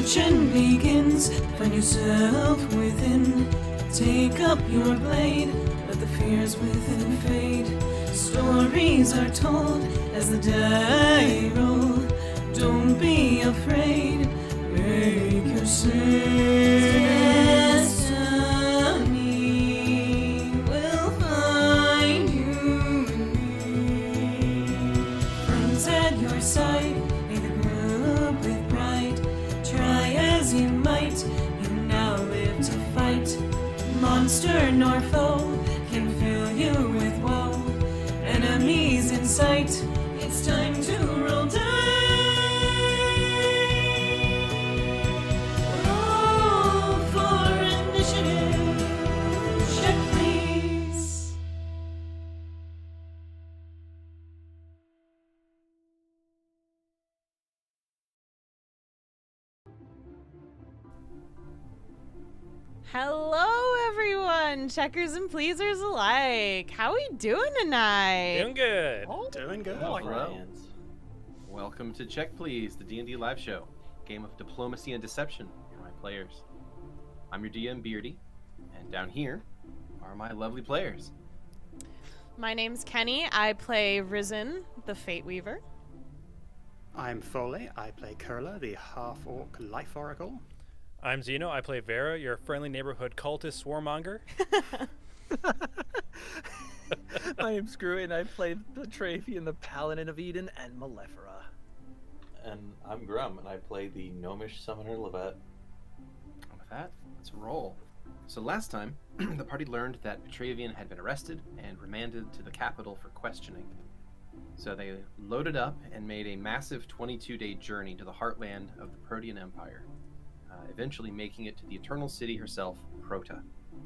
Redemption begins. Find yourself within. Take up your blade. Let the fears within fade. Stories are told as the die roll. Don't be afraid. Make your destiny will find you in me. Friends at your side, may the group with pride. Try as you might, you now live to fight. Monster nor foe can fill you with woe. Enemies in sight, it's time to roll dice. Roll for initiative. Check, please. Hello, everyone, checkers and pleasers alike. How are we doing tonight? Doing good. Doing good. Hello. Welcome to Check Please, the D&D live show, game of diplomacy and deception for my players. I'm your DM, Beardy, and down here are my lovely players. My name's Keni. I play Risen, the Fateweaver. I'm Foaly. I play Kurla, the half-orc life oracle. I'm Xeno. I play Vera, your friendly neighborhood cultist swarmonger. My name's Skrewy, and I play Petravian, the Paladin of Eden, and Malefera. And I'm Grem, and I play the gnomish summoner Lovette. And with that, let's roll. So last time, the party learned that Petravian had been arrested and remanded to the capital for questioning. So they loaded up and made a massive 22-day journey to the heartland of the Protean Empire, eventually making it to the Eternal City herself, Prota.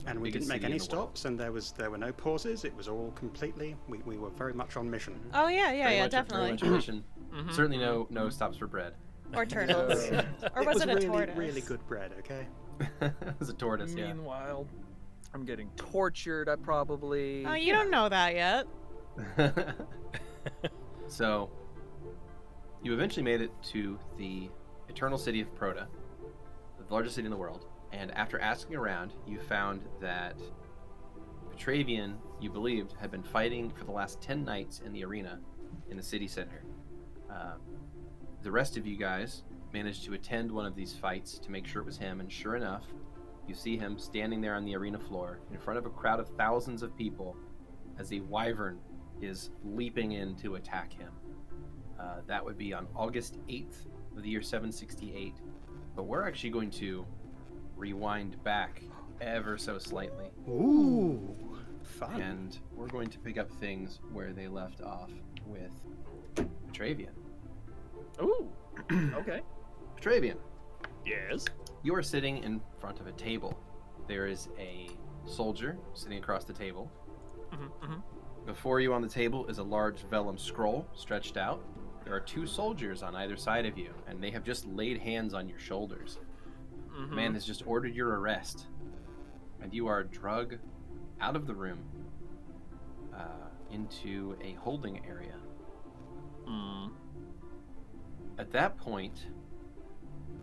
And we didn't make any stops, and there were no pauses. It was all completely. We were very much on mission. Oh yeah, Very definitely. much a mission. Certainly no stops for bread. Or turtles. Or was it a really, tortoise? really good bread. Okay. It was a tortoise, yeah. Meanwhile, I'm getting tortured. I probably. Oh, you don't know that yet. So, you eventually made it to the Eternal City of Prota, the largest city in the world, and after asking around, you found that Petravian, you believed, had been fighting for the last 10 nights in the arena in the city center. The rest of you guys managed to attend one of these fights to make sure it was him, and sure enough, you see him standing there on the arena floor in front of a crowd of thousands of people as a wyvern is leaping in to attack him. That would be on August 8th of the year 768. But we're actually going to rewind back ever so slightly. Ooh, fun. And we're going to pick up things where they left off with Petravian. Ooh. Okay. Petravian, Yes. you are sitting in front of a table. There is a soldier sitting across the table. Before you on the table is a large vellum scroll stretched out. There are two soldiers on either side of you, and they have just laid hands on your shoulders. The man has just ordered your arrest, and you are dragged out of the room into a holding area. At that point,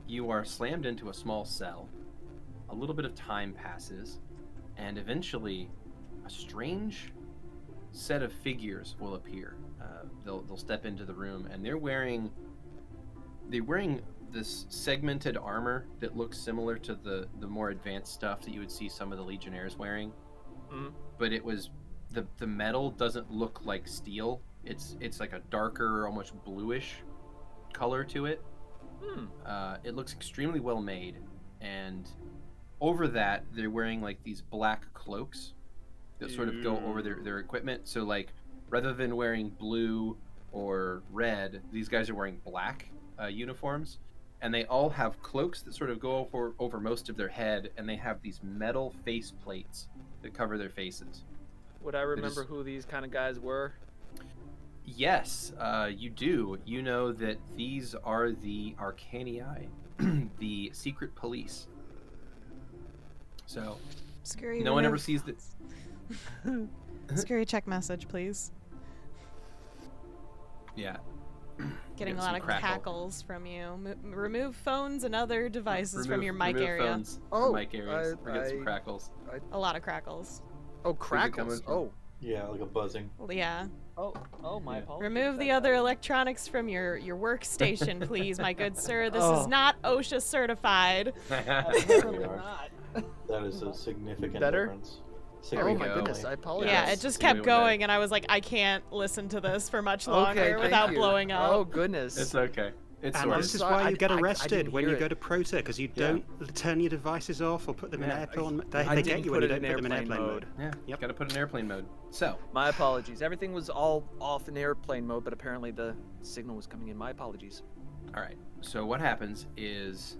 you are slammed into a small cell. A little bit of time passes, and eventually a strange set of figures will appear. They'll step into the room, and they're wearing this segmented armor that looks similar to the more advanced stuff that you would see some of the Legionnaires wearing. But it was the metal doesn't look like steel. It's like a darker, almost bluish color to it. It looks extremely well made, and over that they're wearing like these black cloaks that sort of go over their equipment. So like rather than wearing blue or red, these guys are wearing black uniforms, and they all have cloaks that sort of go over most of their head, and they have these metal face plates that cover their faces. Would I remember who these kind of guys were? Yes, you do. You know that these are the Arcanii, the secret police. So, Scary. no one ever sees the... Scary check message, please. Yeah. Getting a Get lot some of crackle. cackles from you. Remove phones and other devices from your mic remove area. Phones Oh, from mic areas. Or get some I- crackles. A lot of crackles. Oh, it crackles. coming Yeah, like a buzzing. Well, yeah. Oh, my Yeah. apologies. Remove the other electronics from your workstation, please, my good sir. This is Oh. not OSHA certified. Apparently We are. not. That is a significant Better? difference. There we Oh my go. goodness, I apologize. Yeah, Yes, it just see, we kept went better. going, and I was like, I can't listen to this for much longer Okay, thank without you. blowing up. Oh goodness. It's okay. It's And sorted. this is Sorry, why I- you get I arrested didn't when hear you it. go to Prota, because you Yeah. don't turn your devices off or put them in Yeah, airplane. I They didn't get you put when you it don't in put them in airplane airplane mode. mode. Yeah, Yep. got to put it in airplane mode. So, My apologies. Everything was all off in airplane mode, but apparently the signal was coming in. My apologies. all right. So what happens is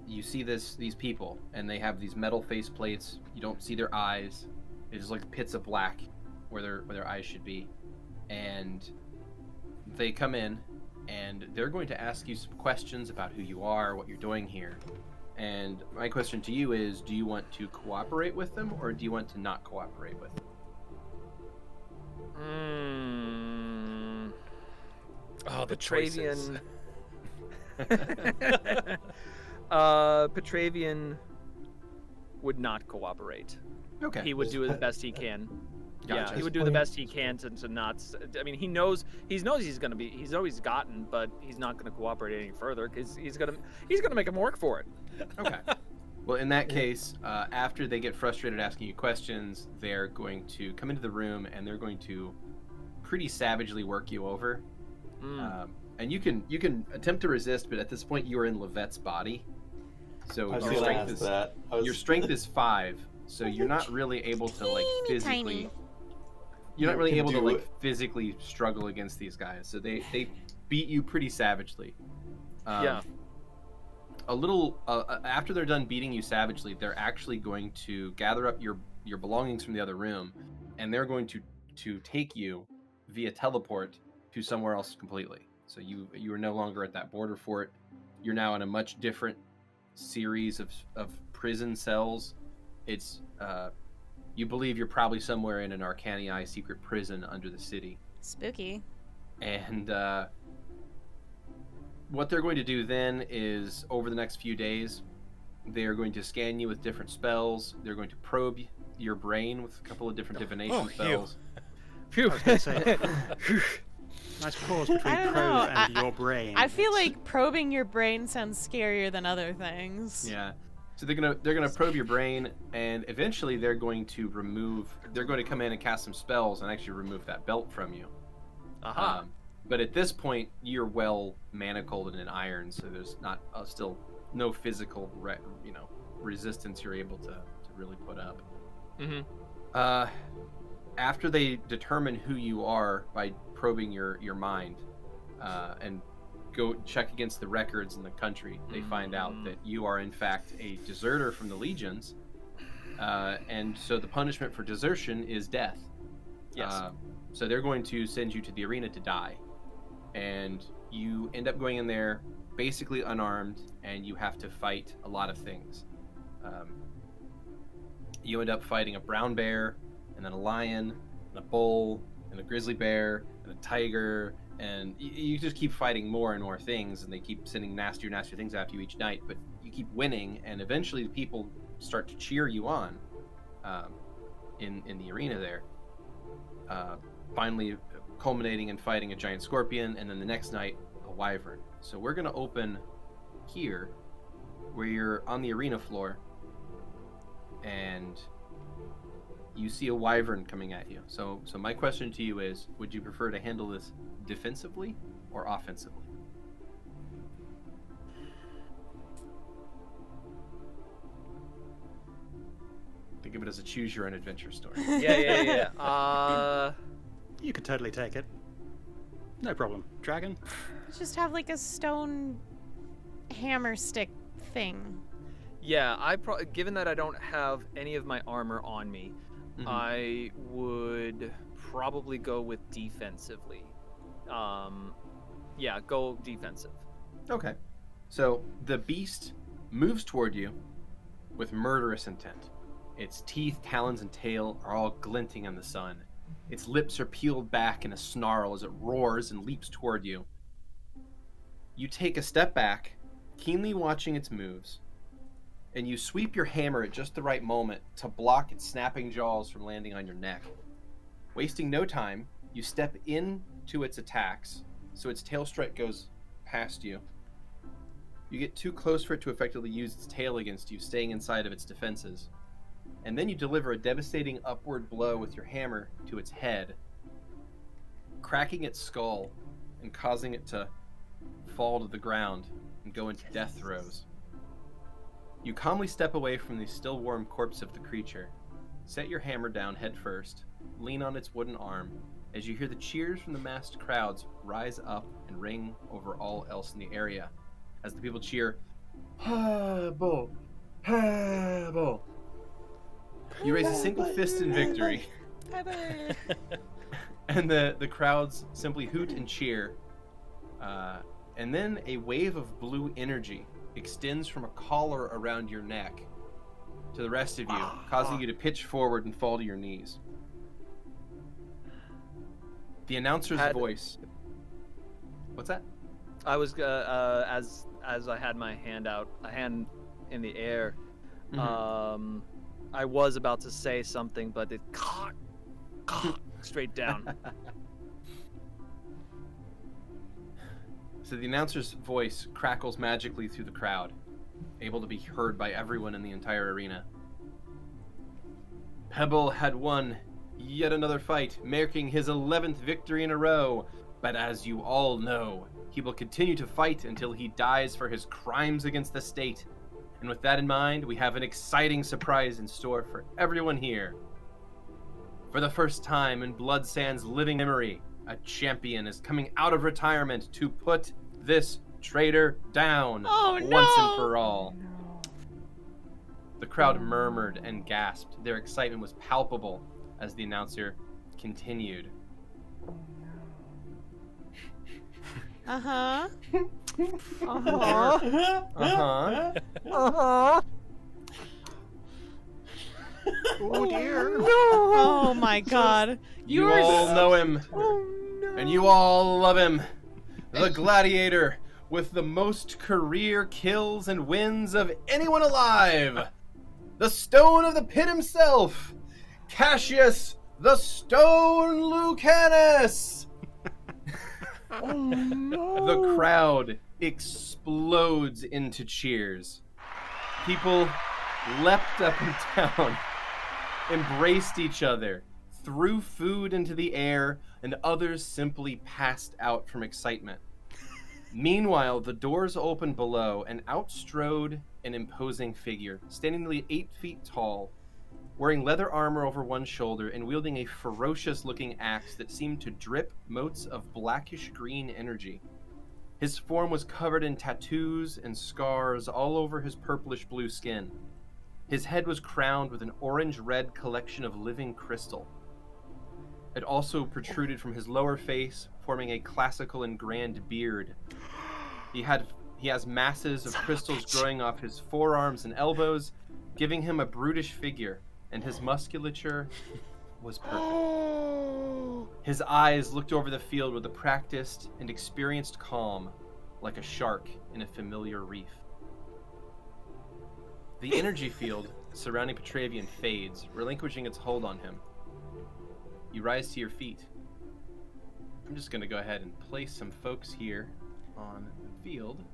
you see these people, and they have these metal face plates. You don't see their eyes. It's just like pits of black where their eyes should be. And they come in, and they're going to ask you some questions about who you are, what you're doing here. And my question to you is, do you want to cooperate with them, or do you want to not cooperate with them? Oh, the choices. Petravian. Petravian would not cooperate. Okay. He would do the best he can. Gotcha. Yeah, he would do the best he can to not. I mean, he knows he's gonna be. He's always gotten, but he's not gonna cooperate any further because he's gonna make him work for it. Okay. Well, in that case, after they get frustrated asking you questions, they're going to come into the room and they're going to pretty savagely work you over. And you can attempt to resist, but at this point you are in Lovette's body. So I was your gonna strength ask is that. your strength is 5, so you're not really able to like Teeny physically. tiny. You're not really can able to do like it. physically struggle against these guys. So they beat you pretty savagely. Yeah. A little after they're done beating you savagely, they're actually going to gather up your belongings from the other room, and they're going to take you via teleport to somewhere else completely. So you are no longer at that border fort. You're now in a much different series of prison cells. It's you believe you're probably somewhere in an Arcanii secret prison under the city. Spooky. And what they're going to do then is, over the next few days, they're going to scan you with different spells. They're going to probe your brain with a couple of different divination spells. Phew. I was gonna say, nice pause between I don't probe know. and your brain. I feel like probing your brain sounds scarier than other things. Yeah. So they're gonna probe your brain, and eventually they're going to come in and cast some spells and actually remove that belt from you. Aha. But at this point, you're well manacled and in iron, so there's not still no physical resistance you're able to really put up. Mm-hmm. After they determine who you are by probing your mind, and go check against the records in the country, they find out that you are in fact a deserter from the legions, and so the punishment for desertion is death. Yes. So they're going to send you to the arena to die, and you end up going in there basically unarmed, and you have to fight a lot of things. You end up fighting a brown bear, and then a lion, and a bull, and a grizzly bear, and a tiger, and you just keep fighting more and more things, and they keep sending nastier and nastier things after you each night, but you keep winning, and eventually people start to cheer you on in the arena there. Finally culminating in fighting a giant scorpion, and then the next night, a wyvern. So we're going to open here, where you're on the arena floor, and you see a wyvern coming at you. So my question to you is, would you prefer to handle this defensively or offensively? Think of it as a choose your own adventure story. Yeah. You could totally take it. No problem. Dragon? Just have like a stone hammer stick thing. Yeah, given that I don't have any of my armor on me, I would probably go with defensively. Yeah, go defensive. Okay. So the beast moves toward you with murderous intent. Its teeth, talons, and tail are all glinting in the sun. Its lips are peeled back in a snarl as it roars and leaps toward you. You take a step back, keenly watching its moves, and you sweep your hammer at just the right moment to block its snapping jaws from landing on your neck. Wasting no time, you step into its attacks, so its tail strike goes past you. You get too close for it to effectively use its tail against you, staying inside of its defenses. And then you deliver a devastating upward blow with your hammer to its head, cracking its skull and causing it to fall to the ground and go into death throes. You calmly step away from the still warm corpse of the creature, set your hammer down head first, lean on its wooden arm, as you hear the cheers from the massed crowds rise up and ring over all else in the area, as the people cheer, "Habo! Habo!" You raise a single fist in victory, and the crowds simply hoot and cheer, and then a wave of blue energy extends from a collar around your neck to the rest of you, causing you to pitch forward and fall to your knees. The announcer's voice. What's that? I was as I had my hand out, a hand in the air. I was about to say something, but it straight down. So the announcer's voice crackles magically through the crowd, able to be heard by everyone in the entire arena. Pebble had won yet another fight, marking his 11th victory in a row. But as you all know, he will continue to fight until he dies for his crimes against the state. And with that in mind, we have an exciting surprise in store for everyone here. For the first time in Blood Sand's living memory, a champion is coming out of retirement to put this traitor down once and for all. The crowd murmured and gasped. Their excitement was palpable as the announcer continued. Uh-huh. Uh-huh. Uh-huh. Uh-huh. Oh dear. No. Oh my god. You all know him. Oh no. And you all love him. The gladiator with the most career kills and wins of anyone alive. The Stone of the Pit himself. Cassius the Stone Lucanus. Oh no. The crowd explodes into cheers. People leapt up and down, embraced each other, threw food into the air, and others simply passed out from excitement. Meanwhile, the doors opened below, and out strode an imposing figure, standing nearly 8 feet tall, wearing leather armor over one shoulder and wielding a ferocious-looking axe that seemed to drip motes of blackish-green energy. His form was covered in tattoos and scars all over his purplish-blue skin. His head was crowned with an orange-red collection of living crystal. It also protruded from his lower face, forming a classical and grand beard. He has masses of crystals growing off his forearms and elbows, giving him a brutish figure, and his musculature was perfect. His eyes looked over the field with a practiced and experienced calm, like a shark in a familiar reef. The energy field surrounding Petravian fades, relinquishing its hold on him. You rise to your feet. I'm just going to go ahead and place some folks here on the field.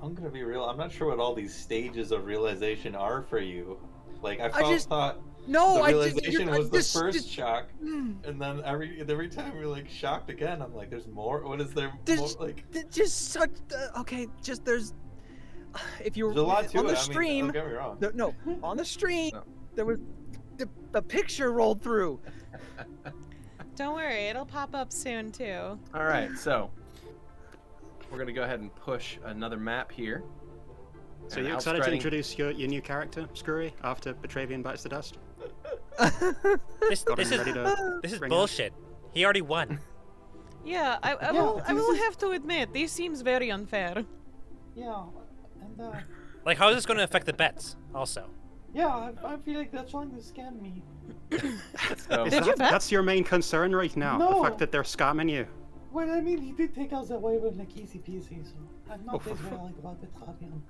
I'm gonna be real. I'm not sure what all these stages of realization are for you. Like I thought No, the realization was the first shock, and then every time we're like shocked again. I'm like, there's more. What is there? More, like just such okay. Just there's if you were there's a lot to on it. the I mean, stream. don't get me wrong. No, on the stream No. there was the picture rolled through. Don't worry, it'll pop up soon too. All right, so we're going to go ahead and push another map here. So And you excited to outstriding- introduce your new character, Skrewy, after Petravian bites the dust? This Got is him ready to this is bring out? bullshit. He already won. Yeah, I will have to admit, this seems very unfair. Yeah, and Like, how is this going to affect the bets? Also, yeah, I feel like they're trying to scam me. So, Did you bet? That's your main concern right now, No. the fact that they're scamming you. Well, I mean, he did take out the wyvern like easy peasy, so I'm not as worried about Petravian.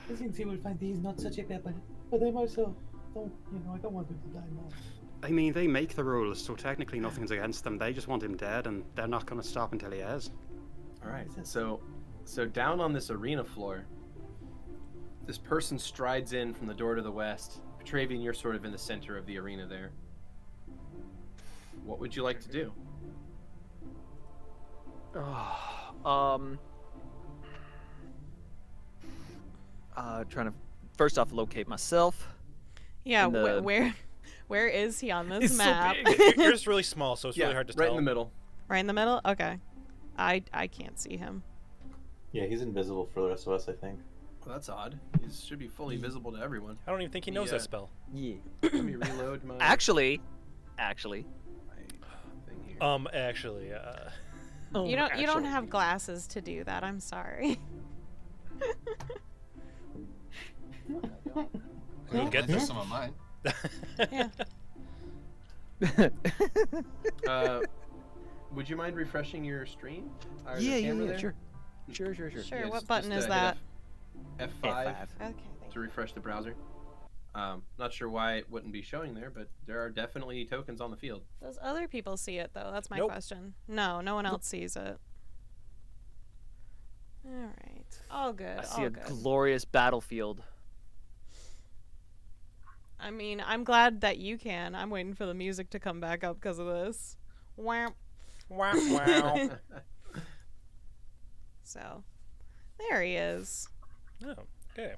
I think he will find he's not such a pebble. But I'm also I don't want him to die now. I mean, they make the rules, so technically nothing's against them. They just want him dead, and they're not going to stop until he is. All right. So down on this arena floor, this person strides in from the door to the west. Petravian, you're sort of in the center of the arena there. What would you like to do? Trying to first off locate myself. Yeah, in the- where is he on this It's so map? You're just really small, so it's really hard to right tell. in the middle. Right in the middle? Okay. I can't see him. Yeah, he's invisible for the rest of us, I think. Well, that's odd. He should be fully visible to everyone. I don't even think he knows that spell. Yeah. Let me reload my. Actually. my thing here. Actually, You don't have glasses to do that. I'm sorry. You'll get There's this. some of mine. Yeah. Would you mind refreshing your stream? Or Yeah, the yeah, camera yeah, there? sure. Sure. Sure. Yeah, What just- button just, is hit that? F5 Okay. Thank to refresh the browser. Not sure why it wouldn't be showing there, but there are definitely tokens on the field. Does other people see it though? That's my Nope. question. No, no one else sees it. All right. All good. I see all a good. glorious battlefield. I mean, I'm glad that you can. I'm waiting for the music to come back up because of this. Wow. Wow, wow. So, there he is. Oh, okay.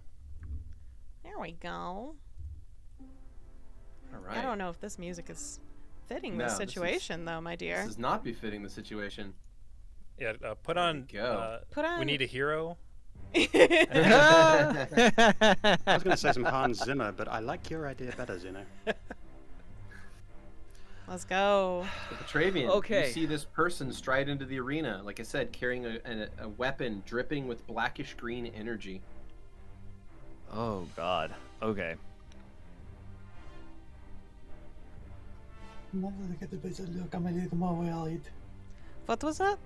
There we go. All right. I don't know if this music is fitting No, the this is- situation, though, my dear. This does not befitting the situation. Yeah, put on. go. Put on. We need a hero. I was going to say some Hans Zimmer, but I like your idea better, Xeno. Let's go. The Petravian, Okay. you see this person stride into the arena, like I said, carrying a weapon dripping with blackish green energy. Oh God. Okay. Now that I get a better look, I'm a little more worried. What was that?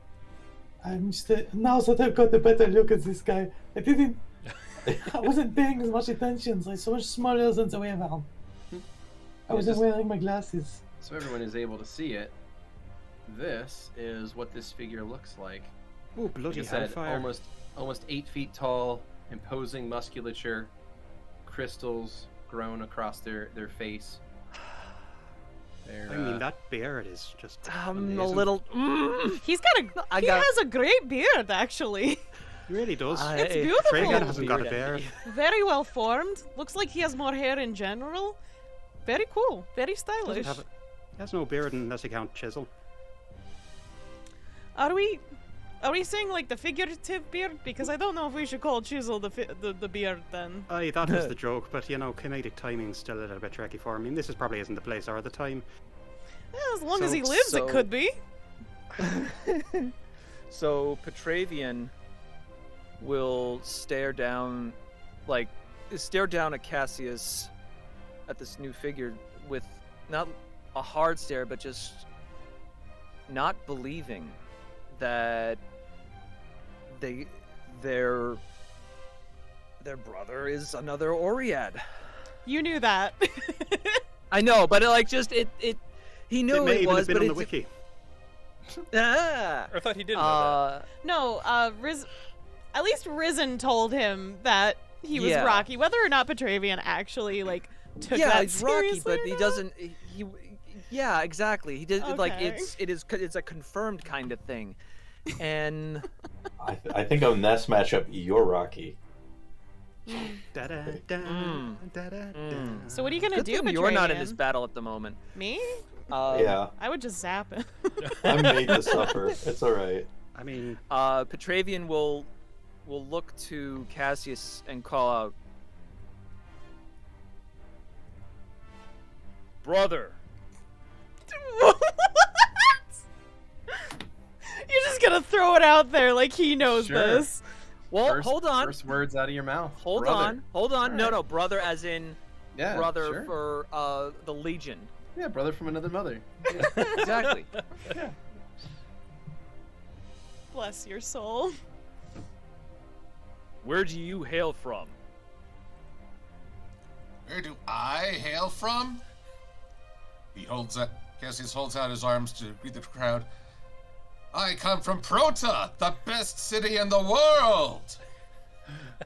Now that I've got a better look at this guy, I wasn't paying as much attention, so I'm so much smaller than the way around. I wasn't wearing my glasses. So everyone is able to see it. This is what this figure looks like. Oh, bloody Like I said, hellfire. almost 8 feet tall, imposing musculature, crystals grown across their face. I mean, that beard is just I'm a amazing. little. He's got he got- has a great beard, actually. He really does. It's beautiful. Tragan hasn't got a beard. Very well formed. Looks like he has more hair in general. Very cool. Very Doesn't stylish. have he has no beard unless you count chisel. Are we saying like the figurative beard? Because I don't know if we should call Chisel the beard then. Aye, that was the joke, but you know, comedic timing's still a little bit tricky for him. I mean, this is probably isn't the place or the time. As long as he lives, it could be. So Petravian will stare down at Cassius, at this new figure, with not a hard stare, but just not believing that their brother is another Oread. You knew that. I know, but he knew It may it even was, have been but on the it's wiki. ah. I thought he didn't know No, at least Risen told him that he was Yeah. Rocky. Whether or not Petravian actually took Yeah, that he's Rocky, seriously but or he not. doesn't. Yeah, exactly. He did Okay. it's a confirmed kind of thing, and I think on this matchup, you're Rocky. Da da da da da. So what are you gonna good do, thing you're not in this Petravian? battle at the moment. Me? Yeah, I would just zap him. I'm made to suffer. It's alright. I mean, Petravian will look to Cassius and call out, "Brother." What? You're just gonna throw it out there like he knows Sure. this. Well, hold on. First words out of your mouth. Hold Brother. on. No, brother, as in Yeah, brother sure. for the Legion. Yeah, brother from another mother. Exactly. Bless your soul. Where do you hail from? Where do I hail from? Cassius holds out his arms to greet the crowd. I come from Prota, the best city in the world!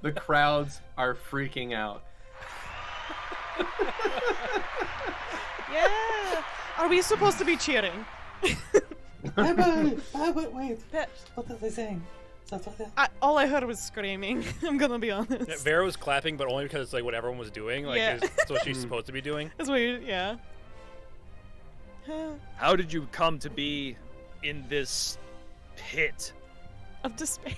The crowds are freaking out. Yeah. Are we supposed to be cheering? Wait. What are they saying? All I heard was screaming. I'm gonna be honest. Yeah, Vera was clapping, but only because it's like what everyone was doing. Like, Yeah. it's what she's supposed to be doing. It's weird, yeah. How did you come to be in this pit? Of despair.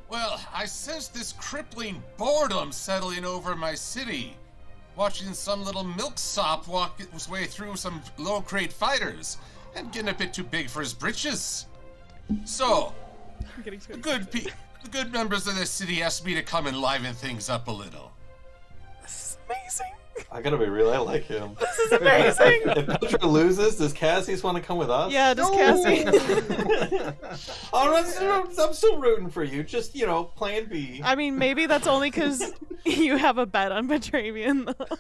Well, I sense this crippling boredom settling over my city. Watching some little milksop walk his way through some low-grade fighters and getting a bit too big for his britches. So, the good members of this city asked me to come and liven things up a little. This is amazing. I gotta be real, I like him. This is amazing. If Petra loses, does Cassius want to come with us? Yeah, does Cassie? I'm still rooting for you. Just, plan B. I mean, maybe that's only because you have a bet on Petravian, though.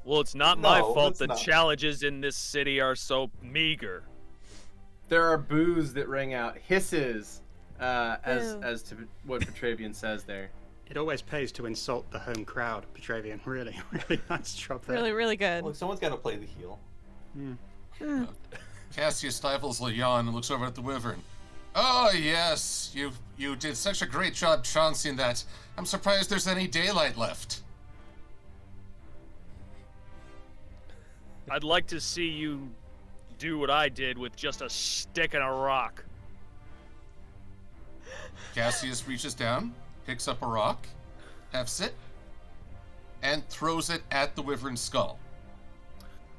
Well, it's not my fault it's the not. challenges in this city are so meager. There are boos that ring out, hisses, as to what Petravian says there. It always pays to insult the home crowd, Petravian. Really, really nice job there. Really, really good. Look, someone's got to play the heel. Cassius stifles a yawn and looks over at the wyvern. Oh, yes, you did such a great job chancing that. I'm surprised there's any daylight left. I'd like to see you do what I did with just a stick and a rock. Cassius reaches down, picks up a rock, hefts it, and throws it at the wyvern's skull.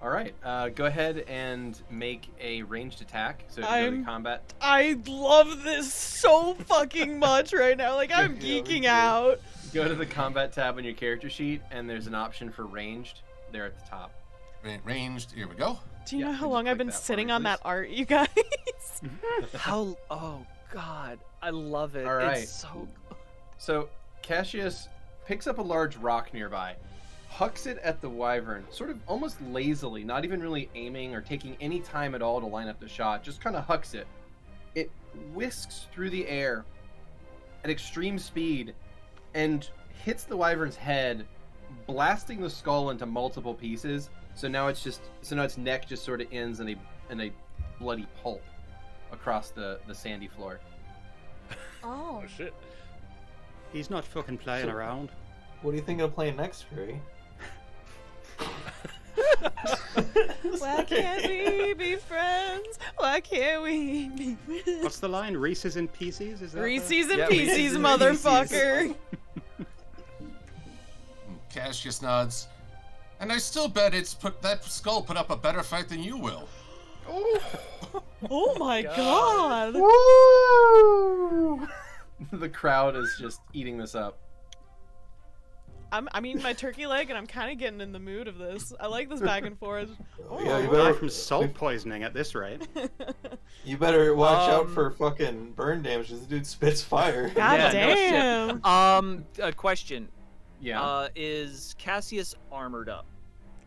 All right, go ahead and make a ranged attack. So if you go to combat. I love this so fucking much right now. Like, I'm geeking out. Go to the combat tab on your character sheet, and there's an option for ranged there at the top. Ranged, here we go. Do you know Yeah, how just long I've click been that for sitting me, on that please. art, you guys? Oh God, I love it. All right. It's so. So Cassius picks up a large rock nearby, hucks it at the wyvern, sort of almost lazily, not even really aiming or taking any time at all to line up the shot, just kind of hucks it. It whisks through the air at extreme speed and hits the wyvern's head, blasting the skull into multiple pieces. So now its neck just sort of ends in a bloody pulp across the sandy floor. Oh. Oh shit. He's not fucking playing around. What do you think of playing next, Skrewy? Why can't we be friends? Why can't we be friends? What's the line? Reese's and Pieces? Is that Reese's and Yeah, Pieces, Reese's and motherfucker. Cassius nods. And I still bet that skull put up a better fight than you will. Oh my god. The crowd is just eating this up. I'm eating my turkey leg and I'm kind of getting in the mood of this. I like this back and forth. Yeah, you Die better from salt poisoning at this rate. You better watch out for fucking burn damage. This dude spits fire. God Yeah, no damn. A question. Yeah. Is Cassius armored up?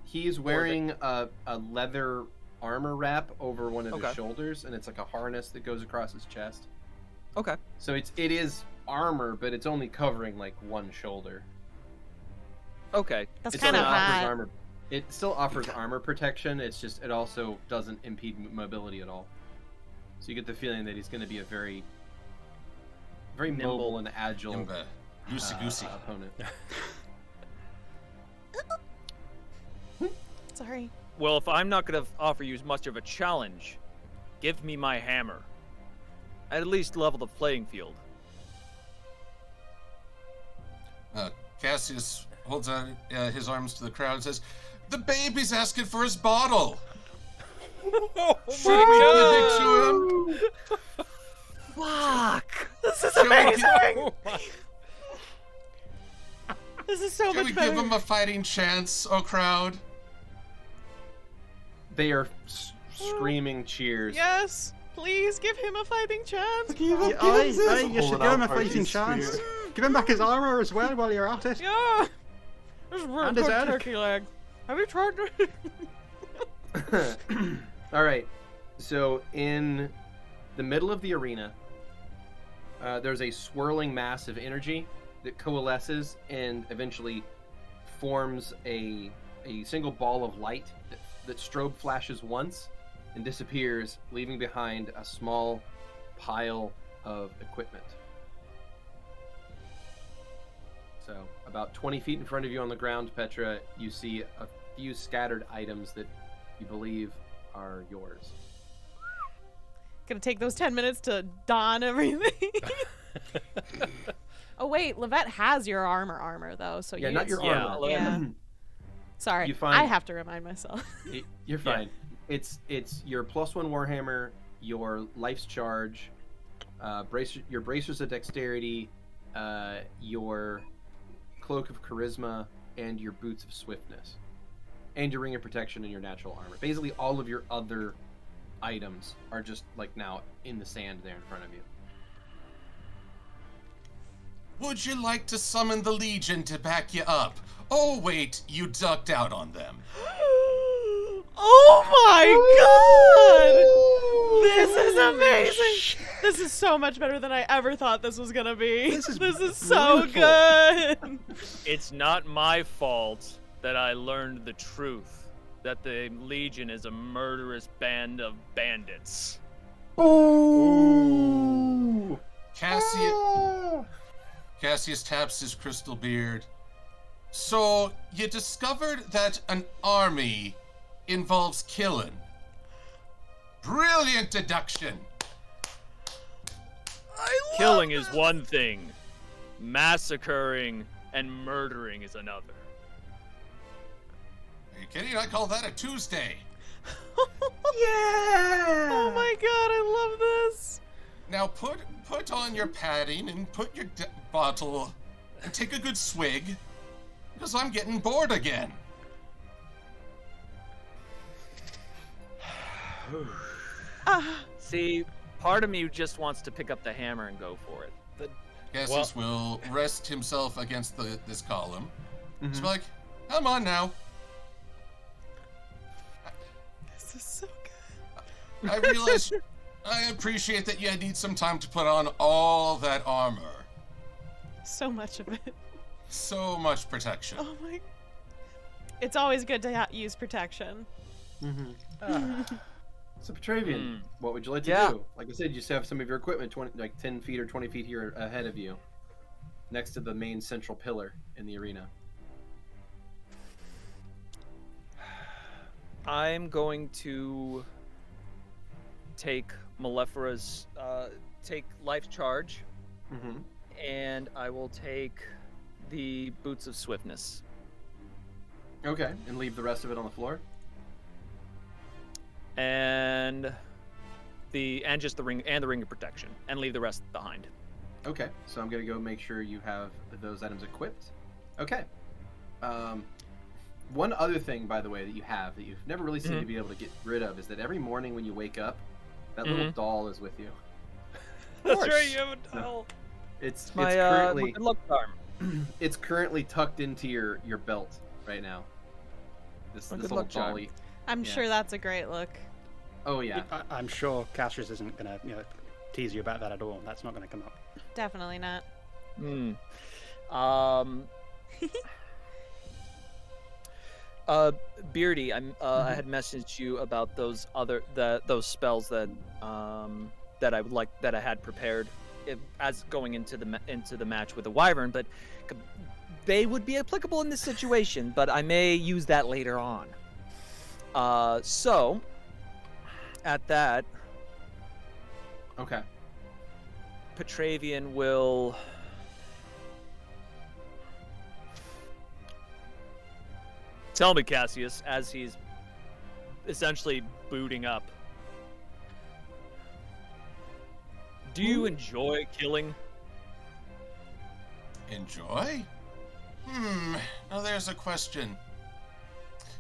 He's wearing a leather armor wrap over one of his Okay. shoulders, and it's like a harness that goes across his chest. Okay. So it is armor, but it's only covering like one shoulder. Okay. That's It kind of still offers hot. armor. It still offers armor protection. It's just it also doesn't impede mobility at all. So you get the feeling that he's going to be a very, very Nimble. mobile and agile Goosey. opponent. Sorry. Well, if I'm not going to offer you much of a challenge, give me my hammer. At least level the playing field. Cassius holds out his arms to the crowd and says, "The baby's asking for his bottle. Should we give it to him? Fuck! This is Shall we amazing. This is so Should we much give better. him a fighting chance, oh crowd?" They are screaming cheers. Yes! Please give him a fighting chance! You should give him a Holding fighting out chance. Archie's Give him back his armor as well while you're at it. Yeah! This is real And his good elk. turkey leg. Have you tried it? All right. So in the middle of the arena, there's a swirling mass of energy that coalesces and eventually forms a single ball of light that strobe flashes once and disappears, leaving behind a small pile of equipment. So about 20 feet in front of you on the ground, Petra, you see a few scattered items that you believe are yours. Gonna take those 10 minutes to don everything. Oh wait, Lovette has your armor though, so Yeah, you not your Yeah, armor. Lovette- Yeah. Sorry, You find- I have to remind myself. You're fine. It's your +1 Warhammer, your life's charge, your bracers of dexterity, your cloak of charisma, and your boots of swiftness, and your ring of protection and your natural armor. Basically, all of your other items are just like now in the sand there in front of you. Would you like to summon the Legion to back you up? Oh wait, you ducked out on them. Oh my god! This is amazing! This is so much better than I ever thought this was gonna be. This is so brutal. good! It's not my fault that I learned the truth, that the Legion is a murderous band of bandits. Ooh. Cassius taps his crystal beard. So, you discovered that an army involves killing. Brilliant deduction. Killing is one thing, massacring and murdering is another. Are you kidding? I call that a Tuesday. Oh my god, I love this! Now put on your padding and put your bottle and take a good swig, because I'm getting bored again. See, part of me just wants to pick up the hammer and go for it. Cassius will rest himself against this column. Mhm. It's like, come on now. This is so good. I realize, I appreciate that you need some time to put on all that armor. So much of it. So much protection. Oh my. It's always good to use protection. So Petravian, what would you like to do? Like I said, you just have some of your equipment 10 feet or 20 feet here ahead of you, next to the main central pillar in the arena. I'm going to take Malefera's take life charge, and I will take the boots of swiftness. Okay, and leave the rest of it on the floor. And just the ring and the ring of protection, and leave the rest behind. Okay, so I'm gonna go make sure you have those items equipped. Okay. One other thing, by the way, that you have that you've never really seemed to be able to get rid of is that every morning when you wake up, that little doll is with you. That's right, you have a doll. It's My currently good luck charm. it's currently tucked into your belt right now. This My little good luck charm. dolly. I'm sure that's a great look. Oh yeah. I'm sure Cassius isn't going to tease you about that at all. That's not going to come up. Definitely not. Beardy, I had messaged you about those those spells that that I would like that I had prepared as going into the match with the Wyvern, but they would be applicable in this situation. But I may use that later on. So at that, Okay. Petravian will tell me, Cassius, as he's essentially booting up. Do you enjoy killing? Enjoy? Now there's a question.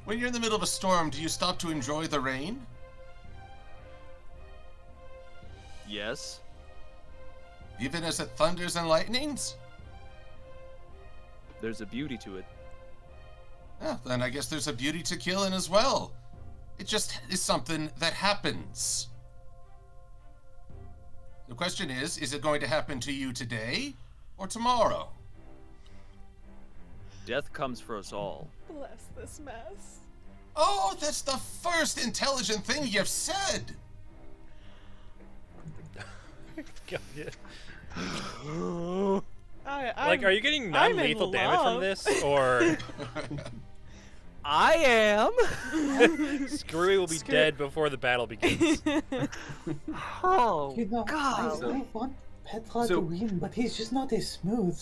When you're in the middle of a storm, do you stop to enjoy the rain? Yes. Even as it thunders and lightnings? There's a beauty to it. Yeah, then I guess there's a beauty to killing as well. It just is something that happens. The question is it going to happen to you today or tomorrow? Death comes for us all. Bless this mess. Oh, that's the first intelligent thing you've said. Like, are you getting non-lethal damage from this, or I am. Skrewy will be dead before the battle begins? Oh, You know, God. I want Petra to win, but he's just not as smooth.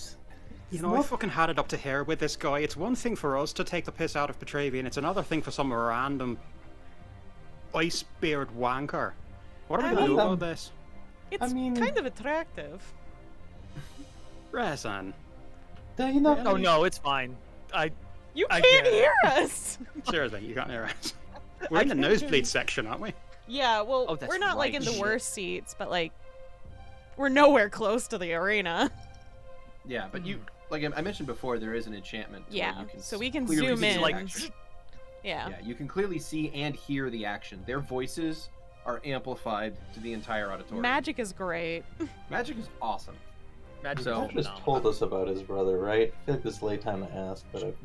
You know, I fucking had it up to here with this guy. It's one thing for us to take the piss out of Petravian. It's another thing for some random ice-beard wanker. What are we going to do about this? It's kind of attractive. Rezan. Do you know? Oh no, it's fine. You I can't get it. hear us. Seriously, you can't hear us. We're in the nosebleed section, aren't we? Yeah, well, Oh, that's we're not like right. in the Shit. worst seats, but like we're nowhere close to the arena. Yeah, but you, like I mentioned before, there is an enchantment. where Yeah, you can so we can clearly zoom see in. the Like, action. Yeah. Yeah, you can clearly see and hear the action. Their voices are amplified to the entire auditorium. Magic is great. Magic is awesome. Magic So- is Just phenomenal. told us about his brother, right? I feel like this is late time to ask, but I'm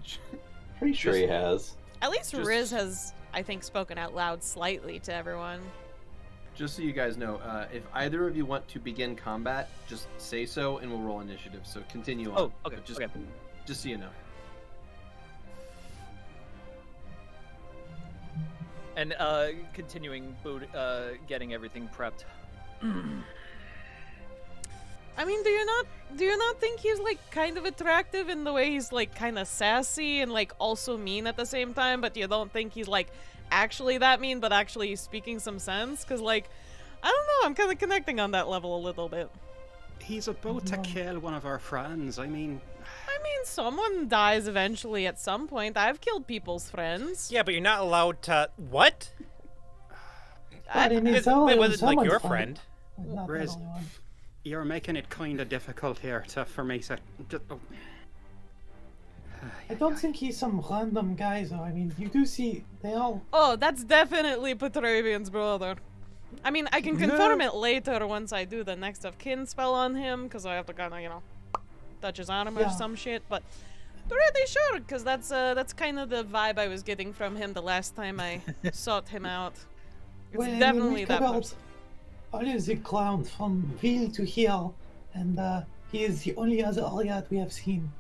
pretty sure he has. At least Just- Riz has, I think, spoken out loud slightly to everyone. Just so you guys know, if either of you want to begin combat, just say so and we'll roll initiative. So continue on. Oh, okay, But just, okay. just so you know. And continuing getting everything prepped. I mean, do you not think he's like kind of attractive in the way he's like kind of sassy and like also mean at the same time, but you don't think he's like actually that mean, but actually speaking some sense? Cause like, I don't know, I'm kind of connecting on that level a little bit. He's about to kill one of our friends. I mean, Someone dies eventually at some point. I've killed people's friends. Yeah, but you're not allowed to. What? But it means Wait, was it like someone's your fault. friend? Not the Riz, only one. you're making it kind of difficult here for me to. I don't think he's some random guy, though. I mean, you do see they all. Oh, that's definitely Petravian's brother. I mean, I can confirm it later once I do the next of kin spell on him, because I have to kind of, touch his arm or Yeah. some shit, but pretty sure, because that's kind of the vibe I was getting from him the last time I sought him out. It's Well, I mean, definitely we've that covered person. all of the clowns from Ville to here, and he is the only other Oread we have seen.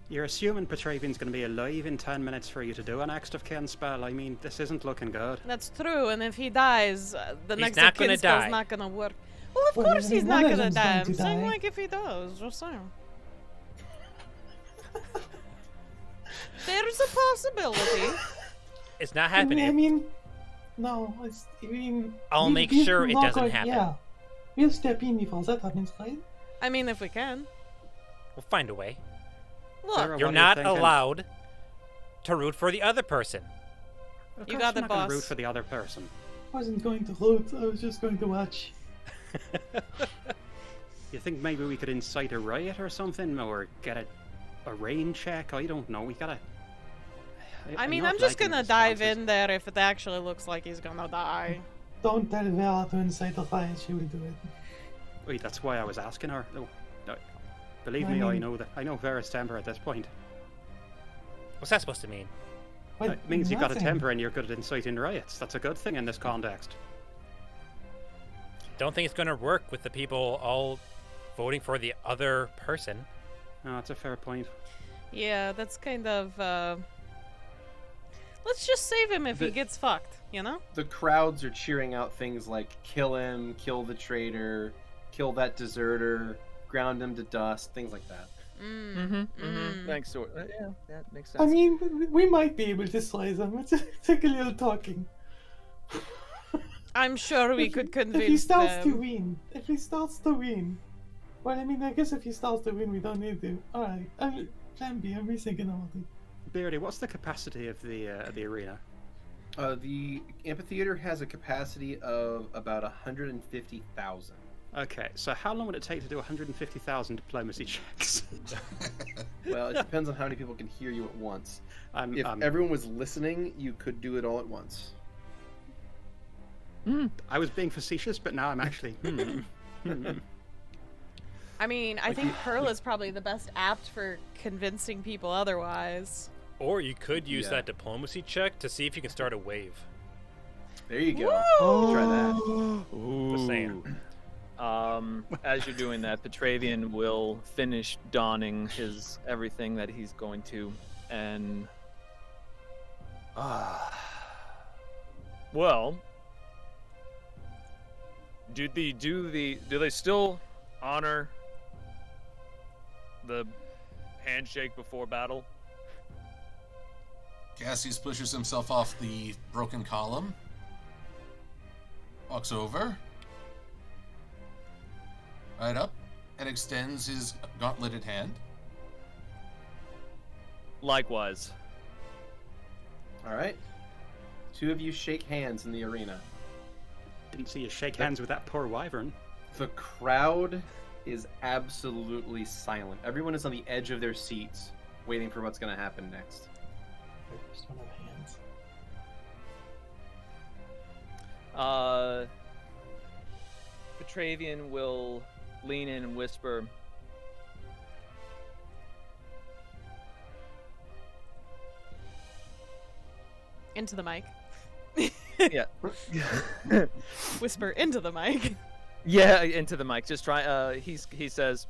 You're assuming Petravian's going to be alive in 10 minutes for you to do an next of kin spell. I mean, this isn't looking good. That's true, and if he dies, the He's next not of kin gonna spell's die. not gonna work. Well, of Well, I course mean, he's one not of gonna them's die. going I'm to saying, die. like, if he does, just saying. There's a possibility. It's not I happening. mean, no, I mean. I'll we'll- make we'll sure it knock doesn't on- happen. Yeah, we'll step in before that happens, right? I mean, if we can. We'll find a way. Look, Sarah, You're what are you not thinking? allowed to root for the other person. Of You course got I'm it, not gonna boss. root for the other person. I wasn't going to root, I was just going to watch. You think maybe we could incite a riot or something, or get a rain check? I don't know. We gotta. I mean, not I'm just liking gonna the dive responses. in there if it actually looks like he's gonna die. Don't tell Vera to incite a riot, she will do it. Wait, that's why I was asking her. No, believe I me, I mean- know that. I know Vera's temper at this point. What's that supposed to mean? Well, It means you've got a nothing. temper and you're good at inciting riots. That's a good thing in this context. Don't think it's going to work with the people all voting for the other person. No, that's a fair point. Yeah, that's kind of, let's just save him if he The- gets fucked, you know? The crowds are cheering out things like kill him, kill the traitor, kill that deserter, ground him to dust, things like that. Thanks, Sword. Yeah, that makes sense. I mean, we might be able to slay them. It's take a little talking. I'm sure we If- could If he convince starts to them. win. If he starts to win. Well, I mean, I guess if he starts to win, we don't need to. Alright, plan B, I'm rethinking about it. Beardy, what's the capacity of the arena? The amphitheater has a capacity of about 150,000. Okay, so how long would it take to do 150,000 diplomacy checks? Well, it depends on how many people can hear you at once. If I'm- everyone was listening, you could do it all at once. I was being facetious, but now I'm actually. I mean, I think Kurla's probably the best apt for convincing people otherwise. Or you could use Yeah. that diplomacy check to see if you can start a wave. There you go. Woo! Try that. Just saying. As you're doing that, Petravian will finish donning his everything that he's going to, and well, do they still honor the handshake before battle? Cassius pushes himself off the broken column, walks over, right up, and extends his gauntleted hand. Likewise. All right. Two of you shake hands in the arena. Didn't see you shake hands with that poor wyvern. The crowd is absolutely silent. Everyone is on the edge of their seats, waiting for what's going to happen next. Just one of the hands. Petravian will lean in and whisper, Into the mic. yeah. Whisper into the mic. Yeah, into the mic. Just try. He says,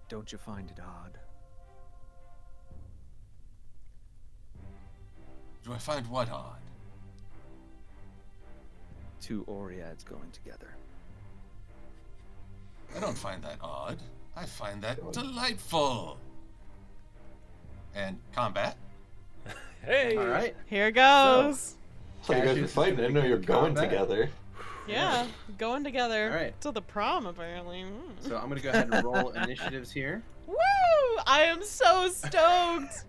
"Don't you find it odd?" Do I find what odd? Two Oreads going together. I don't find that odd. I find that delightful. And combat? Hey! All right. Here goes. So you guys are Cassius is fighting. I gonna didn't know you were begin going combat. together. Yeah, going together All right. to the prom apparently. So I'm going to go ahead and roll initiatives here. Woo! I am so stoked.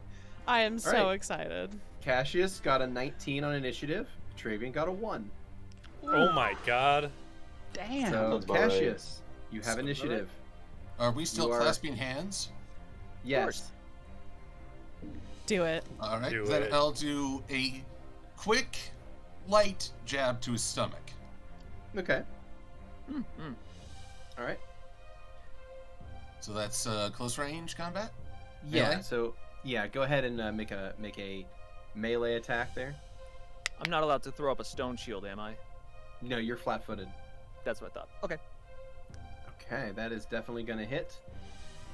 I am so right. excited. Cassius got a 19 on initiative. Petravian got a 1. Oh my god. Damn. So That's about right. Cassius, you have initiative. Are we still You are- clasping hands? Yes. Do it. All right. Do Then it. I'll do a quick, light jab to his stomach. Okay. All right. So that's close range combat? Yeah. Melee? So yeah, go ahead and make a melee attack there. I'm not allowed to throw up a stone shield, am I? No, you're flat-footed. That's what I thought. Okay. Okay, that is definitely going to hit.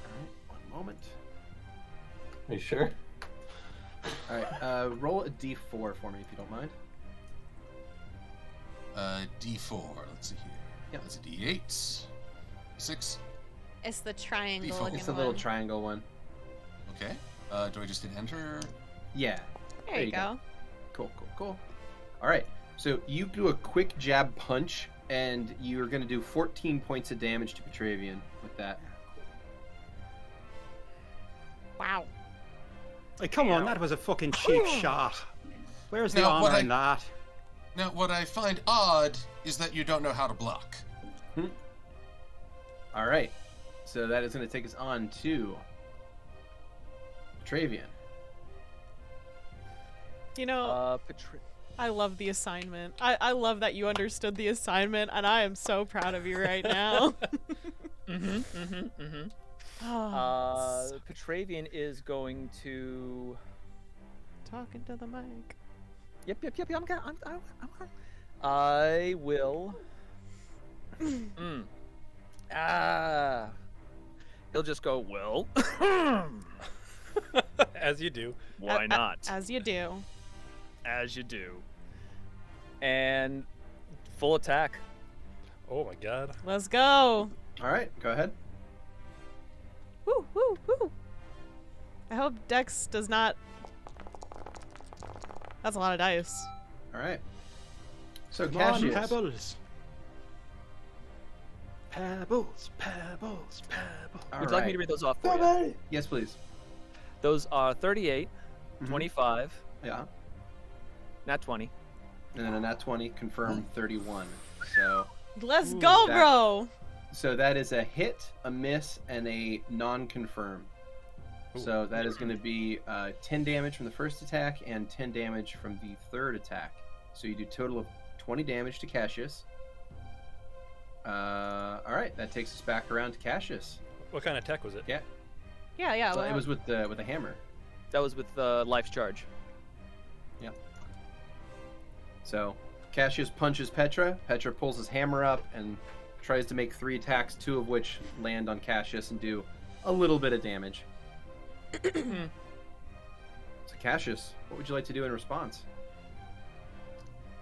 All right, one moment. Are you sure? All right, roll a d4 for me if you don't mind. D4. Let's see here. Yep. That's a D8. 6. It's the triangle Default. looking It's the little one. triangle one. Okay. Do I just hit enter? Yeah. There you go. Cool. All right, so you do a quick jab punch, and you're going to do 14 points of damage to Petravian with that. Wow. Like, come on, that was a fucking cheap shot. Where's the Now, what armor in that? Now, what I find odd is that you don't know how to block. All right, so that is going to take us on to Petravian. You know, I love the assignment. I love that you understood the assignment, and I am so proud of you right now. Oh, Petravian is going to. talking to the mic. Yep. I will. He'll just go, well. As you do. Why not? As you do. As you do. And full attack. Oh my god. Let's go. All right, go ahead. Woo, woo, woo. I hope Dex does not. That's a lot of dice. All right. So Come on, Cassius. pebbles. Pebbles. All Would you like me right. to read those off for you? Somebody! Yes, please. Those are 38, Mhm. 25, Yeah. nat 20. And then a nat 20, confirm 31. So Let's go, that- bro. so that is a hit, a miss, and a non-confirm. So that is going to be 10 damage from the first attack and 10 damage from the third attack. So you do a total of 20 damage to Cassius. All right, that takes us back around to Cassius. What kind of tech was it? Yeah, Yeah. so it was with the hammer. That was with Life's Charge. Yeah. So Cassius punches Petra. Petra pulls his hammer up and tries to make 3 attacks, 2 of which land on Cassius and do a little bit of damage. So Cassius, what would you like to do in response?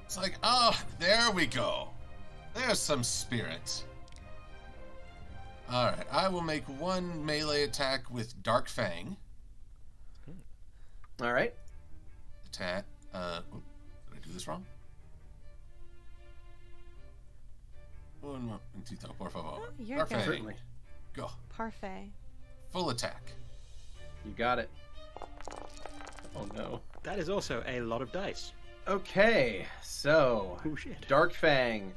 It's like, oh, there we go. There's some spirit. Alright, I will make 1 melee attack with Dark Fang. All right. Attack. Did I do this wrong? Un momentito, por favor. You're Dark good. Fang. Certainly. Go. Parfait. Full attack. You got it. Oh no. That is also a lot of dice. Okay, so Oh shit. Dark Fang.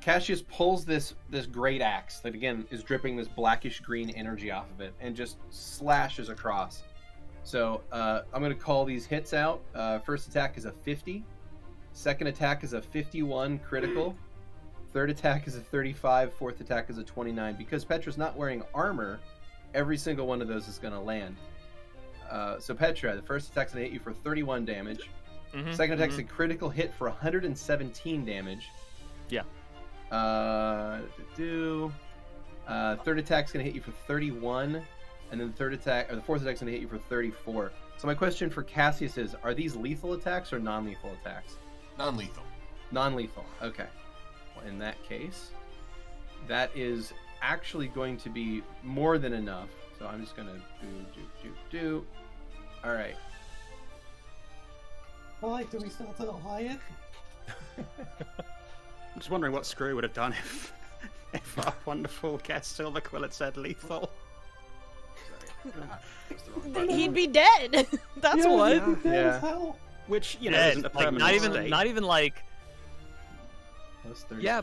Cassius pulls this great axe that again is dripping this blackish green energy off of it and just slashes across. So I'm gonna call these hits out. First attack is a 50. Second attack is a 51 critical. Third attack is a 35. Fourth attack is a 29. Because Petra's not wearing armor, every single one of those is gonna land. So Petra, the first attack's gonna hit you for 31 damage. Second attack's a critical hit for 117 damage. Yeah. Third attack's gonna hit you for 31, and then the fourth attack's gonna hit you for 34. So my question for Cassius is: are these lethal attacks or non-lethal attacks? Non-lethal. Non-lethal. Okay. Well, in that case, that is actually going to be more than enough. So I'm just gonna do. All right. Well, do we still tell Hyatt? I'm just wondering what Skrewy would have done if our wonderful guest Silverquill had said lethal. He'd be dead. That's Yeah, what. he'd be dead Yeah. as hell. Which, you know, Dead. isn't a Like, permanent not even state. like. Plus 34. Yeah,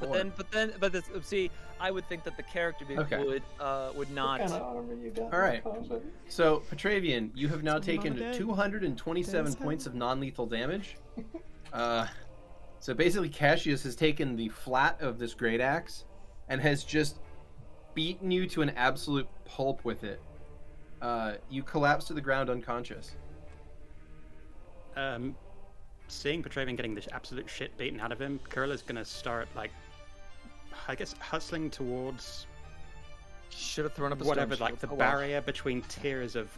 but this, see, I would think that the character Okay. would What not. kind of armor you got? All right. Combat? So, Petravian, you have now Someone taken dead. 227 points of non-lethal damage. So basically, Cassius has taken the flat of this great axe and has just beaten you to an absolute pulp with it. You collapse to the ground unconscious. Seeing Petravian getting this absolute shit beaten out of him, Kurla's gonna start, like, I guess, hustling towards Should have thrown up a whatever, storm like, the shield. Oh, well. barrier between tiers of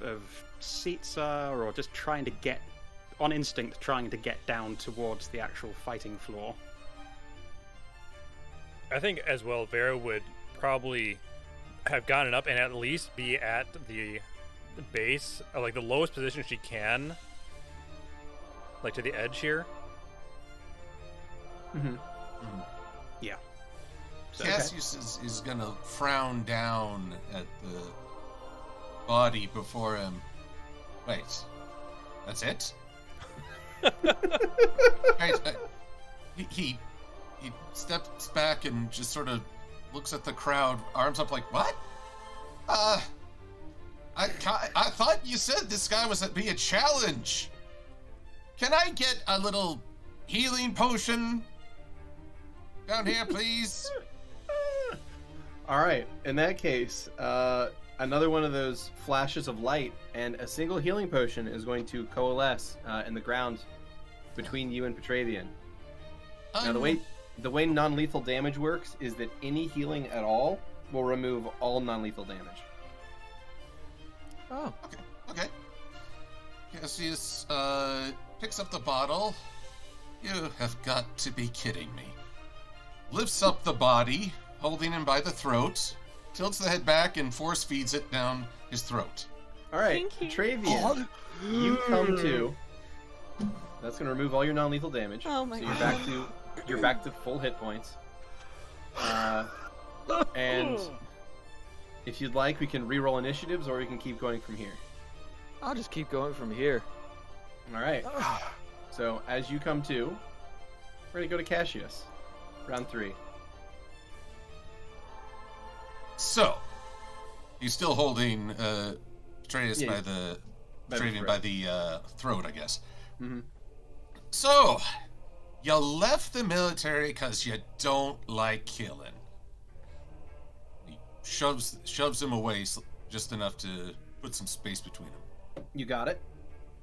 seats are, or just trying to get, on instinct, trying to get down towards the actual fighting floor. I think as well, Vera would probably have gotten up and at least be at the base, or like the lowest position she can, like to the edge here. Mm-hmm. Yeah. So, Cassius is gonna frown down at the body before him. Wait, that's it? Right, he steps back and just sort of looks at the crowd, arms up like, what? I thought you said this guy was be a challenge. Can I get a little healing potion down here, please? All right. In that case, another one of those flashes of light and a single healing potion is going to coalesce in the ground between you and Petravian. Now, the way non-lethal damage works is that any healing at all will remove all non-lethal damage. Oh. Okay. Cassius picks up the bottle. You have got to be kidding me. Lifts up the body, holding him by the throat, tilts the head back and force feeds it down his throat. All right, Thank you. Petravian, you come to. That's going to remove all your non-lethal damage. Oh my so God. you're back to full hit points. And if you'd like, we can re-roll initiatives, or we can keep going from here. I'll just keep going from here. All right. So as you come to, we're gonna go to Cassius. Round 3. So, he's still holding Atreus Yeah, by the by the Petravian throat. by the throat, I guess. Mm-hmm. So, you left the military because you don't like killing. He shoves him away just enough to put some space between them. You got it.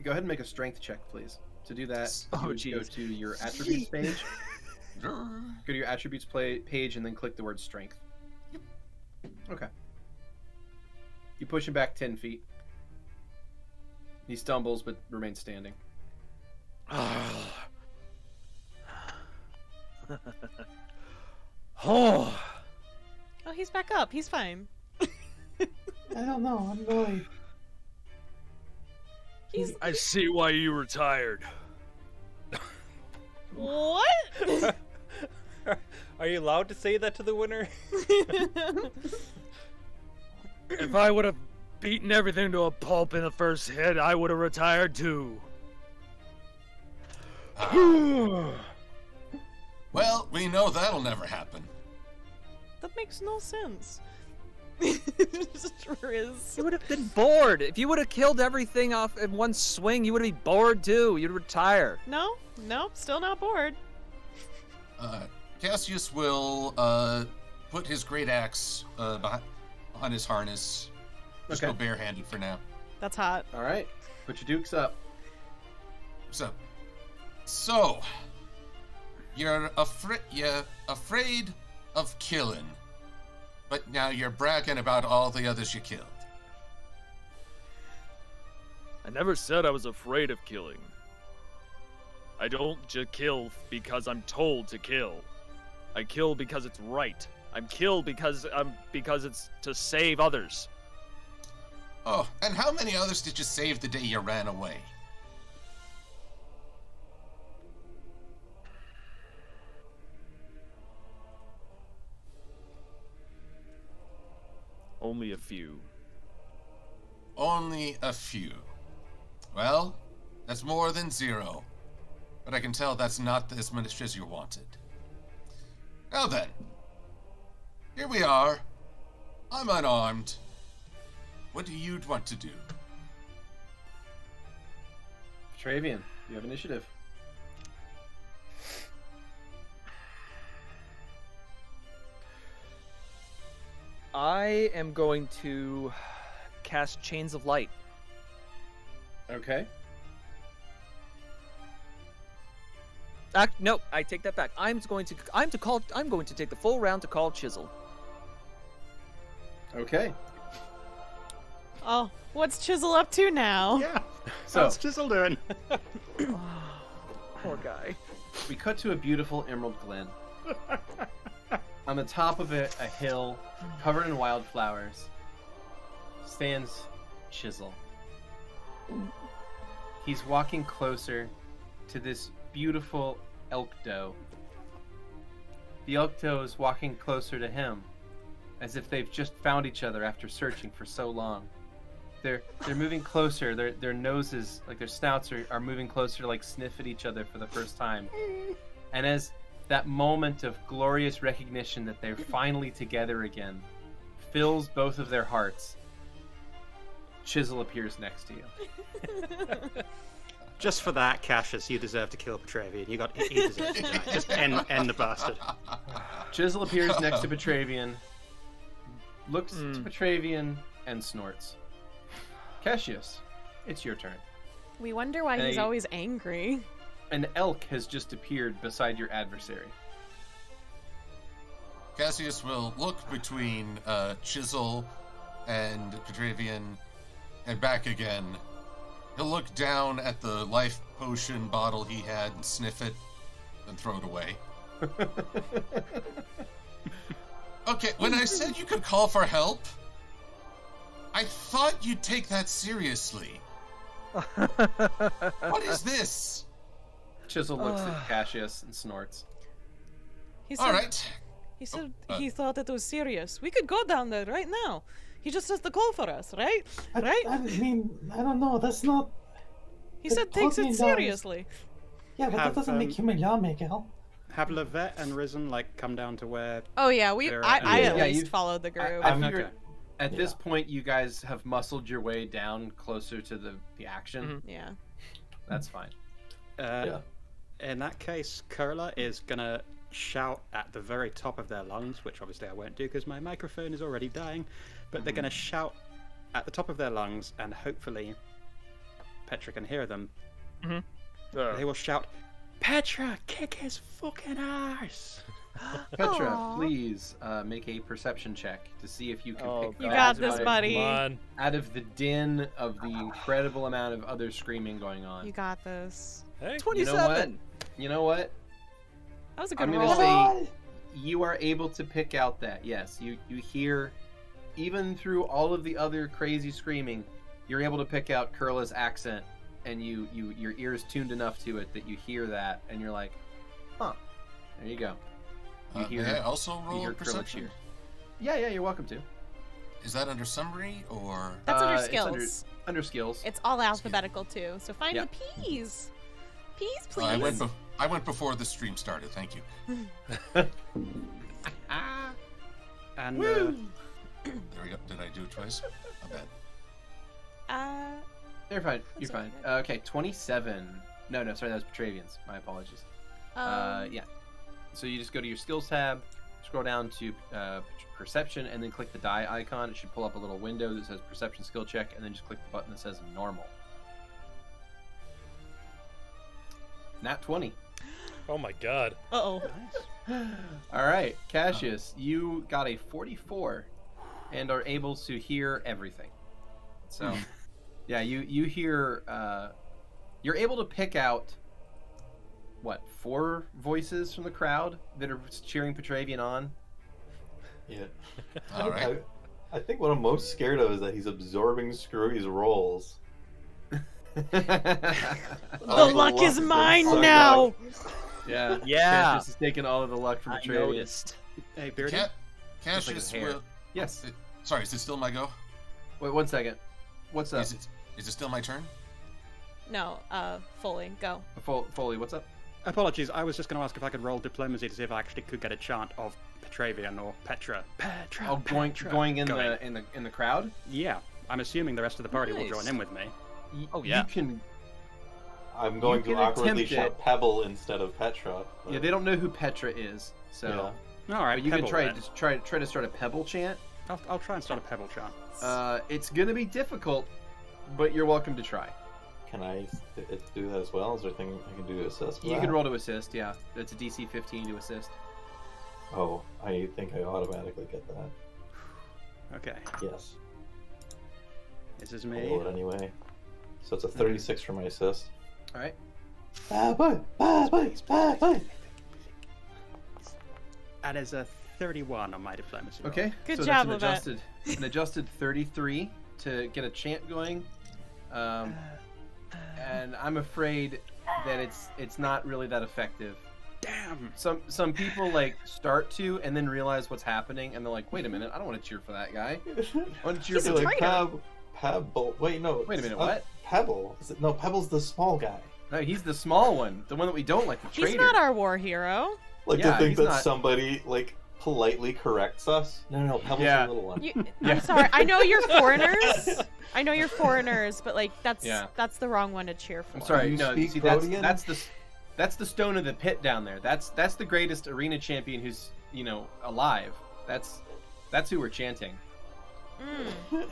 Go ahead and make a strength check, please. To do that, Oh, you would go jeez. to your attributes page. Go to your attributes page and then click the word strength. Okay. You push him back 10 feet. He stumbles but remains standing. Oh, Oh, he's back up. He's fine. I don't know. I'm really. He's I see why you retired. what? Are you allowed to say that to the winner? If I would have beaten everything to a pulp in the first hit, I would have retired too. Well, we know that'll never happen. That makes no sense. It sure is. You would have been bored. If you would have killed everything off in one swing, you would be bored too. You'd retire. No, still not bored. Cassius will put his great axe behind his harness. Just Okay. go barehanded for now. That's hot. All right. Put your dukes up. So, you're afraid of killing, but now you're bragging about all the others you killed. I never said I was afraid of killing. I don't just kill because I'm told to kill. I kill because it's right. I'm killed because it's to save others. Oh, and how many others did you save the day you ran away? Only a few. Only a few. Well, that's more than 0. But I can tell that's not as much as you wanted. Now then, here we are. I'm unarmed. What do you want to do? Petravian, you have initiative. I am going to cast Chains of Light. Okay. Nope, I take that back. I'm going to take the full round to call Chisel. Okay. Oh, what's Chisel up to now? Yeah. So What's Chisel doing? Poor guy. we cut to a beautiful emerald glen. On the top of it, a hill covered in wildflowers, stands Chisel. He's walking closer to this beautiful elk doe. The elk doe is walking closer to him, as if they've just found each other after searching for so long. They're moving closer. Their noses, like their snouts, are moving closer to like sniff at each other for the first time. And as that moment of glorious recognition that they're finally together again fills both of their hearts, Chisel appears next to you. Just for that, Cassius, you deserve to kill Petravian. You deserve to die. Just end the bastard. Chisel appears next to Petravian, looks to Petravian, and snorts. Cassius, it's your turn. We wonder why he's Hey. always angry. An elk has just appeared beside your adversary. Cassius will look between Chisel and Petravian and back again. He'll look down at the life potion bottle he had and sniff it, then throw it away. Okay, when I said you could call for help, I thought you'd take that seriously. What is this? Chisel looks at Cassius and snorts. He All said, right. He said Oh, he thought it was serious. We could go down there right now. He just has to call for us, right? Right? I mean, I don't know. That's not. He the said takes it protein dollars- seriously. Yeah, but Have, that doesn't make him a lawmaker. Have Lovette and Risen like come down to where? Oh yeah, Vera I and- at Yeah, least you- followed the group. I Okay. figured at this Yeah. point you guys have muscled your way down closer to the action. Yeah. That's fine. Yeah. In that case, Kurla is gonna shout at the very top of their lungs, which obviously I won't do because my microphone is already dying. But they're gonna shout at the top of their lungs, and hopefully Petra can hear them. They will shout, "Petra, kick his fucking ass!" Petra, Aw. please make a perception check to see if you can Oh, pick You up got this, out- buddy. Come on. out of the din of the incredible amount of other screaming going on. You got this. Hey. You know what? You know what? That was a good I'm roll. gonna say you are able to pick out that. Yes, you hear, even through all of the other crazy screaming, you're able to pick out Kurla's accent, and your ears tuned enough to it that you hear that, and you're like, huh. There you go. You hear. May I also you roll hear Kurla perception? cheer. Yeah, you're welcome to. Is that under summary or? That's under It's skills. Under skills. It's all alphabetical too. So find Yeah. the P's. P's, Oh, I please. went before the stream started. Thank you. And There we go. Did I do it twice? My bad. You're fine. You're That's all fine. right. Okay, 27. No, sorry, that was Petravians. My apologies. Yeah. So you just go to your skills tab, scroll down to perception, and then click the die icon. It should pull up a little window that says perception skill check, and then just click the button that says normal. Nat 20. Oh my god. Uh-oh. All right, Cassius, you got a 44 and are able to hear everything. So, yeah, you hear. You're able to pick out what 4 voices from the crowd that are cheering Petravian on. Yeah. All right. I think what I'm most scared of is that he's absorbing Skrewy's rolls. The Oh, luck is been mine sucked now. out. Yeah. Yeah. Cassius is taking all of the luck from I Petravian. noticed. hey, Beardy. Cassius hair. will. Yes. Sorry, is it still my go? Wait 1 second. What's up? Is it still my turn? No, Foaly, go. Foaly, what's up? Apologies, I was just going to ask if I could roll diplomacy to see if I actually could get a chant of Petravian or Petra. Petra. Oh, Petra. going in the crowd. Yeah, I'm assuming the rest of the party will Nice. join in with me. Oh, yeah. You can. I'm going You to can awkwardly attempt shout it. Pebble instead of Petra. but- Yeah, they don't know who Petra is, so. Yeah. All right, But you can Pebble try then. to try to start a pebble chant. I'll try and start a pebble chant. It's gonna be difficult, but you're welcome to try. Can I do that as well? Is there a thing I can do to assist? You can roll to assist. Yeah, it's a DC 15 to assist. Oh, I think I automatically get that. Okay, Yes. this is I'll me. roll it anyway. So it's a 36 for my assist. All right. Bad boy, bad boy, bad boy. That is a 31 on my diplomacy. roll. Okay. Good so job, that's Lovette. an adjusted 33 to get a chant going. And I'm afraid that it's not really that effective. Damn. Some people like start to and then realize what's happening and they're like, wait a minute, I don't want to cheer for that guy. I want to cheer He's for a the traitor. Pebble. Wait, no. Wait a minute, it's, what? Pebble. Is it, no, Pebble's the small guy. No, he's the small one, the one that we don't like, the He's traitor. not our war hero. Like Yeah, to think he's that not- somebody like politely corrects us. No, Pebble's Yeah. the little one. You, I'm sorry. I know you're foreigners. I know you're foreigners, but like that's the wrong one to cheer for. I'm sorry, You no. speak See, Protean? that's the stone of the pit down there. That's the greatest arena champion who's alive. That's who we're chanting. Mm.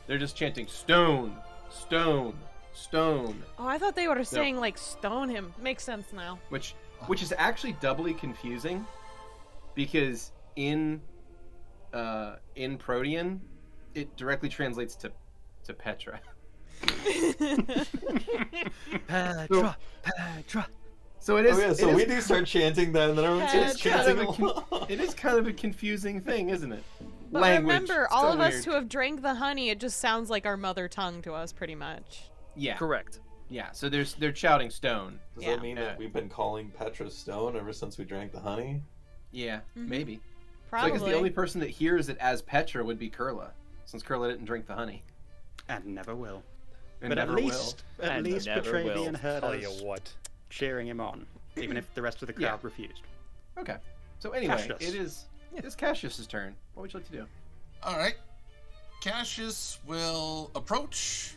They're just chanting stone, stone, stone, Oh, I thought they were saying like stone him. Makes sense now. which is actually doubly confusing because in Protean it directly translates to Petra. Petra. So it is. Oh yeah, so it we is do start chanting that, and then everyone Petra. starts chanting Kind of a along. It is kind of a confusing thing, isn't it? But Language. remember, it's all so of us weird. who have drank the honey, it just sounds like our mother tongue to us, pretty much. Yeah, Correct. yeah. So they're shouting stone. Does Yeah. that mean that we've been calling Petra Stone ever since we drank the honey? Yeah, maybe. Probably. Because the only person that hears it as Petra would be Kurla, since Kurla didn't drink the honey. And never will. And But never at least never Petravian will. heard Tell us you what. cheering him on, even if the rest of the crowd refused. Okay. So anyway, Cassius. it is Cassius's turn. What would you like to do? All right. Cassius will approach.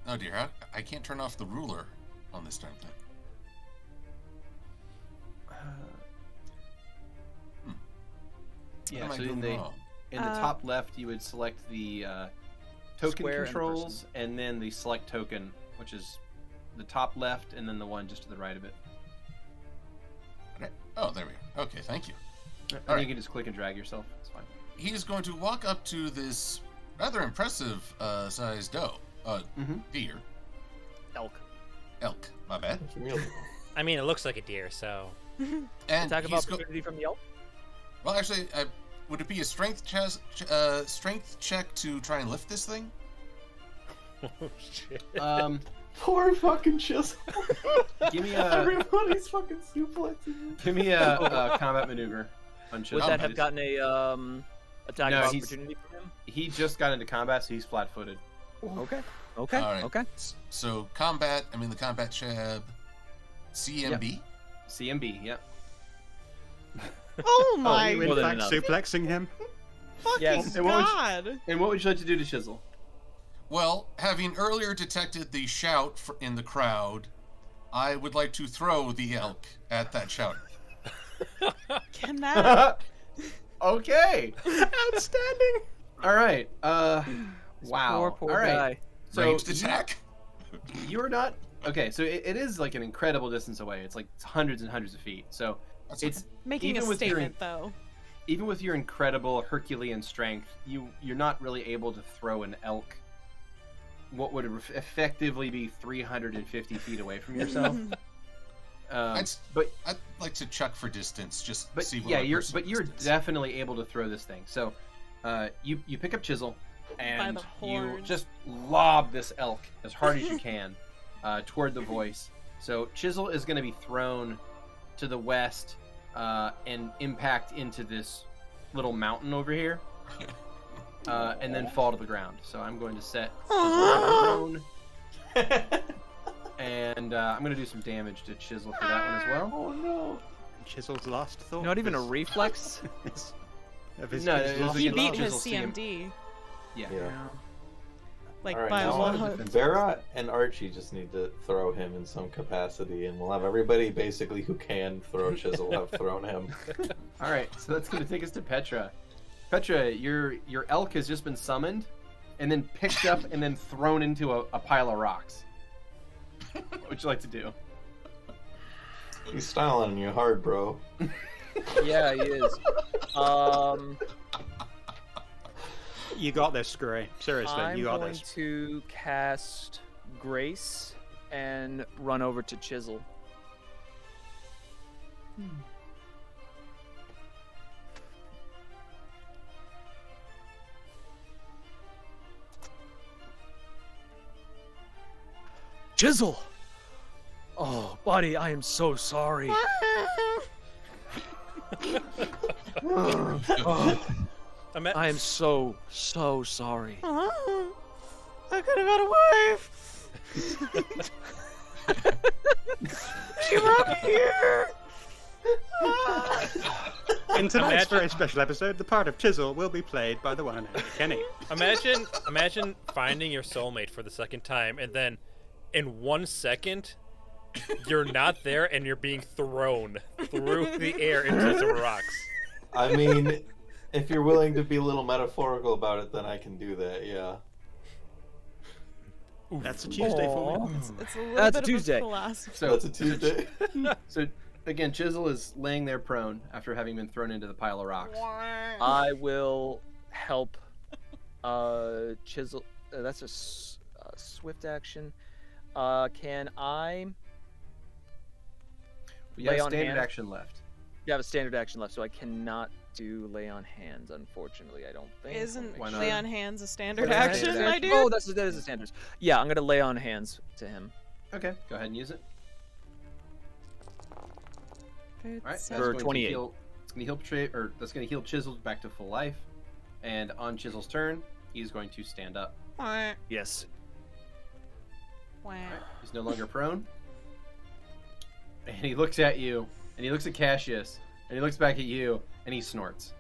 Oh dear, I can't turn off the ruler on this darn thing. Yeah, What am I so doing wrong? in the top left, you would select the token Square and the controls, and then the select token, which is the top left, and then the one just to the right of it. Okay. Oh, there we go. Okay, thank you. And All you right. can just click and drag yourself. It's fine. He is going to walk up to this rather impressive sized deer. Elk, my bad. I mean, it looks like a deer, so. And Attack of he's opportunity from the elk. well, actually, would it be a strength check to try and lift this thing? Oh, shit. Poor fucking Chisel. Give me a Everybody's fucking suplexing. give me a combat maneuver on Chisel. Would that have gotten a attack No, of he's- opportunity from him? He just got into combat, so he's flat-footed. Okay. All right. Okay. So the combat chab, CMB. CMB, yep. Oh Are my you in More than fact enough. suplexing him? fucking Yes, and what would you- god! And what would you like to do to Chisel? Well, having earlier detected the shout in the crowd, I would like to throw the elk at that shouter. Can that? Okay. Outstanding! All right. Wow. Poor All right. guy. So Ranged attack. you're not okay. So it is like an incredible distance away. It's like hundreds and hundreds of feet. So That's it's Making even a with your statement, though. even with your incredible Herculean strength, you're not really able to throw an elk. What would effectively be 350 feet away from yourself. But I'd like to check for distance, just But see what yeah, my you're personal you're distance. definitely able to throw this thing. So, you pick up Chisel, and the you horns. just lob this elk as hard as you can toward the voice. So Chisel is going to be thrown to the west and impact into this little mountain over here, and then fall to the ground. So I'm going to set Chisel prone. And I'm going to do some damage to Chisel for that one as well. Oh no. Chisel's last thought. Not even a was- reflex. of his No, his it was lost He against beat his Chisel's CM. CMD, Yeah. like, All right, by a now lot. Vera and Archie just need to throw him in some capacity, and we'll have everybody basically who can throw Chisel have thrown him. All right, so that's going to take us to Petra. Petra, your elk has just been summoned, and then picked up and then thrown into a pile of rocks. What would you like to do? He's styling on you hard, bro. Yeah, he is. You got this, Skrewy. Seriously, I'm you got going this. to cast Grace and run over to Chisel. Chisel! Oh, buddy, I am so sorry. I am so sorry. I could have had a wife. She brought me here. In tonight's Imagine- very special episode, the part of Chisel will be played by the one and only Keni. Imagine finding your soulmate for the second time, and then in 1 second, you're not there, and you're being thrown through the air into some rocks. I mean, if you're willing to be a little metaphorical about it, then I can do that, yeah. That's a Tuesday for me. It's a little That's a bit Tuesday. of a philosophy. So, That's a Tuesday. so again, Chisel is laying there prone after having been thrown into the pile of rocks. I will help Chisel. That's a swift action. Can I? You have Lay on standard hands? action left. You have a standard action left, so I cannot do lay on hands. Unfortunately, I don't think. Isn't Why not? lay on hands a standard Lay on action, hands. my dude? Oh, that is a standard. Yeah, I'm gonna lay on hands to him. Okay, go ahead and use it. All right, that's For going to 28. heal gonna heal that's gonna heal Chisel back to full life. And on Chisel's turn, he's going to stand up. Yes. He's no longer prone. And he looks at you, and he looks at Cassius, and he looks back at you, and he snorts.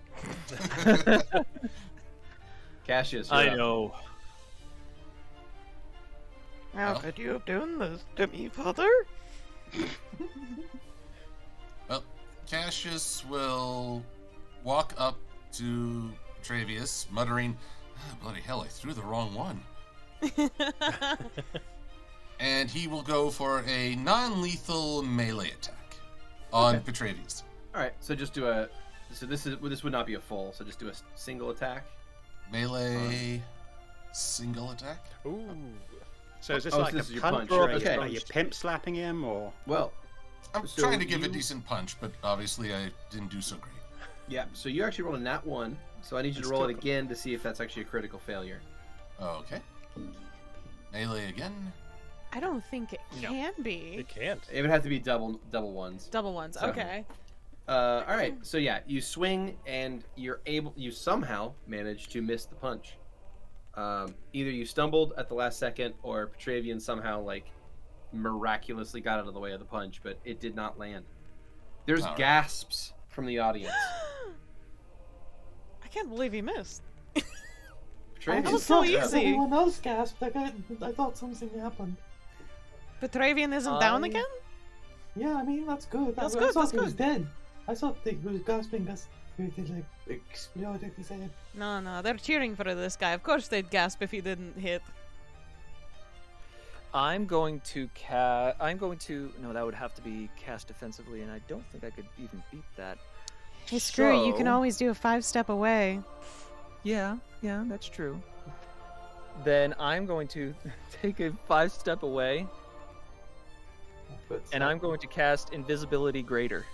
Cassius, you're I up. know. How could you have done this to me, father? Well, Cassius will walk up to Petravian, muttering, bloody hell, I threw the wrong one. And he will go for a non-lethal melee attack on Petravian. All right, so just do a. So this would not be a full. So just do a single attack. Melee single attack? Ooh. So is this Oh, like so this is a your punch, punch. or Okay. are you pimp slapping him, or? Well, I'm So trying to give a you- decent punch, but obviously I didn't do so great. yeah. So you actually rolled a nat 1. So I need you to That's roll it cool. again to see if that's actually a critical failure. Okay. Melee again. I don't think it can be. It can't. It would have to be double ones. Double ones. So- Okay. All right. So yeah, you swing and you somehow manage to miss the punch. Either you stumbled at the last second, or Petravian somehow like miraculously got out of the way of the punch, but it did not land. There's All right. gasps from the audience. I can't believe he missed. Petravian That was so stands up. easy. Everyone else gasped. I thought something happened. Petravian isn't down I- again? Yeah, I mean, that's good. That's I good, thought that's he was good. dead. I thought he was gasping because he like exploded his head. No, they're cheering for this guy. Of course they'd gasp if he didn't hit. I'm going to no, that would have to be cast defensively, and I don't think I could even beat that. Hey, Skrewy, you can So- always do a 5-step away. Yeah, that's true. Then I'm going to take a 5-step away, But and I'm going to cast Invisibility Greater.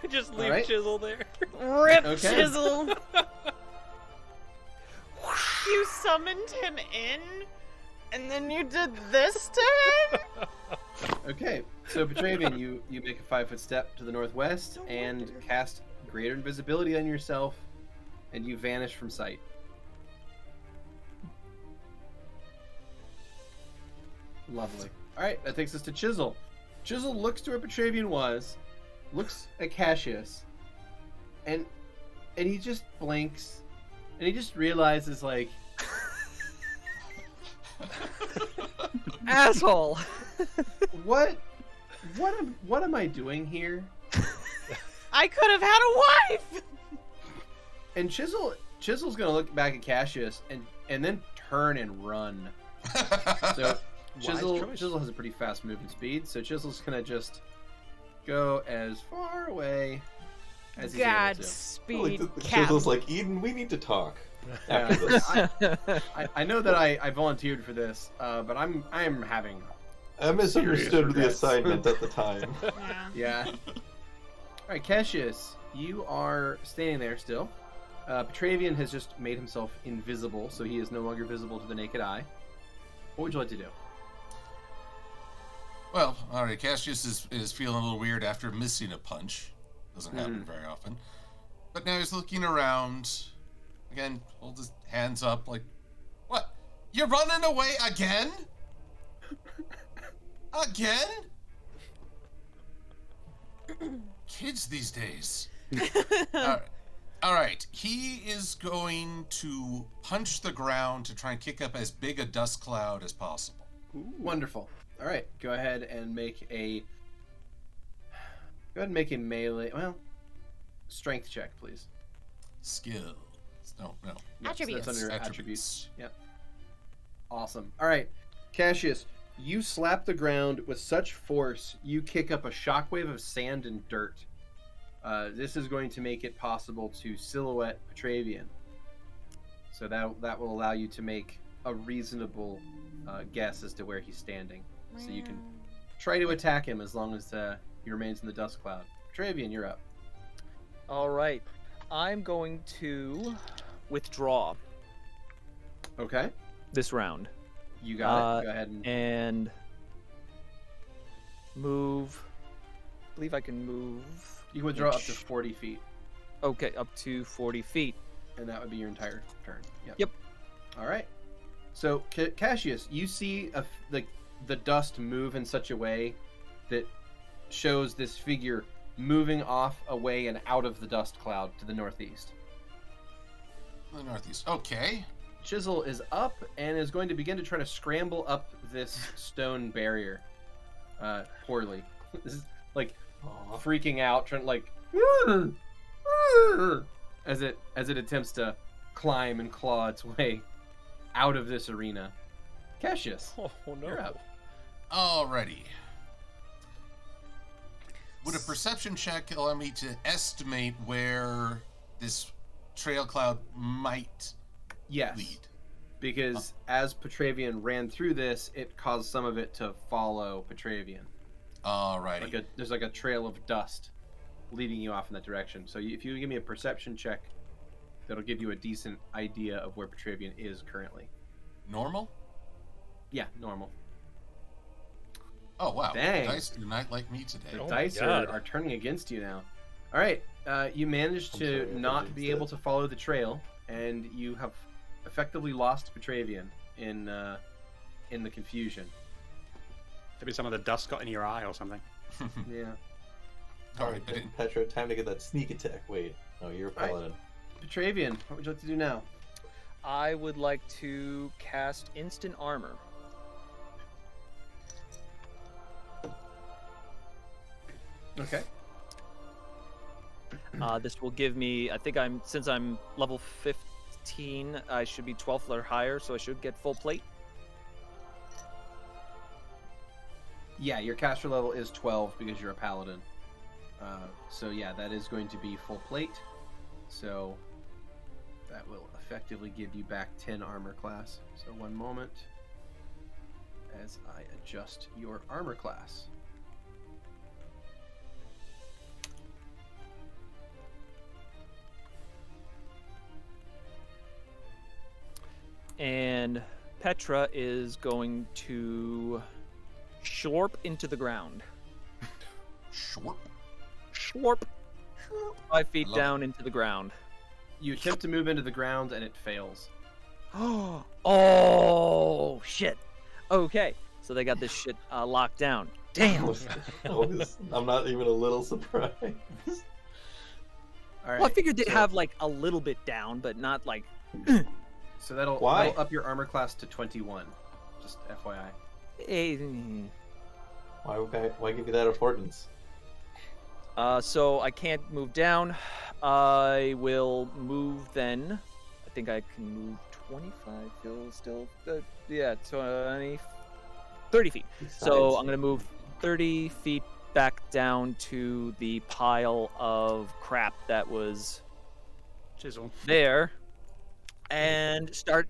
Just leave Alright. Chisel there. Rip Okay. Chisel! You summoned him in, and then you did this to him? Okay, so Petravian, you make a 5-foot step to the northwest and cast Greater Invisibility on yourself, and you vanish from sight. Lovely. All right, that takes us to Chisel. Chisel looks to where Petravian was, looks at Cassius, and he just blinks, and he just realizes like, Asshole! what am I doing here? I could have had a wife! And Chisel's gonna look back at Cassius and then turn and run. So Chisel has a pretty fast movement speed, so Chisel's gonna just go as far away as he's able to. Godspeed, Chisel's like, Eden, we need to talk Yeah. after this. I know that I volunteered for this, but I am having I misunderstood the regrets. assignment at the time. Yeah. yeah. All right, Cassius, you are standing there still. Petravian has just made himself invisible, so he is no longer visible to the naked eye. What would you like to do? Well, all right, Cassius is feeling a little weird after missing a punch. Doesn't happen very often. But now he's looking around. Again, hold his hands up like, what? You're running away again? Again? Kids these days. All right, he is going to punch the ground to try and kick up as big a dust cloud as possible. Ooh, wonderful. All right, go ahead and make a melee. Well, strength check, please. Skills. No. Yes, Attributes. That's under Attributes. attributes. Yep. Awesome. All right, Cassius, you slap the ground with such force, you kick up a shockwave of sand and dirt. This is going to make it possible to silhouette Petravian. So that will allow you to make a reasonable guess as to where he's standing. So you can try to attack him as long as he remains in the dust cloud. Petravian, you're up. All right, I'm going to withdraw Okay. this round You got it. Go ahead and and move believe I can move. You can withdraw up to 40 feet, Okay, up to 40 feet. and that would be your entire turn. Yep. All right. So, Cassius, you see the dust move in such a way that shows this figure moving off, away, and out of the dust cloud to the northeast. The northeast. Okay. Chisel is up and is going to begin to try to scramble up this stone barrier. Poorly. This is like freaking out, trying like as it attempts to climb and claw its way out of this arena. Cassius, Oh no. you're up. Alrighty. Would a perception check allow me to estimate where this trail cloud might Yes. lead? Because as Petravian ran through this, it caused some of it to follow Petravian. Alrighty. There's like a trail of dust leading you off in that direction. So if you give me a perception check, that'll give you a decent idea of where Petravian is currently. Normal? Yeah, normal. Oh, wow. Dang. The dice do not like me today. The Oh my dice God. are turning against you now. All right, you managed I'm to sorry, I not didn't be say able it. to follow the trail, and you have effectively lost Petravian in the confusion. Maybe some of the dust got in your eye or something. Yeah. Alright, I didn't. Petra, time to get that sneak attack. Wait, no, you're a Alright. paladin. Petravian, what would you like to do now? I would like to cast instant armor. Okay. This will give me, I think since I'm level 15, I should be 12th or higher, so I should get full plate. Yeah, your caster level is 12 because you're a paladin. So yeah, that is going to be full plate. So that will effectively give you back 10 armor class. So one moment as I adjust your armor class. And Petra is going to shorp into the ground. Short. Shorp. 5 feet I love down into the ground. You attempt to move into the ground and it fails. Oh, shit. Okay, so they got this shit locked down. Damn. I'm not even a little surprised. All right. Well, I figured they'd so- have like a little bit down, but not like. So that'll Why? up your armor class to 21. Just FYI. Why give you that affordance? So I can't move down. I will move then. I think I can move 25 still. Yeah, 20, 30 feet. So I'm going to move 30 feet back down to the pile of crap that was Chisel. there and start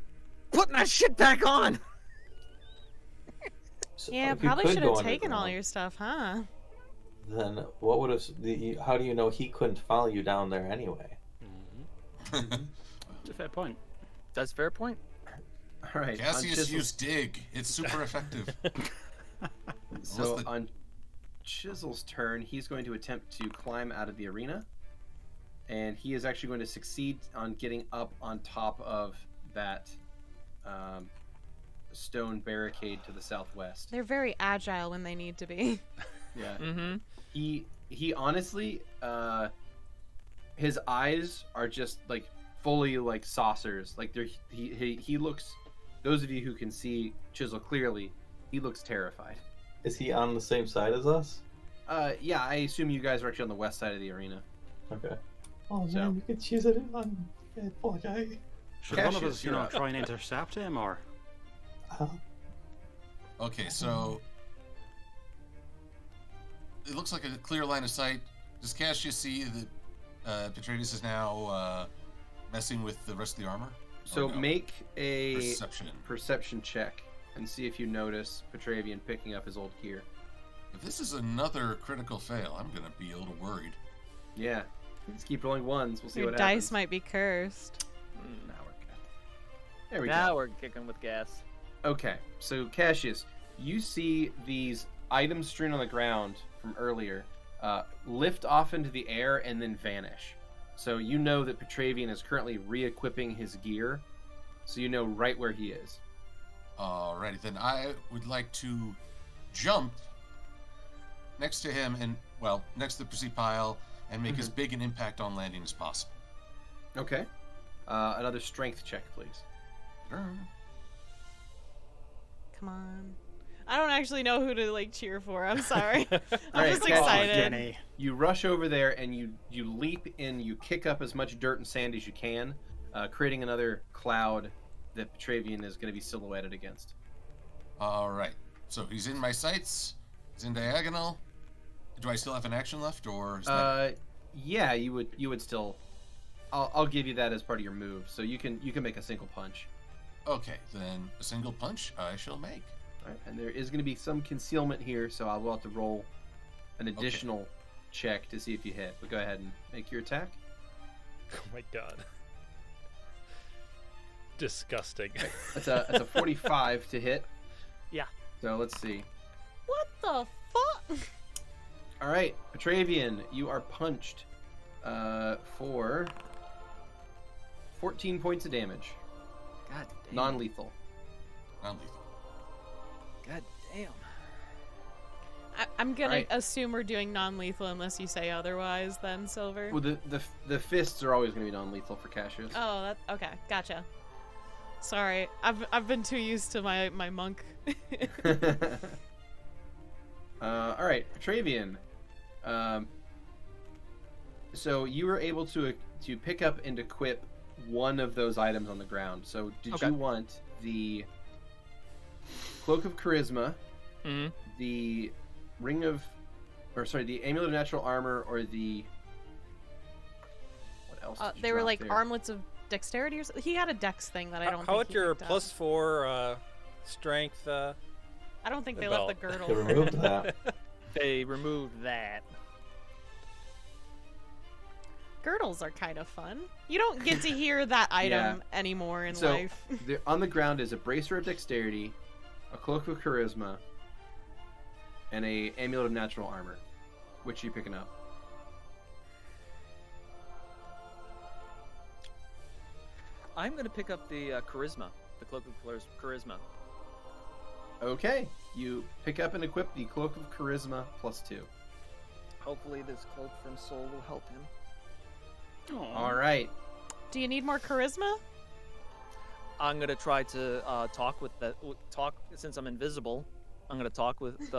putting that shit back on. So Yeah, if you probably could should go have taken all underground, your stuff, huh? Then what would have? How do you know he couldn't follow you down there anyway? It's a fair point. That's a fair point. All right. on Cassius Chisel- used dig. It's super effective. So Unless the- on Chisel's turn, he's going to attempt to climb out of the arena, and he is actually going to succeed on getting up on top of that stone barricade to the southwest. They're very agile when they need to be. Yeah. Mm-hmm. He honestly, his eyes are just like fully like saucers. Like he looks. Those of you who can see Chisel clearly, he looks terrified. Is he on the same side as us? Yeah, I assume you guys are actually on the west side of the arena. Okay. Oh So- man, you could choose it on poor guy. Should one of Cassius, us, you're up. try and intercept him, or? Okay, so it looks like a clear line of sight. Does Cassius see that Petravius is now messing with the rest of the armor? So Or no? make a Perception. check and see if you notice Petravian picking up his old gear. If this is another critical fail, I'm gonna be a little worried. Yeah, just keep rolling ones. We'll see Your what dice happens. might be cursed. Now we're good. There we Now go. we're kicking with gas. Okay, so Cassius, you see these items strewn on the ground from earlier lift off into the air and then vanish. So you know that Petravian is currently re-equipping his gear, so you know right where he is. Alrighty, then I would like to jump next to him and, well, next to the pursuit pile and make as big an impact on landing as possible. Okay. Another strength check, please. Come on. I don't actually know who to like cheer for. I'm sorry. I'm Alright, just Keni. excited. Keni. You rush over there and you leap in, you kick up as much dirt and sand as you can, creating another cloud that Petravian is going to be silhouetted against. Alright, so he's in my sights, he's in diagonal. Do I still have an action left, or is that... Yeah, you would still... I'll give you that as part of your move, so you can make a single punch. Okay, then a single punch I shall make. All right, and there is going to be some concealment here, so I will have to roll an additional check to see if you hit. But go ahead and make your attack. Oh my god. Disgusting. That's a 45 to hit. Yeah. So let's see. What the fuck? All right, Petravian, you are punched for 14 points of damage. God damn. Non-lethal. Non-lethal. God damn. I'm gonna Alright. assume we're doing non-lethal unless you say otherwise. Then Silver. Well, the fists are always going to be non-lethal for Cassius. Oh, that okay. Gotcha. Sorry, I've been too used to my monk. All right, Petravian. So you were able to pick up and equip one of those items on the ground. So did Okay. you want the Cloak of Charisma, the the Amulet of Natural Armor, or the what else? did you They were drop like there? armlets of dexterity or something. He had a dex thing that I don't. How think about your he picked up. +4 strength? I don't think they Well, left the girdle. They removed that. They removed that. Girdles are kind of fun. You don't get to hear that item anymore in So life. on the ground is a Bracer of Dexterity, a Cloak of Charisma, and a Amulet of Natural Armor. Which are you picking up? I'm gonna pick up the charisma, the cloak of charisma. Okay, you pick up and equip the Cloak of Charisma +2. Hopefully, this cloak from Soul will help him. All right. Do you need more charisma? I'm gonna try to talk since I'm invisible. I'm gonna talk with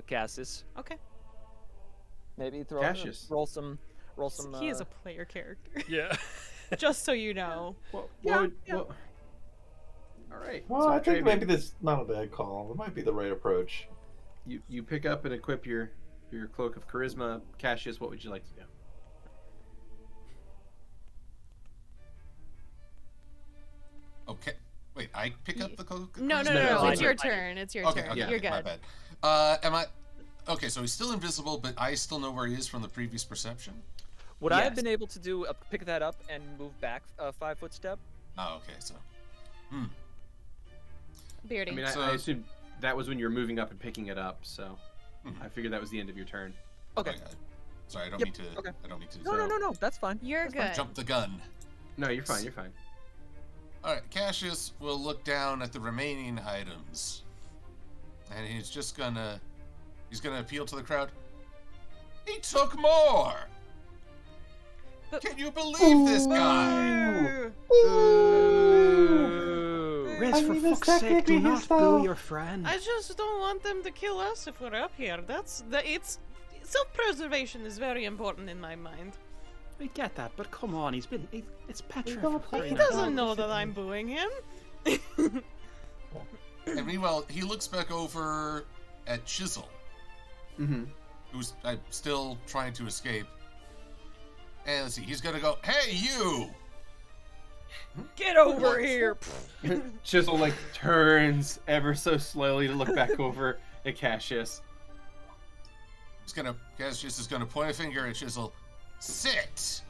Cassius. Okay. Maybe Cassius. roll some. He is a player character. Yeah. Just so you know. All right. Well, so I think Petravian, maybe this is not a bad call. It might be the right approach. you pick up and equip your Cloak of Charisma. Cassius, what would you like to do? Okay. Wait, I pick up the cloak? No. no, It's no. your turn. It's your Okay, turn. okay, You're okay, my good. bad. Am I... Okay, so he's still invisible, but I still know where he is from the previous perception? Would I have Yes. been able to do pick that up and move back a 5-foot step? Oh, okay, so... Beardy. I mean, So- I assume that was when you were moving up and picking it up, so I figured that was the end of your turn. Okay. Sorry, I don't Yep, mean to... okay. I don't mean to... No. That's fine. You're good. Jump the gun. No, you're fine. You're fine. Alright, Cassius will look down at the remaining items. And he's just gonna... He's gonna appeal to the crowd. He took more! But- Can you believe this guy? Riz, I for mean, that's fuck's sake, do technically not his boo style. your friend. I just don't want them to kill us if we're up here. It's self-preservation is very important in my mind. I get that, but come on, it's Petra. don't for play He crying out doesn't loud. know that I'm booing him. And meanwhile, he looks back over at Chisel, Mm-hmm. who's still trying to escape. And let's see, he's gonna go, "Hey, you!" Get over here. Chisel turns ever so slowly to look back over at Cassius. Cassius is gonna point a finger at Chisel. Sit!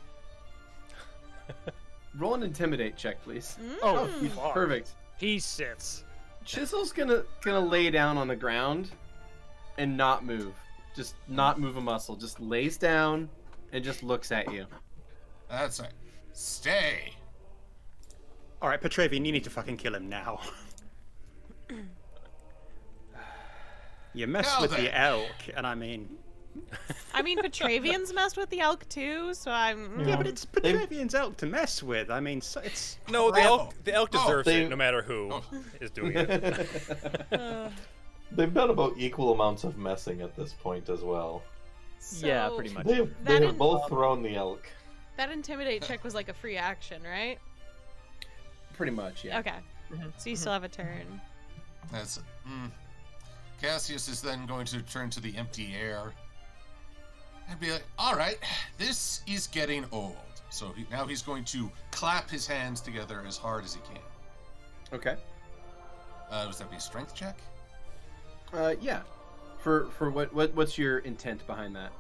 Roll an intimidate check, please. Oh, Perfect. He sits. Chisel's gonna lay down on the ground and not move. just not move a muscle. Just lays down and just looks at you. That's right. Stay. All right, Petravian, you need to fucking kill him now. You messed Now with then. the elk, and I mean, Petravian's messed with the elk too, so I'm. yeah, but it's Petravian's elk to mess with. I mean, so it's No, the elk deserves They- it, no matter who is doing it. They've done about equal amounts of messing at this point as well. Yeah, So pretty much. They That have in- both thrown the elk. That intimidate check was like a free action, right? Pretty much, yeah. Okay. So you still have a turn. That's it. Cassius is then going to turn to the empty air and be like, all right, this is getting old. So now he's going to clap his hands together as hard as he can. Okay. Does that be a strength check? Yeah. For what's your intent behind that?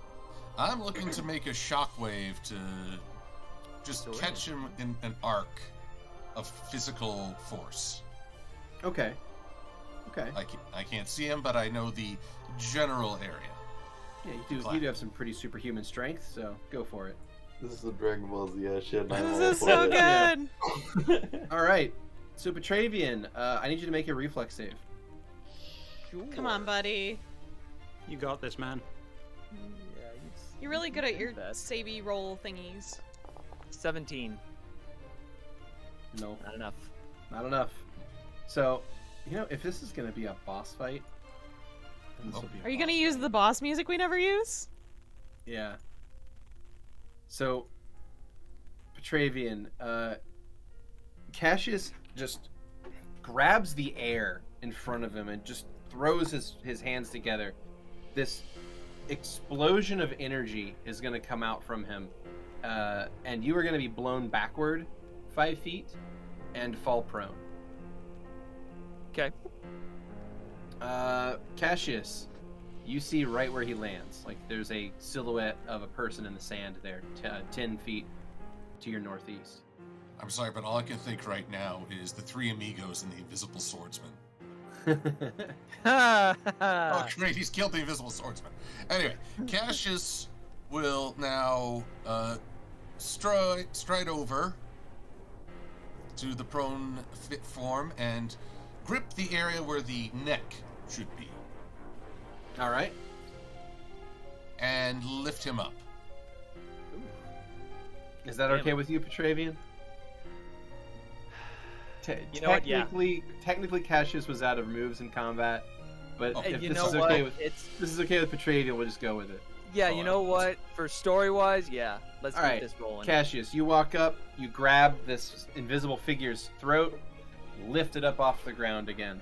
I'm looking to make a shockwave to just catch him in an arc of physical force. Okay. Okay. I can't see him, but I know the general area. Yeah, you do have some pretty superhuman strength, so go for it. This is the Dragon Ball Z shit. and I'm This all is for so it. good. All right. So Petravian, I need you to make a reflex save. Come on, buddy. you got this, man. You're really good at your savey roll thingies. 17. No, Not enough. not enough. So, if this is gonna be a boss fight, then this will be. Are you gonna use the boss music we never use? Yeah. So, Petravian, Cassius just grabs the air in front of him and just throws his hands together. This explosion of energy is going to come out from him, and you are going to be blown backward 5 feet and fall prone. Okay. Cassius, you see right where he lands. Like, there's a silhouette of a person in the sand there, 10 feet to your northeast. I'm sorry, but all I can think right now is the three amigos and the invisible swordsman. Oh, great, he's killed the invisible swordsman. Anyway, Cassius will now stride over to the prone fit form and grip the area where the neck should be. All right. And lift him up. Is that okay with you, Petravian? You know what? Yeah. Technically, Cassius was out of moves in combat, but Okay. if You this know is what? okay with It's this is okay with Petravian, we'll just go with it. yeah. Oh, You know what? For story-wise, yeah. Let's All keep right, this rolling. Cassius, you walk up, you grab this invisible figure's throat, lift it up off the ground again.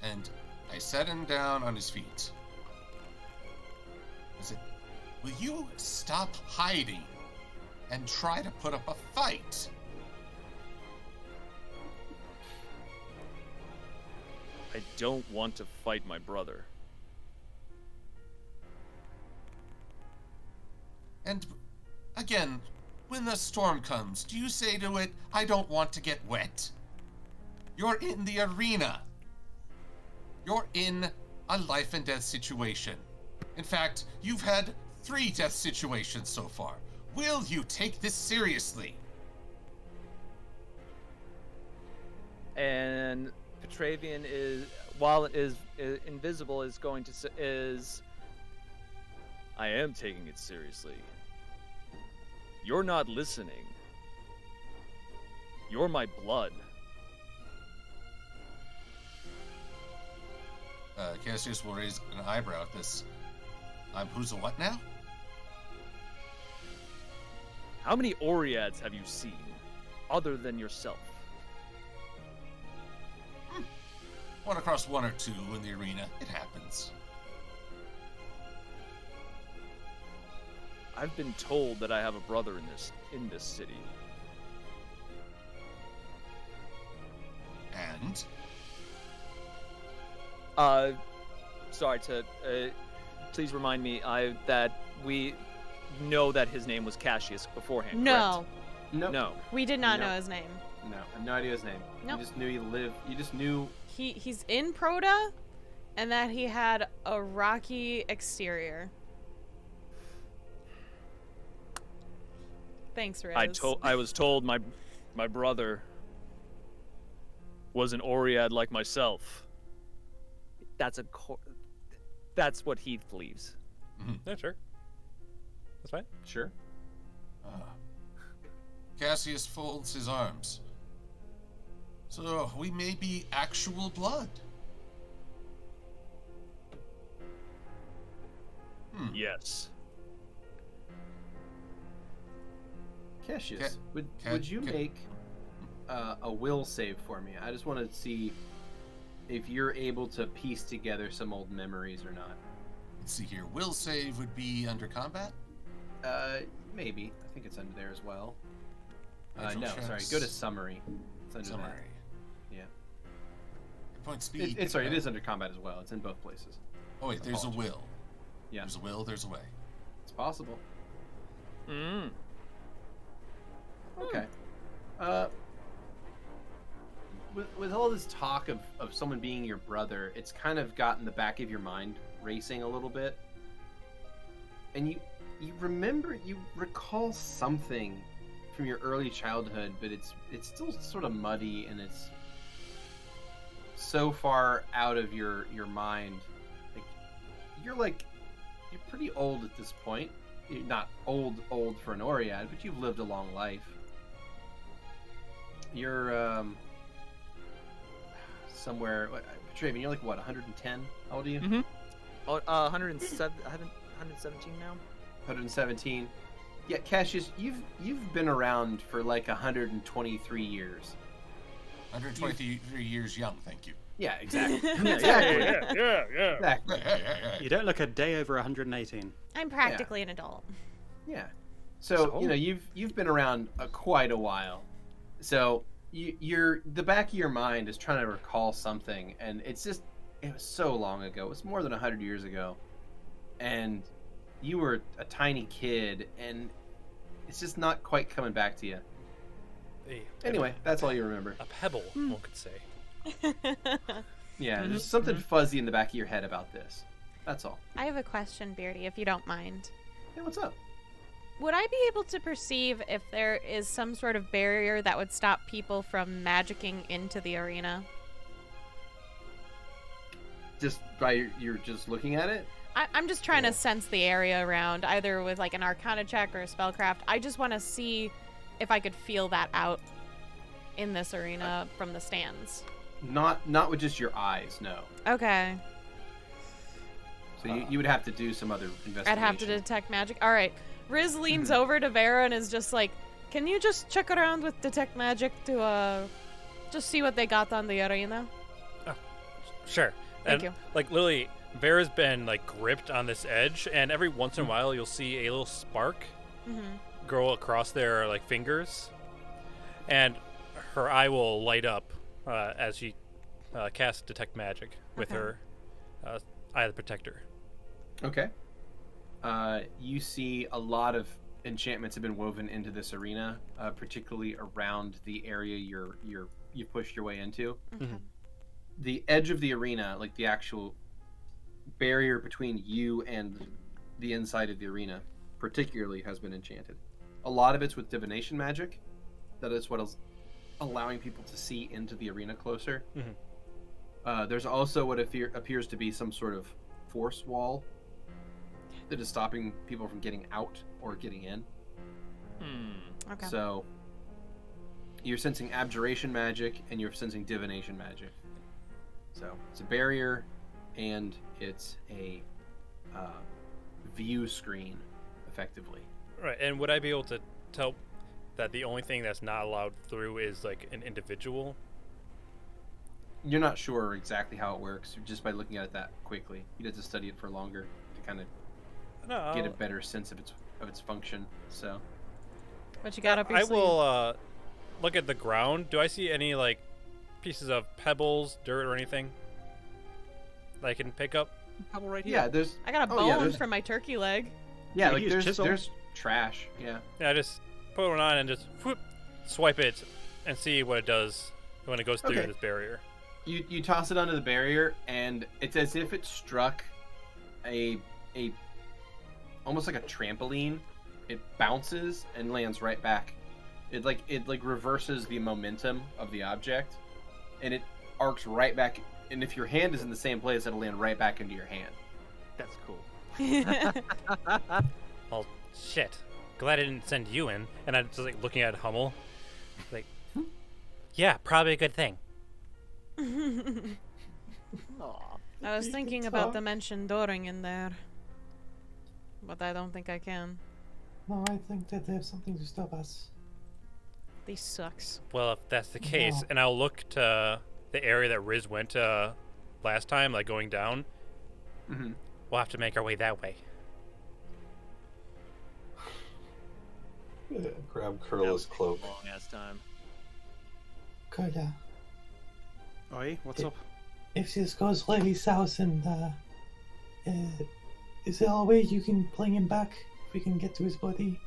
And I set him down on his feet. I said, will you stop hiding and try to put up a fight? I don't want to fight my brother. And again, when the storm comes, do you say to it, I don't want to get wet? You're in the arena. You're in a life and death situation. In fact, you've had 3 death situations so far. Will you take this seriously? And Petravian is, while is invisible, is going to is. I am taking it seriously. You're not listening. You're my blood. Cassius will raise an eyebrow at this. I'm who's a what now? How many Oreads have you seen, other than yourself? One across 1 or 2 in the arena. It happens. I've been told that I have a brother in this city. And Sorry to. Please remind me that we know that his name was Cassius beforehand. No, Nope. No. we did not No. know his name. No, I have no idea his name. Nope. You just knew he lived. You just knew. He's in Proto, and that he had a rocky exterior. Thanks, Riz. I was told my brother was an Oread like myself. That's what he believes. Yeah, sure. That's fine. Sure. Cassius folds his arms. So we may be actual blood. Yes. Cassius, would you make a will save for me? I just want to see if you're able to piece together some old memories or not. Let's see here. Will save would be under combat? Maybe. I think it's under there as well. Natural No, checks. sorry. Go to summary. It's under Summary. that. Yeah. Point speed. It's sorry. It is under combat as well. It's in both places. Oh wait, there's a Apologies. will. Yeah. There's a will, there's a way. It's possible. Mm. Okay. With all this talk of someone being your brother, it's kind of gotten the back of your mind racing a little bit. And you recall something from your early childhood, but it's still sort of muddy, and it's so far out of your mind. You're pretty old at this point. You're not old for an Oread, but you've lived a long life. You're somewhere. Petravian, you're like what, 110? How old are you? Mm-hmm. 117 now. 117. Yeah, Cassius, you've been around for like 123 years. 123 years young, thank you. Yeah, exactly. Yeah. Exactly. You don't look a day over 118. I'm practically an adult. Yeah. So you've been around quite a while. So the back of your mind is trying to recall something, and it was so long ago. It was more than 100 years ago, and you were a tiny kid, and it's just not quite coming back to you. Anyway, that's all you remember. A pebble, one could say. Yeah, there's something fuzzy in the back of your head about this. That's all. I have a question, Beardy, if you don't mind. Hey, what's up? Would I be able to perceive if there is some sort of barrier that would stop people from magicking into the arena? Just by you're just looking at it? I'm just trying to sense the area around, either with like an Arcana check or a spellcraft. I just want to see if I could feel that out in this arena from the stands. Not with just your eyes, no. Okay. So you would have to do some other investigation. I'd have to detect magic. All right. Riz leans over to Vera and is just like, can you just check around with detect magic to just see what they got on the arena? Oh, sure. Thank and, you. Like literally, Vera's been like gripped on this edge, and every once in a while you'll see a little spark grow across their like fingers, and her eye will light up as she casts detect magic with her Eye of the Protector. Okay. You see a lot of enchantments have been woven into this arena, particularly around the area you pushed your way into. Okay. The edge of the arena, like the actual barrier between you and the inside of the arena, particularly has been enchanted. A lot of it's with divination magic. That is what is allowing people to see into the arena closer. There's also what appears to be some sort of force wall that is stopping people from getting out or getting in. Okay. So you're sensing abjuration magic and you're sensing divination magic. So it's a barrier and it's a view screen, effectively. Right, and would I be able to tell that the only thing that's not allowed through is like an individual? You're not sure exactly how it works just by looking at it that quickly. You'd have to study it for longer to kind of get a better sense of its function. So What you got up your I sleeve? will look at the ground. Do I see any like pieces of pebbles, dirt, or anything that I can pick up? Pebble right here. yeah, there's I got a bone from my turkey leg. yeah, You like use chisel? there's trash. Yeah. Yeah, I just put one on and just whoop, swipe it and see what it does when it goes through Okay. this barrier. You toss it onto the barrier, and it's as if it struck a almost like a trampoline. It bounces and lands right back. It reverses the momentum of the object, and it arcs right back. And if your hand is in the same place, it'll land right back into your hand. That's cool. Well, shit. Glad I didn't send you in. And I'm just like looking at Hummel. Like, yeah, probably a good thing. Aw. I was You thinking can about talk. the mentioned dooring in there, but I don't think I can. No, I think that they have something to stop us. This sucks. Well, if that's the case, No. and I'll look to the area that Riz went to last time, like going down. Mm-hmm. We'll have to make our way that way. Grab Kurla's cloak. Long ass time. Kurla, Oi, what's up? if this goes slightly south and is there a way you can bring him back if we can get to his body?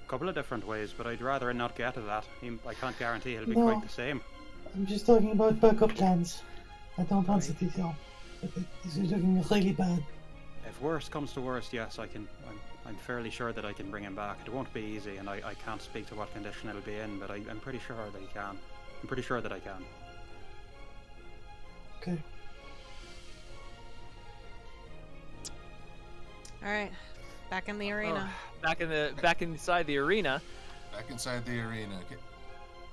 Couple of different ways, but I'd rather not get to that. I can't guarantee he'll be No. quite the same. I'm just talking about backup plans. I don't want to detail. But this is looking really bad. If worst comes to worst, yes, I'm fairly sure that I can bring him back. It won't be easy, and I can't speak to what condition it'll be in, but I'm pretty sure that he can. I'm pretty sure that I can. Okay. All right, back in the arena. Back inside the arena. Back inside the arena.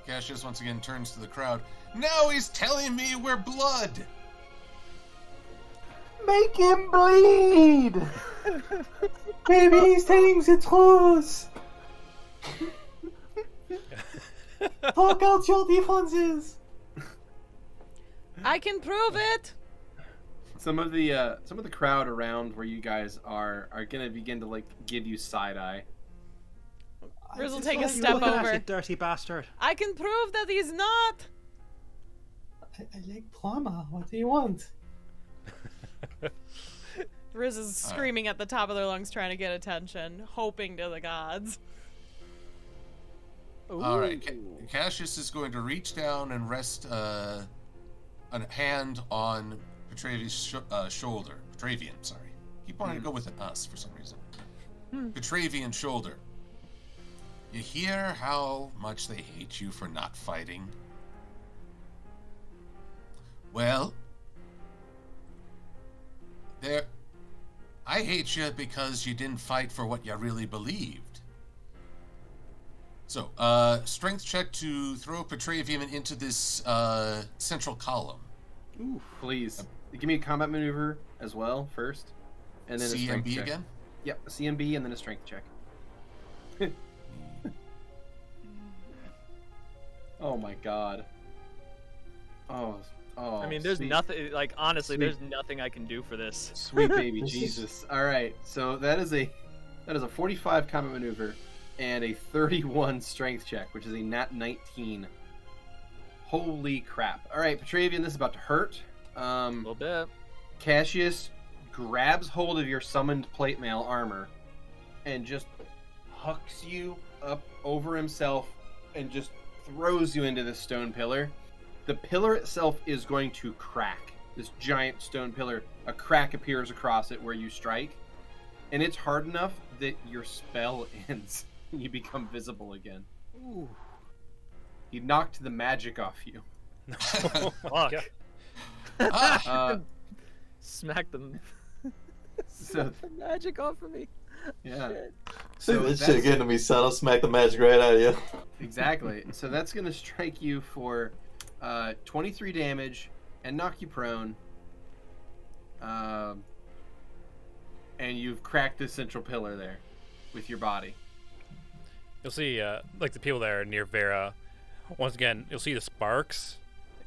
Cassius once again turns to the crowd. Now he's telling me we're blood! Make him bleed! Maybe he's telling the truth! Talk out your defenses! I can prove it. Some of the crowd around where you guys are gonna begin to like give you side eye. Riz will just take a like step Look at that, over. you dirty bastard! I can prove that he's not. I like drama. What do you want? Riz is screaming at the top of their lungs, trying to get attention, hoping to the gods. Alright, Cassius is going to reach down and rest a hand on Petravian's shoulder. Petravian, sorry. Keep wanting to go with an us for some reason. Petravian's shoulder. You hear how much they hate you for not fighting? Well, I hate you because you didn't fight for what you really believed. So, strength check to throw Petravian into this central column. Ooh, please. Give me a combat maneuver as well first, and then a strength CMB check. again? Yep, a CMB and then a strength check. Oh my god. Oh. I mean, there's sweet, nothing. Like honestly, Sweet. there's nothing I can do for this. Sweet baby This is- Jesus. All right, so that is a 45 combat maneuver and a 31 strength check, which is a nat 19. Holy crap! All right, Petravian, this is about to hurt. A little bit. Cassius grabs hold of your summoned plate mail armor and just hucks you up over himself and just throws you into this stone pillar. The pillar itself is going to crack. This giant stone pillar, a crack appears across it where you strike, and it's hard enough that your spell ends and you become visible again. Ooh. He knocked the magic off you. Oh my Fuck. God. Uh, Smack them. so The magic off of me. yeah. See So this that's- shit getting to me, son. I'll smack the magic right out of you. Exactly. So that's going to strike you for 23 damage and knock you prone. And you've cracked the central pillar there with your body. You'll see, like the people that are near Vera, once again, you'll see the sparks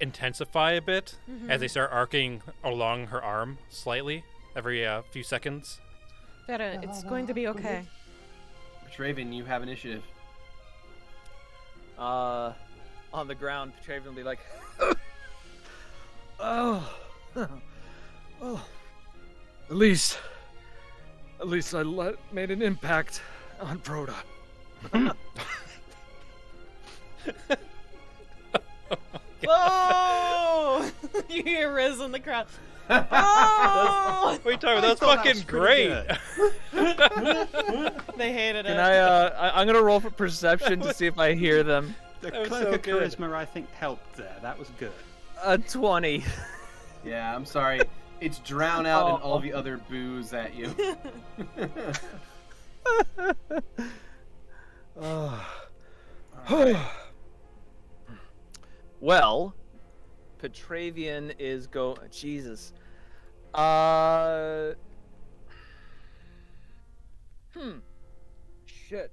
intensify a bit as they start arcing along her arm slightly every few seconds. Vera, it's going to be okay. Petravian, you have initiative. On the ground, Petravian will be like, oh, oh. At least I made an impact on Proda. Oh! You hear Riz in the crowd. Oh! What are you talking about? That's thought that fucking was pretty great. They hated it. Can I'm gonna roll for perception to see if I hear them. The That was cloak so of good. charisma, I think, helped there. That was good. A 20. Yeah, I'm sorry. It's drowned out in all the other boos at you. Well, Petravian is Jesus. Shit.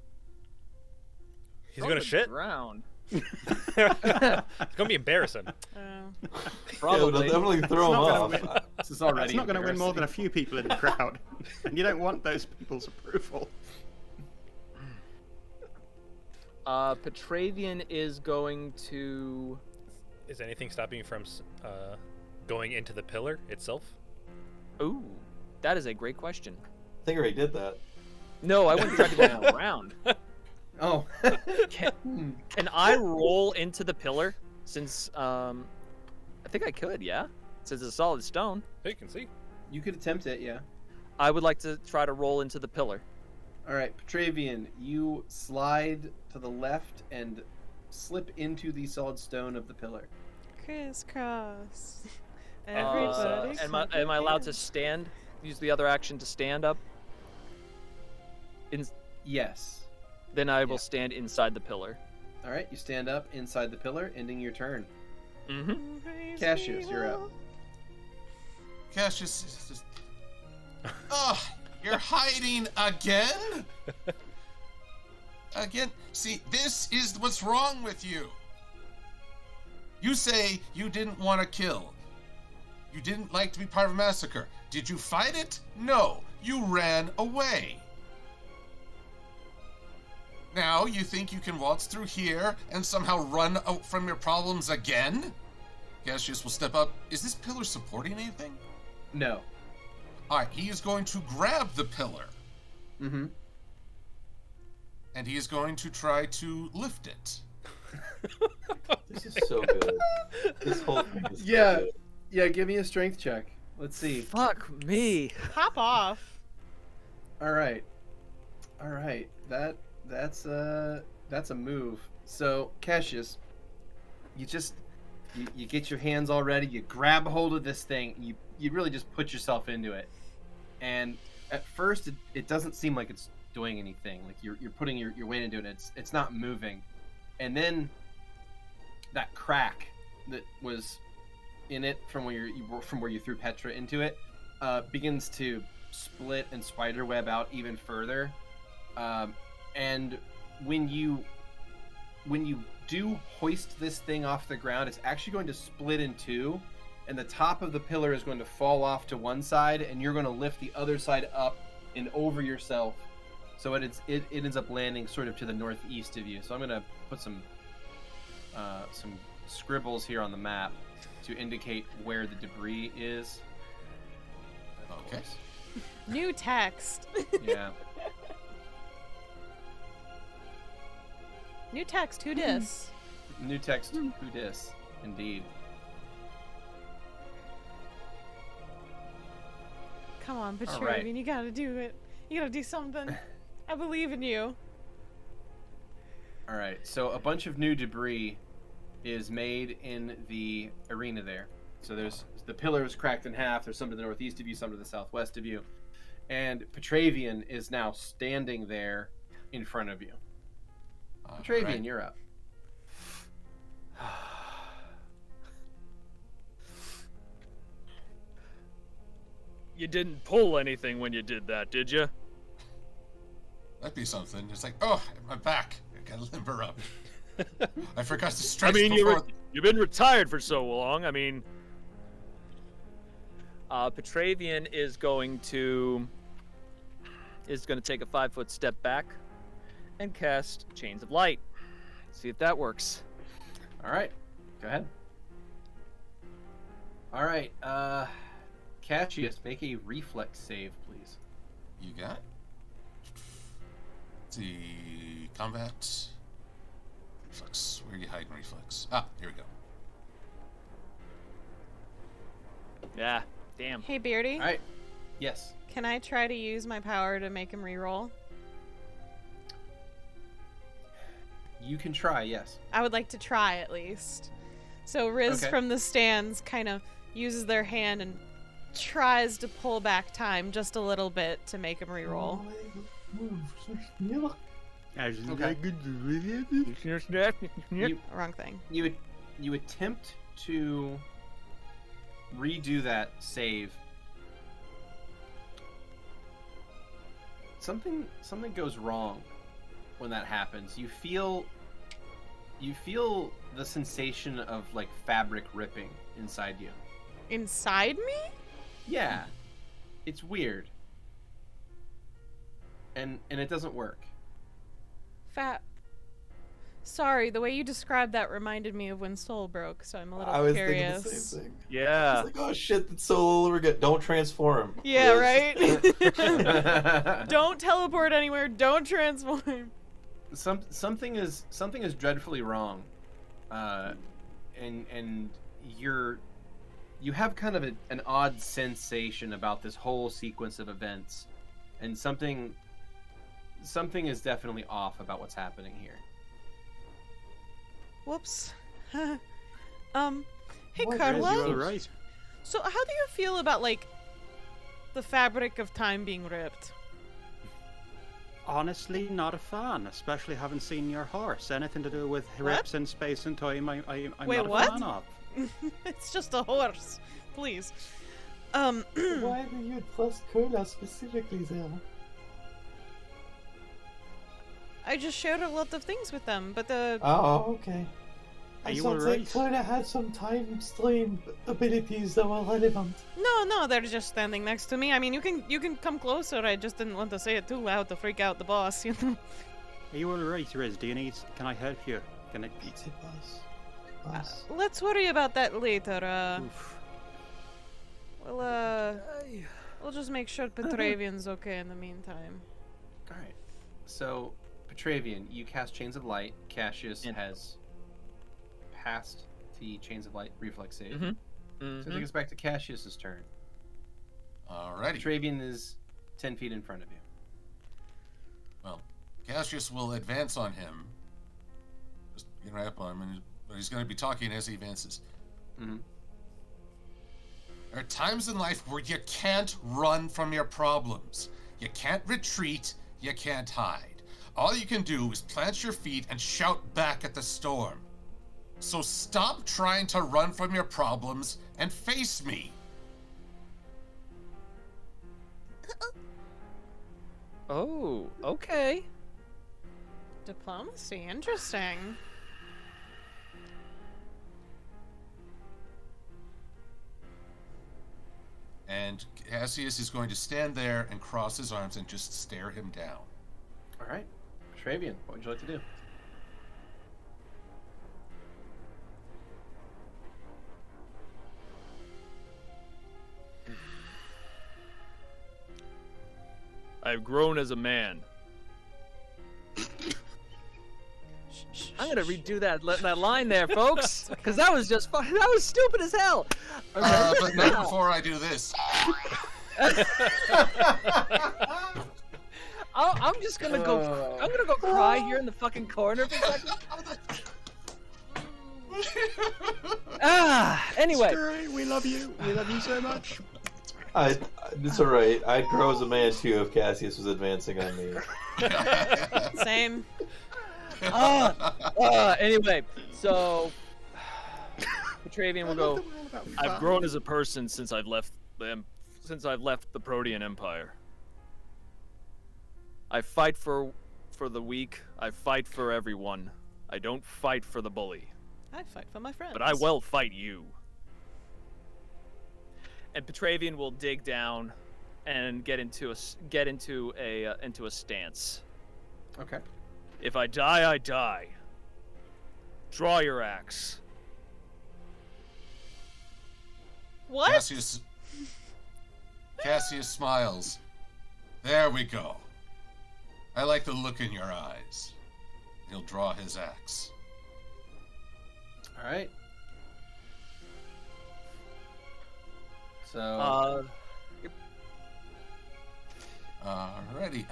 He's gonna shit. Ground. It's gonna be embarrassing. It'll Probably. definitely throw him not gonna off. win. This is already It's not going to win more than a embarrassing. few people in the crowd, and you don't want those people's approval. Petravian is going to. Is anything stopping you from going into the pillar itself? Ooh, that is a great question. I think I already did that. No, I wouldn't try to go around. Oh. Can I roll into the pillar? Since I think I could, yeah. Since it's a solid stone, Hey, you can see. You could attempt it, yeah. I would like to try to roll into the pillar. All right, Petravian, you slide to the left and slip into the solid stone of the pillar. Crisscross. Uh, Everybody. am I allowed to stand? Use the other action to stand up? Yes. Then I will Yeah. stand inside the pillar. All right, you stand up inside the pillar, ending your turn. Mm-hmm. Cassius, you're up. Cassius is just... Oh, you're hiding again? Again? See, this is what's wrong with you. You say you didn't want to kill. You didn't like to be part of a massacre. Did you fight it? No, you ran away. Now you think you can waltz through here and somehow run out from your problems again? Cassius will step up. Is this pillar supporting anything? No. Alright, he is going to grab the pillar. Mm-hmm. And he is going to try to lift it. This is so good. This whole thing is Yeah. so good. Yeah, give me a strength check. Let's see. Fuck me. Pop off. All right. That's a move. So, Cassius, you get your hands all ready, you grab hold of this thing, you really just put yourself into it. And at first it doesn't seem like it's doing anything. Like you're putting your weight into it, it's not moving. And then that crack that was in it from where you threw Petra into it begins to split and spiderweb out even further. And when you do hoist this thing off the ground, it's actually going to split in two, and the top of the pillar is going to fall off to one side, and you're going to lift the other side up and over yourself. So it ends up landing sort of to the northeast of you. So I'm going to put some scribbles here on the map to indicate where the debris is. Okay. New text. Yeah. New text. Who dis? New text, who dis? Indeed. Come on, All Petravian, right. you gotta do it. You gotta do something. I believe in you. All right, so a bunch of new debris is made in the arena there. So there's the pillar is cracked in half. There's some to the northeast of you, some to the southwest of you, and Petravian is now standing there in front of you. Petravian, Alright. you're up. You didn't pull anything when you did that, did you? That'd be something. It's like, oh, my back. I gotta limber up. I forgot to I stretch mean, before. you've been retired for so long. I mean, Petravian is going to take a 5-foot step back and cast Chains of Light. See if that works. All right, go ahead. All right, Cassius, make a reflex save, please. You got? Let's see. Combat. Reflex. Where are you hiding reflex? Ah, here we go. Yeah. Damn. Hey, Beardy. All right. Yes. Can I try to use my power to make him reroll? You can try. Yes. I would like to try at least. So Riz Okay. from the stands kind of uses their hand and tries to pull back time just a little bit to make him reroll. Wrong thing. You attempt to redo that save. Something goes wrong when that happens. You feel the sensation of like fabric ripping inside you. Inside me? Yeah. It's weird. And it doesn't work. Sorry, the way you described that reminded me of when Soul broke, so I'm a little I was curious. thinking the same thing. Yeah. It's like, oh shit, that's so we're good. Don't transform. Yeah, Yes. right? Don't teleport anywhere, don't transform. Something is dreadfully wrong, and you have kind of an odd sensation about this whole sequence of events, and something is definitely off about what's happening here. Whoops. Hey, What? Kurla? You all right? So how do you feel about, like, the fabric of time being ripped? Honestly, not a fan, especially having seen your horse. Anything to do with rips in space and time, I'm Wait, not a what? fan of. It's just a horse. Please. Why do you trust Kurla specifically there? I just shared a lot of things with them, but the... Oh. Okay. Are I you thought alright? that Kurla had some time stream abilities that were relevant. No, they're just standing next to me. I mean, you can come closer. I just didn't want to say it too loud to freak out the boss, you know? Are you alright, Riz? Do you need... Can I help you? Can I... It's a boss. Let's worry about that later. Oof. We'll just make sure Petravian's okay in the meantime. All right. So, Petravian, you cast Chains of Light. Cassius Yeah. has passed the Chains of Light reflex save. Mhm. So I think it's back to Cassius's turn. Alrighty. Petravian is 10 feet in front of you. Well, Cassius will advance on him. Just get right up on him, but he's going to be talking as he advances. Mm-hmm. There are times in life where you can't run from your problems. You can't retreat. You can't hide. All you can do is plant your feet and shout back at the storm. So stop trying to run from your problems and face me. Oh, okay. Diplomacy, interesting. And Cassius is going to stand there and cross his arms and just stare him down. All right. Petravian, what would you like to do? I've grown as a man. I'm gonna redo that line there, folks, because that was just that was stupid as hell. But not before I do this. I'm just gonna go. I'm gonna go cry here in the fucking corner for a second. Anyway. Skrewy, we love you. We love you so much. It's alright. I'd grow as a man too if Cassius was advancing on me. Same. Anyway, so Petravian will go. I've grown as a person since I've left the Protean Empire. I fight for the weak. I fight for everyone. I don't fight for the bully. I fight for my friends. But I will fight you. And Petravian will dig down and get into a stance. Okay. If I die, I die. Draw your axe. What? Cassius smiles. There we go. I like the look in your eyes. He'll draw his axe. All right. So, Alrighty.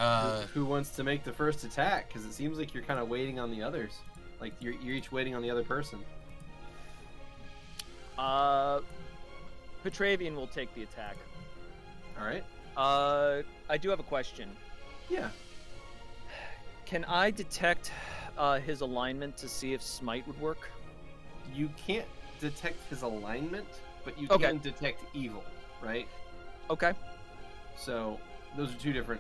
who wants to make the first attack? Because it seems like you're kind of waiting on the others. Like you're each waiting on the other person. Petravian will take the attack. All right. I do have a question. Yeah. Can I detect his alignment to see if smite would work? You can't detect his alignment, but you Okay. can detect evil, right? Okay. So those are two different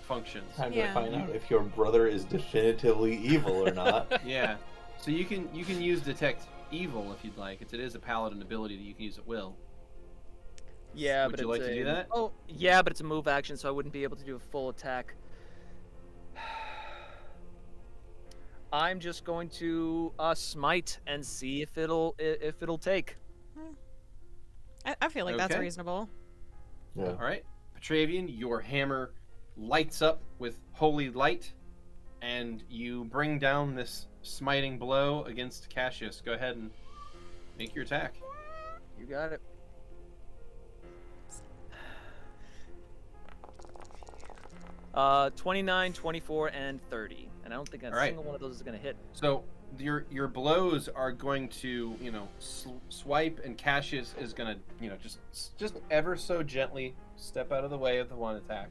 functions. Time Yeah. to find out if your brother is definitively evil or not. Yeah. So you can use detect evil if you'd like. It is a paladin ability that you can use at will. Yeah, Would but you it's like to a... do that? Oh, yeah, but it's a move action, so I wouldn't be able to do a full attack. I'm just going to smite and see if it'll take. I feel like that's Okay. reasonable. Yeah. All right. Petravian, your hammer lights up with holy light, and you bring down this smiting blow against Cassius. Go ahead and make your attack. You got it. Uh, 29, 24, and 30. And I don't think a All right. single one of those is going to hit. So your blows are going to, swipe, and Cassius is going to, just ever so gently step out of the way of the one attack.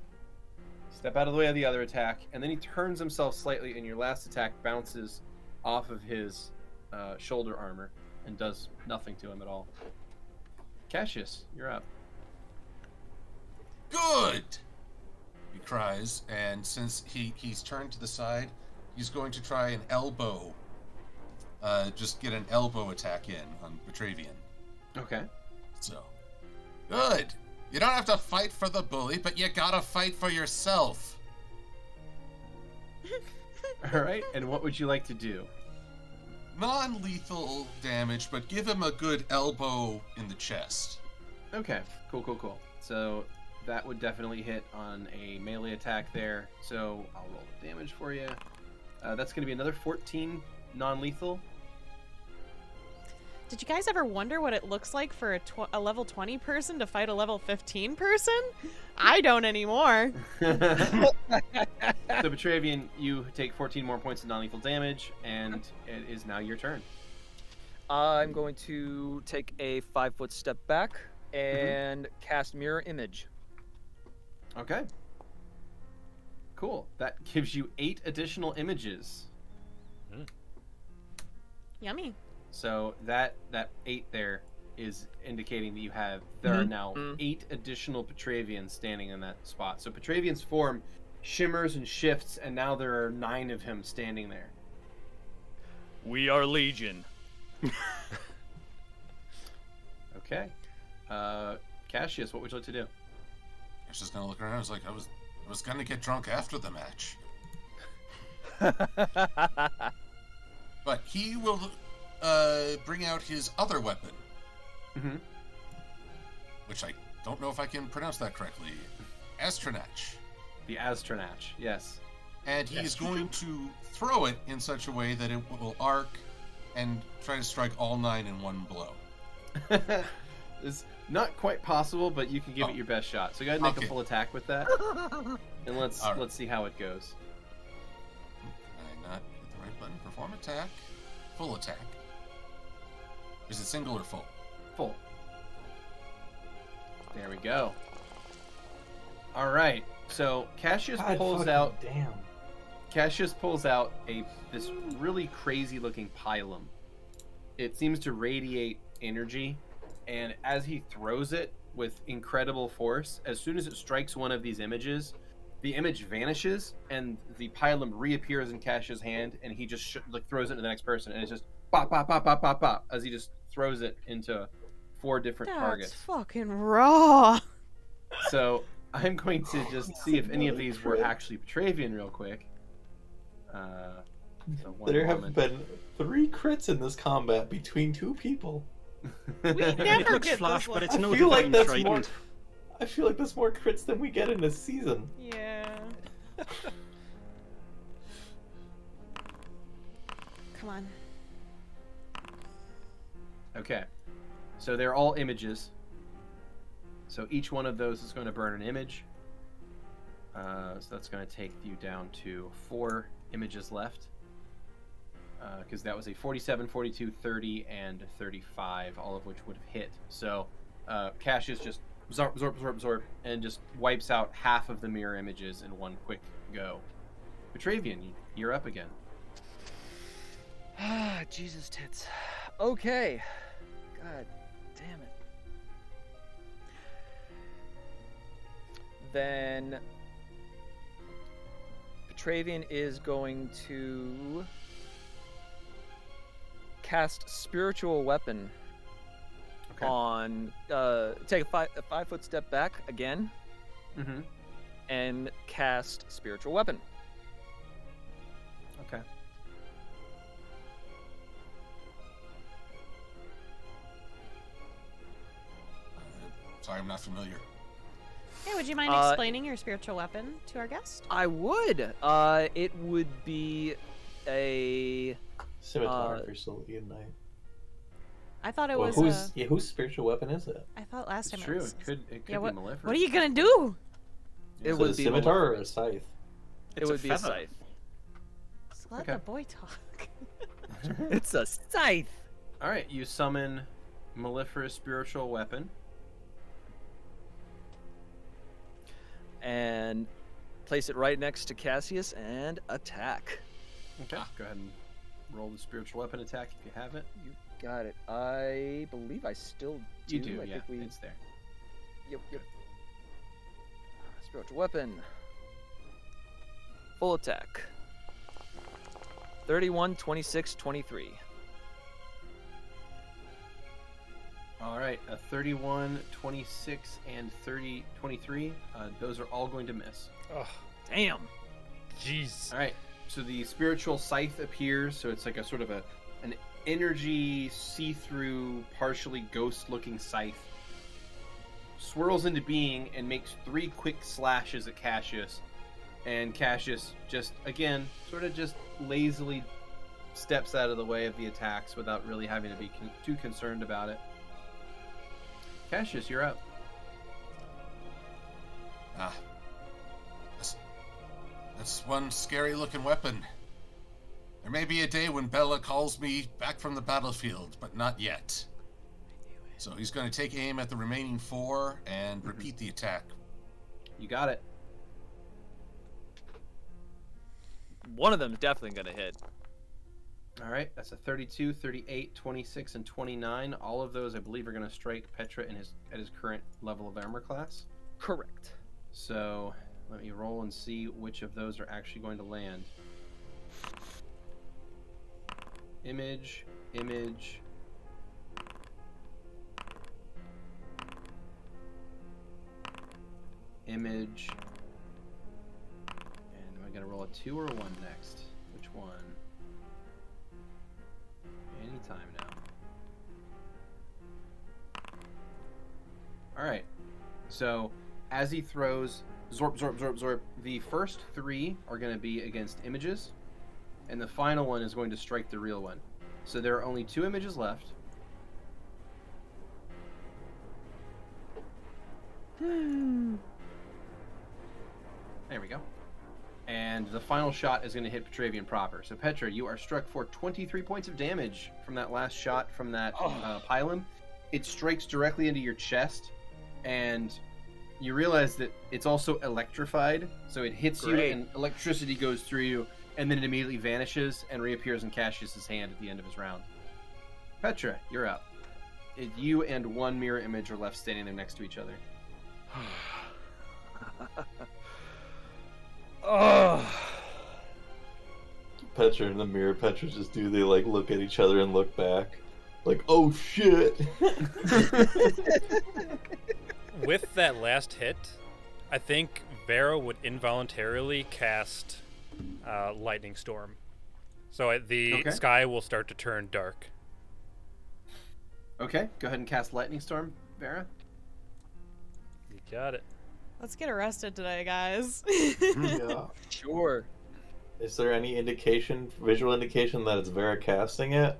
Step out of the way of the other attack, and then he turns himself slightly, and your last attack bounces off of his shoulder armor and does nothing to him at all. Cassius, you're up. Good! He cries, and since he's turned to the side, he's going to try an elbow. Just get an elbow attack in on Petravian. Okay. So, good! You don't have to fight for the bully, but you gotta fight for yourself. All right, and what would you like to do? Non-lethal damage, but give him a good elbow in the chest. Okay, cool. So that would definitely hit on a melee attack there. So I'll roll the damage for you. That's going to be another 14 non-lethal. Did you guys ever wonder what it looks like for a level 20 person to fight a level 15 person? I don't anymore. So Petravian, you take 14 more points of non-lethal damage, and it is now your turn. I'm going to take a 5-foot step back and cast Mirror Image. Okay. Cool. That gives you 8 additional images. Yummy. So that 8 there is indicating that there are now 8 additional Petravians standing in that spot. So Petravian's form shimmers and shifts, and now there are 9 of him standing there. We are Legion. Okay. Cassius, what would you like to do? I was just gonna look around. I was like, I was gonna get drunk after the match, but he will bring out his other weapon, which I don't know if I can pronounce that correctly. Astronach. The Astronach, yes. And he's going to throw it in such a way that it will arc and try to strike all 9 in one blow. It's not quite possible, but you can give it your best shot. So go ahead and make a Okay. full attack with that, and let's see how it goes. I not hit the right button. Perform attack. Full attack. Is it single or full? Full. There we go. All right. So Cassius God pulls fucking out. Damn. Cassius pulls out this really crazy looking pylum. It seems to radiate energy, and as he throws it with incredible force, as soon as it strikes one of these images, the image vanishes and the pylum reappears in Cassius' hand, and he just throws it to the next person, and it's just pop, pop, pop, pop, pop, pop, as he just throws it into 4 different That's targets. fucking raw. So I'm going to just see if any of these were actually Petravian real quick. So one There have moment. been 3 crits in this combat between 2 people. We never It looks get flash, this but it's one. no I feel like divine that's more. trident. I feel like that's more crits than we get in a season. Yeah. Come on. Okay. So they're all images. So each one of those is going to burn an image. So that's going to take you down to 4 images left. Because that was a 47, 42, 30, and 35, all of which would have hit. So Cassius just absorb, and just wipes out half of the mirror images in one quick go. Petravian, you're up again. Ah, Jesus tits. Okay. God damn it. Then Petravian is going to cast Spiritual Weapon on take a 5-foot step back again, and cast Spiritual Weapon. Okay. Sorry, I'm not familiar. Hey, would you mind explaining your spiritual weapon to our guest? I would. It would be a Scimitar for Sylvia Knight. I thought it Well, was whose spiritual weepon is it? I thought last time It's true. it was. It could what, be Maleficent. what are you gonna do? It Is would it be a scimitar or a scythe? It would be a scythe. Just let Okay. the boy talk. It's a scythe. All right, you summon Mellifera's spiritual weapon. And place it right next to Cassius and attack. Okay. Go ahead and roll the spiritual weapon attack if you have it. You got it. I believe I still do. You do, I yeah. think we... It's there. Yep. Spiritual weapon. Full attack. 31, 26, 23. All right, a 31, 26, and 23. Those are all going to miss. Oh, Damn. jeez. All right, so the spiritual scythe appears. So it's like a sort of an energy see-through, partially ghost-looking scythe. Swirls into being and makes 3 quick slashes at Cassius. And Cassius just, again, sort of just lazily steps out of the way of the attacks without really having to be too concerned about it. Cassius, you're up. That's one scary-looking weapon. There may be a day when Bella calls me back from the battlefield, but not yet. So he's going to take aim at the remaining 4 and repeat the attack. You got it. One of them is definitely going to hit. All right, that's a 32, 38, 26, and 29. All of those, I believe, are going to strike Petra at his current level of armor class. Correct. So let me roll and see which of those are actually going to land. Image. Image. And am I going to roll a 2 or a 1 next? Which one? Anytime now. Alright. So, as he throws Zorp, the first 3 are going to be against images, and the final one is going to strike the real one. So there are only 2 images left. There we go. And the final shot is going to hit Petravian proper. So Petra, you are struck for 23 points of damage from that last shot from that pylon. It strikes directly into your chest, and you realize that it's also electrified. So it hits you, and electricity goes through you, and then it immediately vanishes and reappears in Cassius's hand at the end of his round. Petra, you're up. You and 1 mirror image are left standing there next to each other. Petra in the mirror, Petra just they like look at each other and look back. Like, oh shit! With that last hit, I think Vera would involuntarily cast Lightning Storm. So the sky will start to turn dark. Okay, go ahead and cast Lightning Storm, Vera. You got it. Let's get arrested today, guys. Yeah. Sure. Is there any visual indication that it's Vera casting it?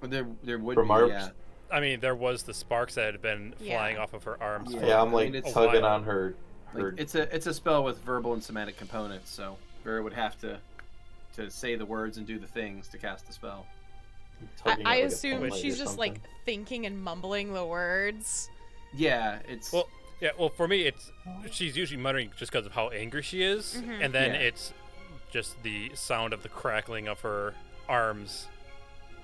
There would From be, our yeah. I mean, there was the sparks that had been Yeah. flying off of her arms. for Yeah, I'm I like mean, it's tugging while. on her. Like, it's a spell with verbal and somatic components, so Vera would have to say the words and do the things to cast the spell. tugging I it like a assume penguin she's or just like something. thinking and mumbling the words. Yeah, it's Well, yeah. Well, for me, she's usually muttering just because of how angry she is, Mhm. and then Yeah. it's just the sound of the crackling of her arms.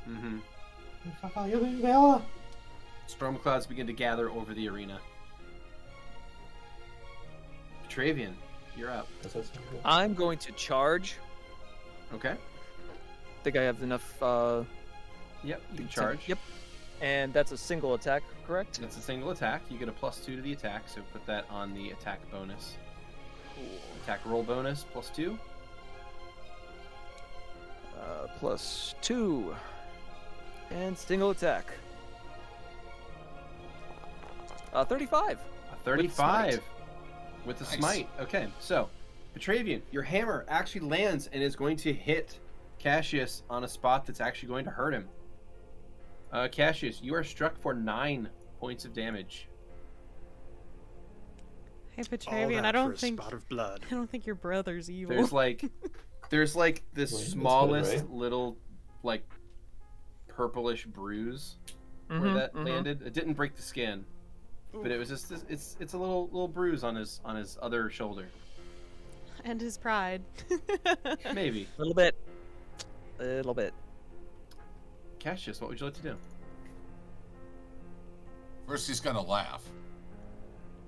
mm-hmm. What the fuck are you doing, Vera? Storm clouds begin to gather over the arena. Petravian, you're up. Does that sound good? I'm going to charge. Okay. Think I have enough. Yep, you can charge. Yep. And that's a single attack, correct? It's a single attack. You get a +2 to the attack, so put that on the attack bonus. Cool. Attack roll bonus +2. +2. And single attack. 35. A 35 smite. with the Nice. smite. Okay, so Petravian, your hammer actually lands and is going to hit Cassius on a spot that's actually going to hurt him. Cassius, you are struck for 9 points of damage. Hey, All Petravian, that I for don't a think spot of blood. I don't think your brother's evil. There's like this Wait, that's good, smallest right? little like purplish bruise where Mhm, that mhm. landed. It didn't break the skin, but it was just it's a little bruise on his other shoulder. And his pride. Maybe. A little bit. A little bit. Cassius, what would you like to do? First, he's gonna laugh.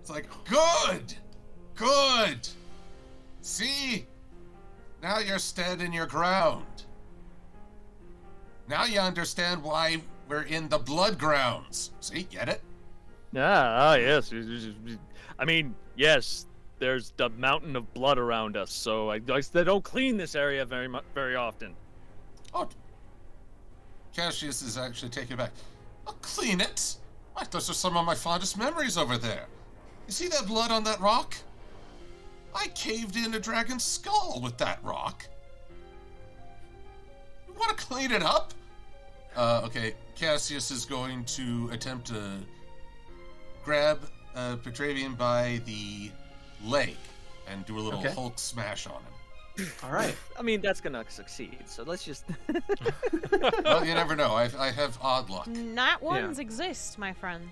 It's like, good! Good! See? Now you're standing your ground. Now you understand why we're in the blood grounds. See? Get it? Yes. I mean, yes, there's the mountain of blood around us, so they don't clean this area very often. Oh. Cassius is actually taken back. I'll clean it. Why, those are some of my fondest memories over there. You see that blood on that rock? I caved in a dragon's skull with that rock. You want to clean it up? Okay, Cassius is going to attempt to grab Petravian by the leg and do a little Okay. Hulk smash on him. All right. I mean, that's gonna succeed, so let's just... Well, you never know. I have odd luck. Not ones exist, my friend.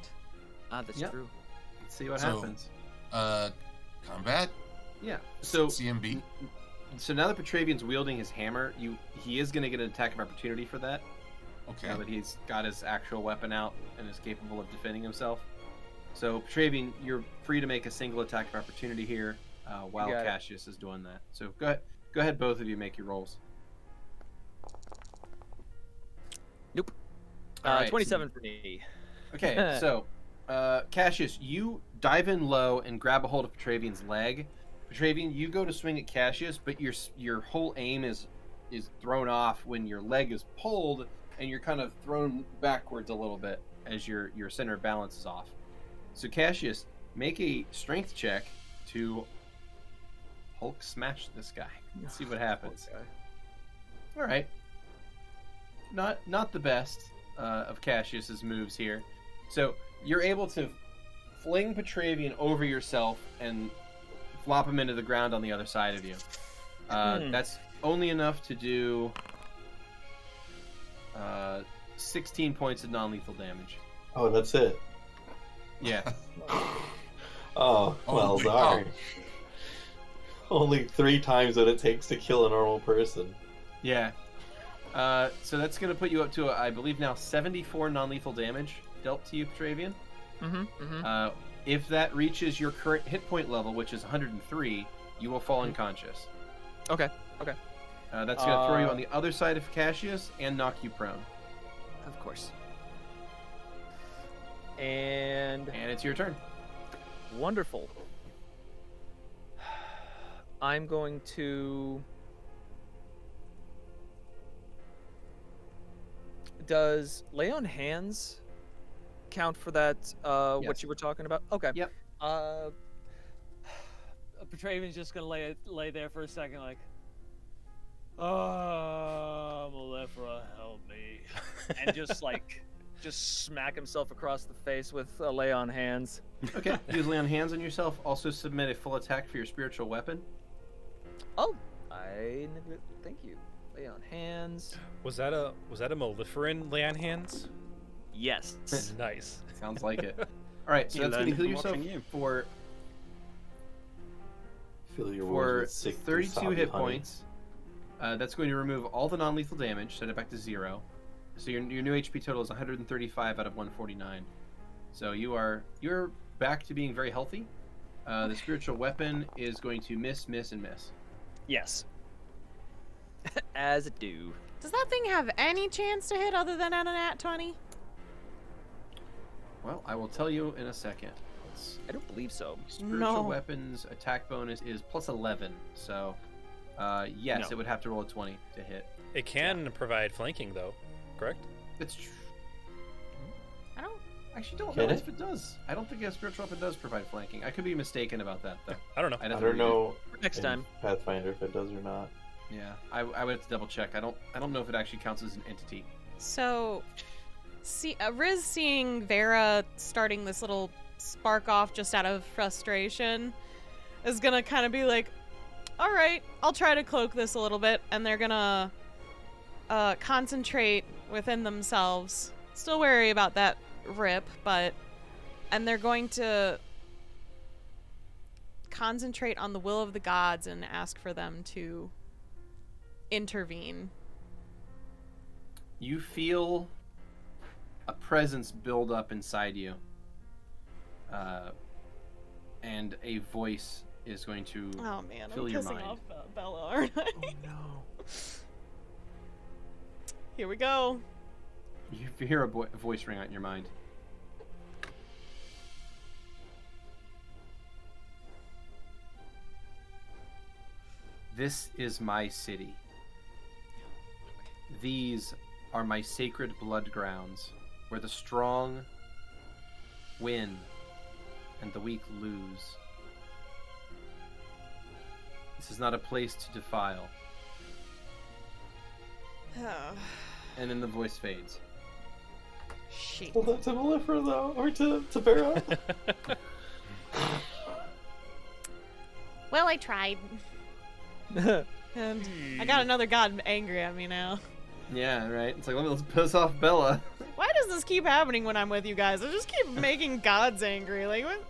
That's Yep. true. Let's see what So- happens. Combat? Yeah. So CMB? so now that Petravian's wielding his hammer, he is going to get an attack of opportunity for that. Okay. Now that he's got his actual weapon out and is capable of defending himself. So Petravian, you're free to make a single attack of opportunity here while got it. Cassius is doing that. So go ahead, both of you make your rolls. Nope. All right, 27 for me. Okay, so Cassius, you dive in low and grab a hold of Petravian's leg. Petravian, you go to swing at Cassius, but your whole aim is thrown off when your leg is pulled and you're kind of thrown backwards a little bit as your center of balance is off. So Cassius, make a strength check to Hulk smash this guy. Let's see what happens. All right. Not the best of Cassius's moves here. So you're able to fling Petravian over yourself and flop him into the ground on the other side of you. That's only enough to do 16 points of non-lethal damage. Oh, that's it. Yeah. Oh, well, Oh, darn. Only 3 times what it takes to kill a normal person. Yeah. So that's going to put you up to, I believe now, 74 non-lethal damage dealt to you, Petravian. If that reaches your current hit point level, which is 103, you will fall unconscious. Okay. That's going to throw you on the other side of Cassius and knock you prone. Of course. And And it's your turn. wonderful. I'm going to... Does lay on hands count for that, what Yes. you were talking about? Okay. Yep. Petravian's just gonna lay there for a second, like, oh, Malefra, help me. And just, like, just smack himself across the face with a lay on hands. Okay, use lay on hands on yourself. Also submit a full attack for your spiritual weapon. Oh, thank you. Lay on hands. Was that a Maleferin lay on hands? Yes. Nice. Sounds like it. All right, so You that's going to learned heal from yourself watching you. for Fill your wounds for with sick 32 wasabi hit honey. points. That's going to remove all the non-lethal damage, set it back to 0. So your new HP total is 135 out of 149. So you're back to being very healthy. The spiritual weapon is going to miss, and miss. Yes. As it do. Does that thing have any chance to hit other than at a nat 20? Well, I will tell you in a second. I don't believe so. Spiritual No. weapons attack bonus is plus 11. So, yes, No. it would have to roll a 20 to hit. It can provide flanking, though, correct? It's true. I don't. Actually, don't Can know it? if it does. I don't think a spiritual weapon does provide flanking. I could be mistaken about that, though. I don't know. I'd I have to don't read it. know Next in time. Pathfinder if it does or not. Yeah, I would have to double check. I don't know if it actually counts as an entity. So, Riz seeing Vera starting this little spark off just out of frustration is gonna kind of be like, all right, I'll try to cloak this a little bit, and they're gonna concentrate within themselves. Still wary about that rip, and they're going to concentrate on the will of the gods and ask for them to intervene. You feel a presence build up inside you, and a voice is going to Oh man, fill I'm your pissing mind. off Bella, aren't I? Oh no! Here we go. You hear a voice ring out in your mind. This is my city. These are my sacred blood grounds, where the strong win and the weak lose. This is not a place to defile. Oh, And then the voice fades. shit. Well, that to Malefer though, or to Vera. Well, I tried. And I got another god angry at me now. Yeah, right. It's like, let's piss off Bella. Why does this keep happening when I'm with you guys? I just keep making gods angry. Like, what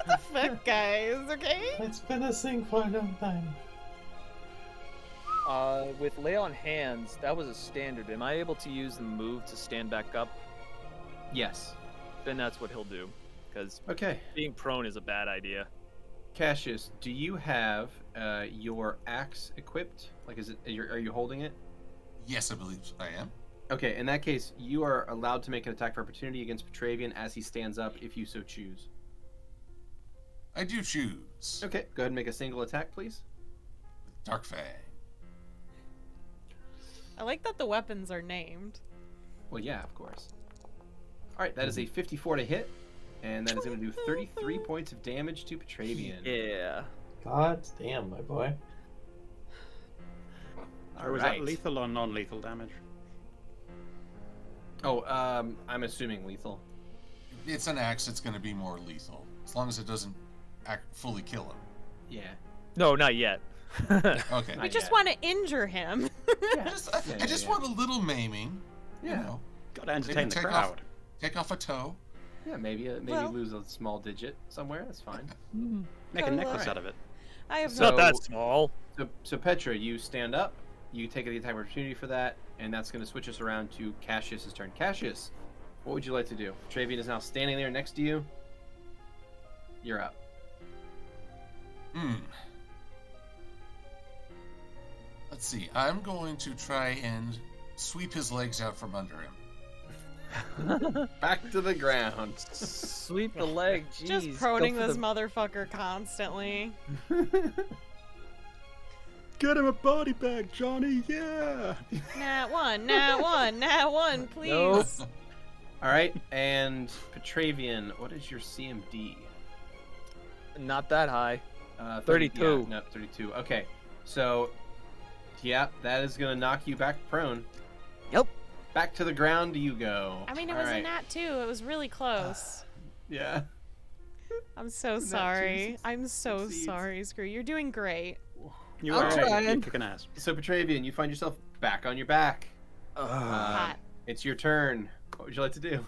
the fuck, guys? Okay? It's been a thing for a long time. With lay on hands, that was a standard. Am I able to use the move to stand back up? Yes. Then that's what he'll do. Because Okay. being prone is a bad idea. Cassius, do you have your axe equipped? Like, are you holding it? Yes, I believe I am. Okay, in that case, you are allowed to make an attack of opportunity against Petravian as he stands up, if you so choose. I do choose. Okay, go ahead and make a single attack, please. Dark Fang. I like that the weapons are named. Well, yeah, of course. All right, that is a 54 to hit, and that is going to do 33 points of damage to Petravian. Yeah. God damn, my boy. All Or was right. that lethal or non-lethal damage? Oh, I'm assuming lethal. It's an axe. It's going to be more lethal, as long as it doesn't fully kill him. Yeah. No, not yet. Okay. We Not just yet. want to injure him. Yeah. I just want a little maiming. Yeah. You know, Got to entertain the take crowd. take off a toe. Yeah, maybe Well- lose a small digit somewhere. That's fine. Make a Kurla. necklace out of it. I have It's So- not that small. So Petra, you stand up. You take the attack of opportunity for that, and that's going to switch us around to Cassius's turn. Cassius, what would you like to do? Petravian is now standing there next to you. You're up. Let's see. I'm going to try and sweep his legs out from under him. Back to the ground. Sweep the leg. Jeez. just Go proning for this the- motherfucker constantly. Get him a body bag, Johnny. Yeah. Nat one, please. Nope. All right, and Petravian, what is your CMD? Not that high. 30 32. Yeah, no, 32. Okay, so yeah, that is going to knock you back prone. Yep. Back to the ground you go. I mean, it All was a right. nat 2. It was really close. Yeah. I'm so Nat 2 sorry. I'm so succeeds. sorry, Screw. You're doing great. You I'm are. trying. You're kicking ass. So Petravian, you find yourself back on your back. Hot. It's your turn. What would you like to do?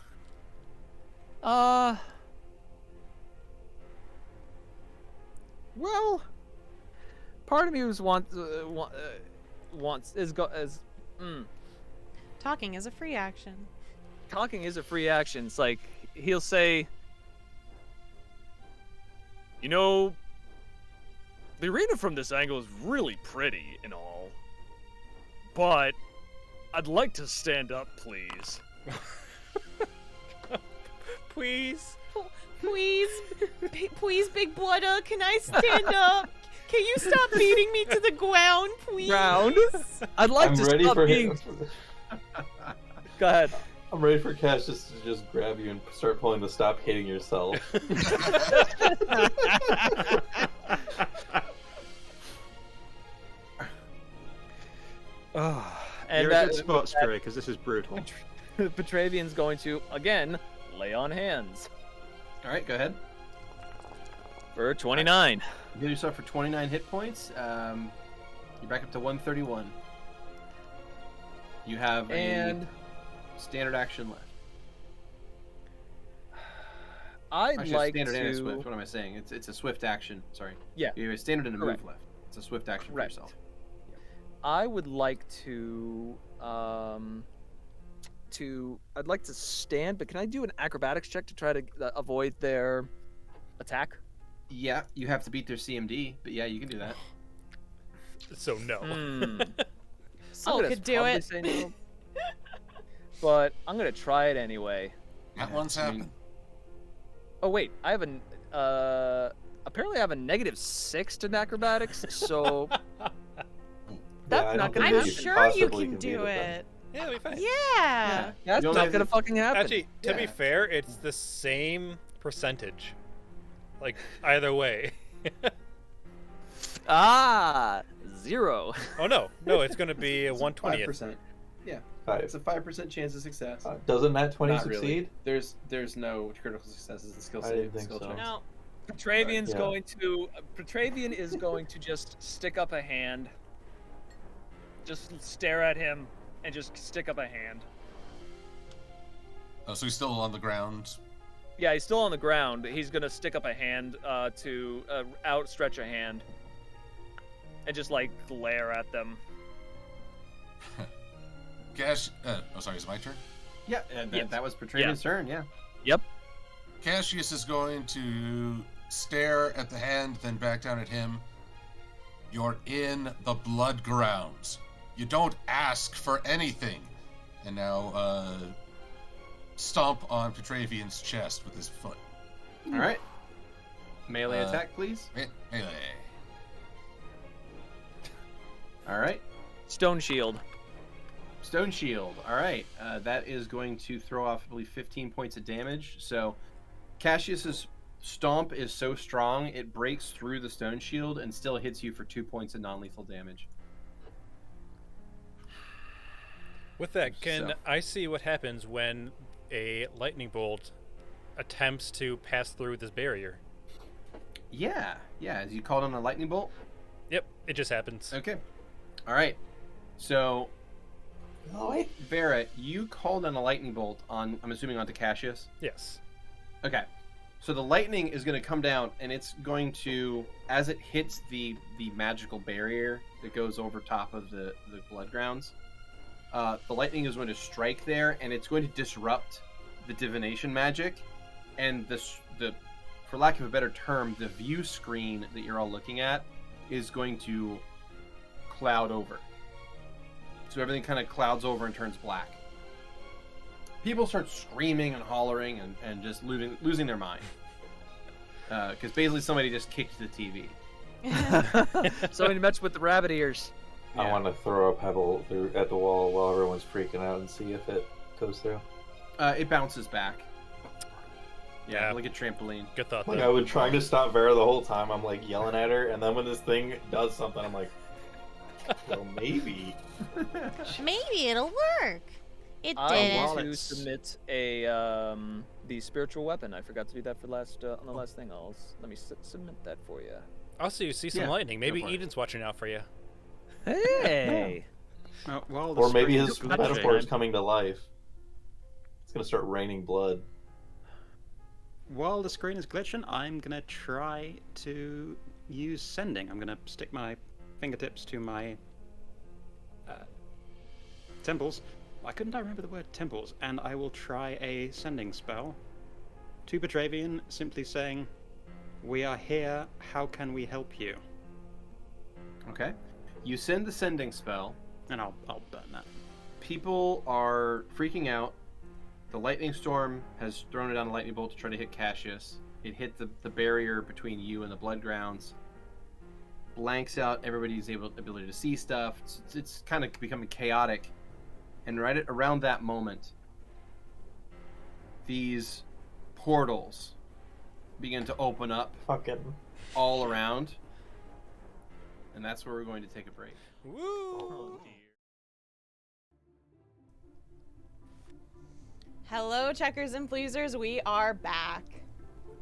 Well, part of me Talking is a free action. talking is a free action. It's like he'll say, you know, the arena from this angle is really pretty and all, but I'd like to stand up, please. Please. Please, please, Big Blooder, can I stand up? Can you stop beating me to the ground, please? Ground? I'd like I'm to ready stop for being. him. Go ahead. I'm ready for Cassius to just grab you and start pulling the stop hitting yourself. And You're that, a good spot, Skrewy, because this is brutal. Petravian's going to again lay on hands All right, go ahead. for 29. You heal yourself for 29 hit points. You're back up to 131. You have And a standard action left. I'd Actually, like standard and a to. swift. What am I saying? It's a swift action. Sorry. Yeah. You have a standard and a Correct. move left. It's a swift action Correct. for yourself. I would like to. I'd like to stand, but can I do an acrobatics check to try to avoid their attack? Yeah, you have to beat their CMD, but yeah, you can do that. So no. Hmm. Soul I'm gonna could do probably it. say no, but I'm gonna try it anyway. That once happened. Oh wait, I have an apparently I have a -6 to acrobatics, so that's I not don't gonna think I'm you happen. sure you possibly can beat do then. it. Yeah, it'll be fine. Yeah. That's You only not have gonna to- fucking happen. Actually, to be Yeah. fair, it's the same percentage. Like, either way. Ah, 0. Oh, no. No, it's going to be a 120th. 5%. Yeah, 5. it's a 5% chance of success. Doesn't that 20 Not succeed? really. There's no critical successes in skill I save. didn't think skill so. checks. No. Petravian's Yeah. going to Petravian is going to just stick up a hand. Just stare at him and just stick up a hand. Oh, so he's still on the ground. Yeah, he's still on the ground. He's gonna stick up a hand to outstretch a hand and just like glare at them. Cash. Oh, sorry. Is it my turn? Yeah, and Yes. that was Petravian's turn. Yeah. Yep. Cassius is going to stare at the hand, then back down at him. You're in the blood grounds. You don't ask for anything. And now, stomp on Petravian's chest with his foot. All right. Melee Uh, attack, please. Melee. All right. Stone shield. Stone shield. All right. That is going to throw off, I believe, 15 points of damage. So, Cassius's stomp is so strong it breaks through the stone shield and still hits you for 2 points of non-lethal damage. With that, can So- I see what happens when a lightning bolt attempts to pass through this barrier? Yeah. As you called on a lightning bolt. Yep, it just happens. Okay. All right. So, Oh, wait. Vera, you called on a lightning bolt on, I'm assuming, onto Cassius. Yes. Okay. So the lightning is going to come down, and it's going to, as it hits the magical barrier that goes over top of the blood grounds, the lightning is going to strike there, and it's going to disrupt the divination magic, and the for lack of a better term, the view screen that you're all looking at is going to cloud over. So everything kind of clouds over and turns black. People start screaming and hollering and just losing their mind. Because basically somebody just kicked the TV. Somebody matched with the rabbit ears. I want to throw a pebble through at the wall while everyone's freaking out and see if it goes through. It bounces back. Yeah. Like a trampoline. Good thought, Like though. I was trying to stop Vera the whole time. I'm like yelling at her, and then when this thing does something, I'm like, well, maybe. Maybe it'll work. It I did. want to Wallets. submit a the spiritual weapon. I forgot to do that for last on the last thing. Let me submit that for you. Also, you see some Yeah, lightning. Maybe go for it. Eden's watching out for you. Hey. While the Or maybe screen his is glitching- metaphor is coming to life. It's gonna start raining blood. While the screen is glitching, I'm gonna try to use sending. I'm gonna stick my fingertips to my temples. Why couldn't I remember the word temples? And I will try a sending spell to Petravian, simply saying, "We are here. How can we help you?" Okay. You send the sending spell. And I'll burn that. People are freaking out. The lightning storm has thrown down a lightning bolt to try to hit Cassius. It hit the barrier between you and the blood grounds. Blanks out everybody's ability to see stuff. It's kind of becoming chaotic. And right around that moment, these portals begin to open up Fucking. all around. And that's where we're going to take a break. Woo! Hello, checkers and pleasers. We are back.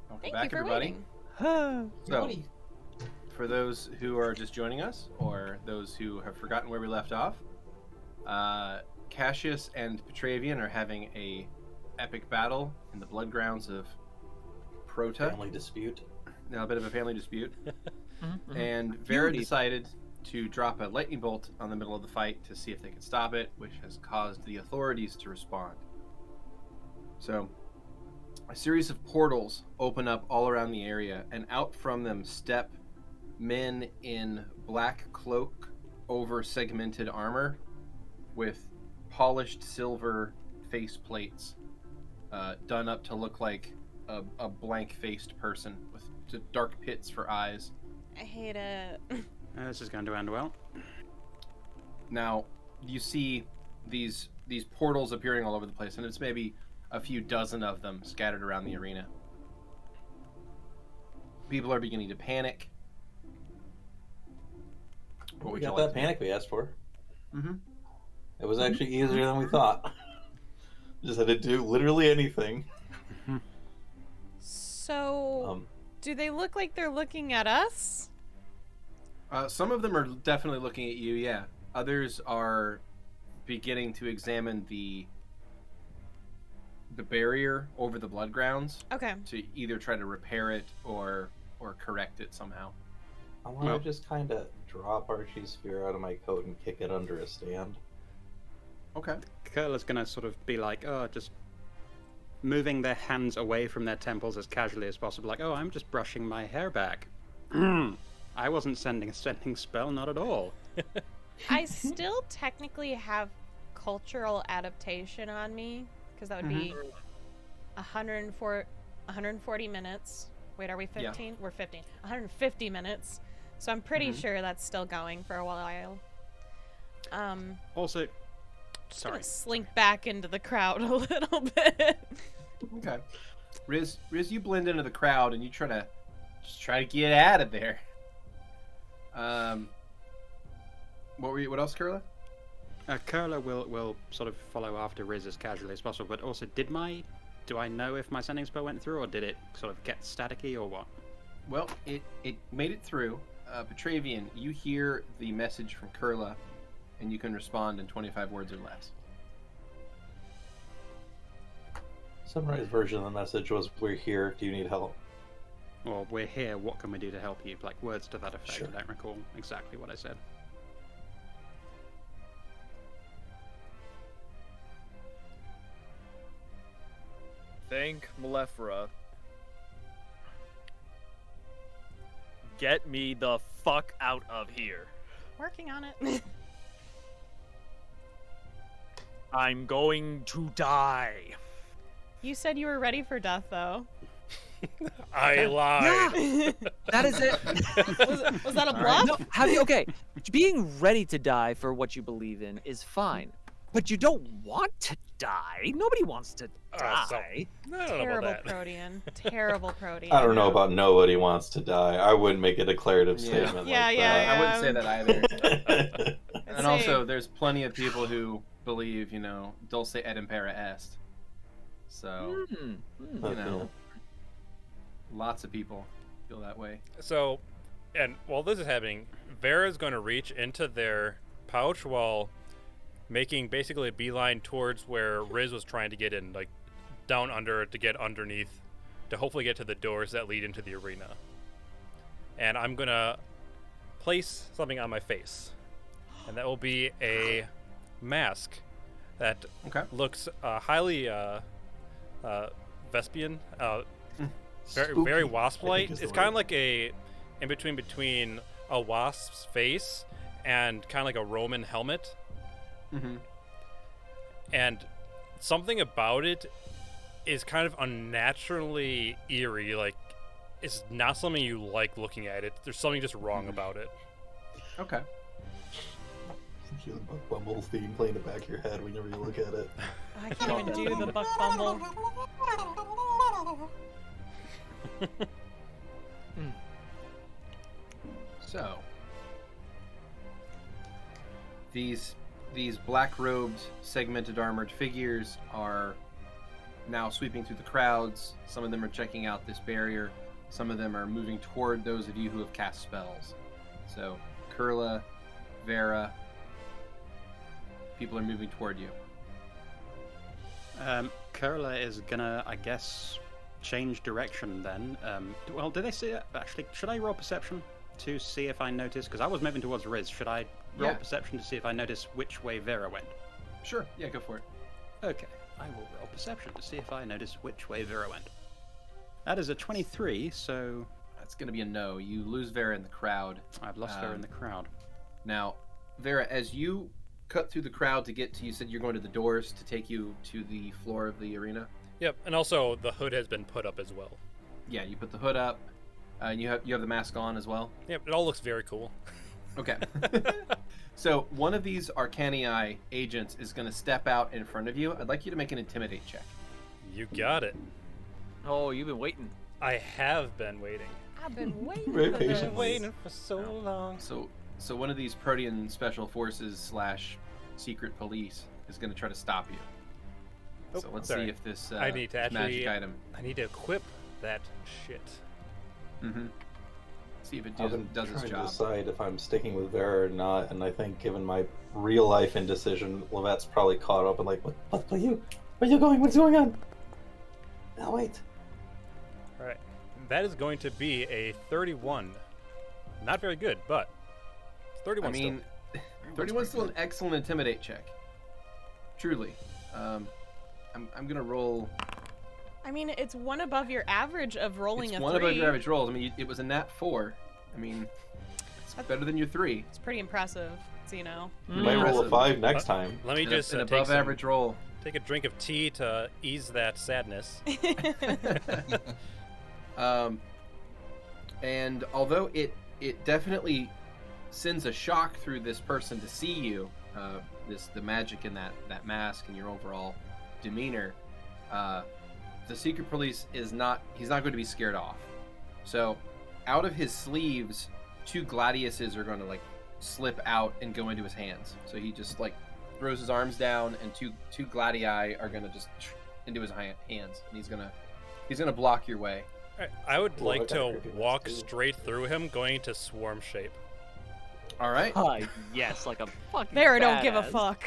Welcome Thank back, you for everybody. waiting. So, for those who are just joining us, or those who have forgotten where we left off, Cassius and Petravian are having a epic battle in the blood grounds of Prota. Family dispute. Now a bit of a family dispute. Mm-hmm. And Vera Beauty. decided to drop a lightning bolt on the middle of the fight to see if they could stop it, which has caused the authorities to respond. So, a series of portals open up all around the area, and out from them step men in black cloak over segmented armor with polished silver face plates done up to look like a blank-faced person with dark pits for eyes. I hate it. This is going to end well. Now, you see these portals appearing all over the place, and it's maybe a few dozen of them scattered around the arena. People are beginning to panic. What We would you got like that to do? panic we asked for. Mm-hmm. It was actually easier than we thought. Just had to do literally anything. So, do they look like they're looking at us? Some of them are definitely looking at you, yeah. Others are beginning to examine the barrier over the blood grounds Okay. to either try to repair it or correct it somehow. I want to just kind of drop Archie's spear out of my coat and kick it under a stand. Okay. Kurla's gonna sort of be like, just moving their hands away from their temples as casually as possible, like, I'm just brushing my hair back. I wasn't sending a sending spell, not at all. I still technically have cultural adaptation on me, because that would be 140 minutes. Wait, are we 15? Yeah. We're 15. 150 minutes. So I'm pretty sure that's still going for a while. Also, Just sorry. gonna slink back into the crowd a little bit. Okay. Riz, you blend into the crowd and you try to get out of there. What else, Kurla? Kurla will sort of follow after Riz as casually as possible, but also, do I know if my sending spell went through, or did it sort of get staticky, or what? Well, it made it through. Petravian, you hear the message from Kurla, and you can respond in 25 words or less. Summarized version of the message was, "We're here. Do you need help?" Or, "We're here, what can we do to help you?" Like, words to that effect. Sure. I don't recall exactly what I said. Thank Malefra. Get me the fuck out of here. Working on it. I'm going to die. You said you were ready for death, though. I lied. That is it. Was that a bluff? No, okay, being ready to die for what you believe in is fine, but you don't want to die. Nobody wants to die. I don't know Terrible about that. Protean. Terrible Protean. I don't know about nobody wants to die. I wouldn't make a declarative Yeah. statement Yeah, like yeah, that. I wouldn't say that either. Let's And see. also, there's plenty of people who believe, dulce et impera est. So, you know, lots of people feel that way. So, and while this is happening, Vera's going to reach into their pouch while making basically a beeline towards where Riz was trying to get in, like down under to get underneath to hopefully get to the doors that lead into the arena. And I'm going to place something on my face. And that will be a mask that looks highly Vespian, very wasp-like. It's kind of like a in between a wasp's face and kind of like a Roman helmet. Mm-hmm. And something about it is kind of unnaturally eerie. Like, it's not something you like looking at. There's something just wrong about it. Okay. You feel the Buck Bumble theme play in the back of your head whenever you look at it. I can't even do the Buck Bumble. So, these black-robed, segmented armored figures are now sweeping through the crowds. Some of them are checking out this barrier. Some of them are moving toward those of you who have cast spells. So, Kurla, Vera, people are moving toward you. Kurla is gonna, I guess, change direction then. Well, did they see it? Actually, should I roll perception to see if I notice? Because I was moving towards Riz. Should I roll perception to see if I notice which way Vera went? Sure, yeah, go for it. Okay, I will roll perception to see if I notice which way Vera went. That is a 23, so... That's going to be a no. You lose Vera in the crowd. I've lost Vera in the crowd. Now, Vera, as you cut through the crowd to get to... You said you're going to the doors to take you to the floor of the arena? Yep, and also the hood has been put up as well. Yeah, you put the hood up, and you have the mask on as well? Yep, it all looks very cool. Okay. So, one of these Arcanii agents is going to step out in front of you. I'd like you to make an Intimidate check. You got it. Oh, you've been waiting. I have been waiting. I've been waiting Very for this. patient. Waiting for so long. So one of these Protean Special Forces / secret police is going to try to stop you. Oh, So let's sorry. see if this I need to this magic item. I need to equip that shit. Mm-hmm. See if it I've been does its trying to job. decide if I'm sticking with Vera or not, and I think given my real life indecision, Lovette's probably caught up and like, what Where are you going? What's going on? Now wait. All right, that is going to be a 31. Not very good, but 31. I mean, 31 is still an excellent Intimidate check. Truly. I'm gonna roll. I mean, it's one above your average of rolling It's a one 3. above your average rolls. I mean, it was a nat 4. I mean, it's better than your 3. It's pretty impressive, Xeno. You might roll a 5 next time. Let me just an take above average roll. Take a drink of tea to ease that sadness. And although it definitely sends a shock through this person to see you, the magic in that mask and your overall demeanor, the secret police he's not going to be scared off. So out of his sleeves, 2 gladiuses are going to like slip out and go into his hands. So he just like throws his arms down, and two gladii are going to just into his hands, and he's gonna block your way. All right, I would Well, like I got to creepy ones walk too. straight through him, going to swarm shape. All right. Hi, yes, like a fucking Vera don't give a badass. fuck.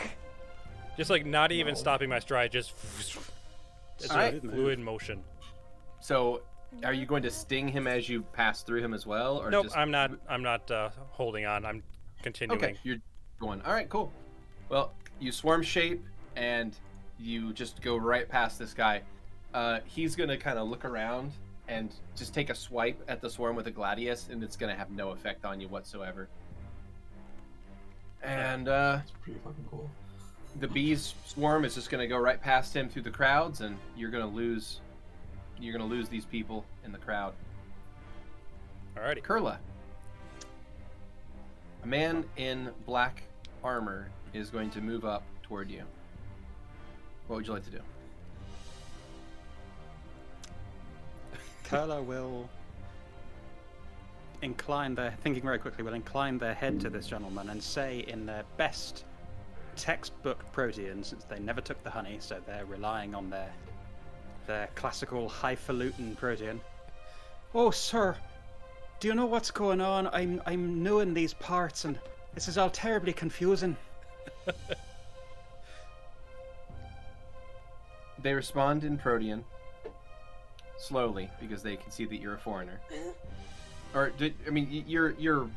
Just like not even stopping my stride, just it's All a right. fluid motion. So, are you going to sting him as you pass through him as well, or Nope, just... I'm not holding on. I'm continuing. Okay, you're going. All right, cool. Well, you swarm shape, and you just go right past this guy. He's gonna kind of look around and just take a swipe at the swarm with a gladius, and it's gonna have no effect on you whatsoever. And It's pretty fucking cool. the bees swarm is just gonna go right past him through the crowds, and you're gonna lose these people in the crowd. Alrighty. Kurla. A man in black armor is going to move up toward you. What would you like to do? Kurla will incline their head to this gentleman and say in their best textbook Protean since they never took the honey, so they're relying on their classical highfalutin Protean. Oh, sir, do you know what's going on? I'm new in these parts, and this is all terribly confusing. They respond in Protean, slowly, because they can see that you're a foreigner. Or, you're...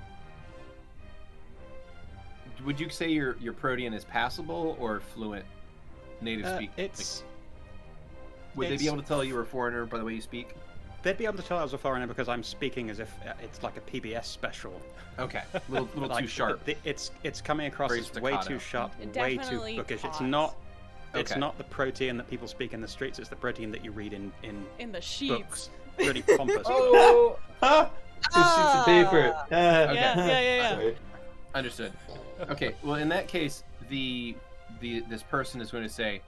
Would you say your Protean is passable or fluent native speak? Would they be able to tell you were a foreigner by the way you speak? They'd be able to tell I was a foreigner because I'm speaking as if it's like a PBS special. Okay, a little Like, too sharp. It's coming across Very as way staccato. too sharp, It way too definitely bookish. It's talks. not. It's Okay. not the Protean that people speak in the streets. It's the Protean that you read in In the sheets. books. Really pompous. Oh! Ah! 2 sheets of paper. Yeah, yeah. Sorry. Understood. Okay, well in that case, this person is going to say,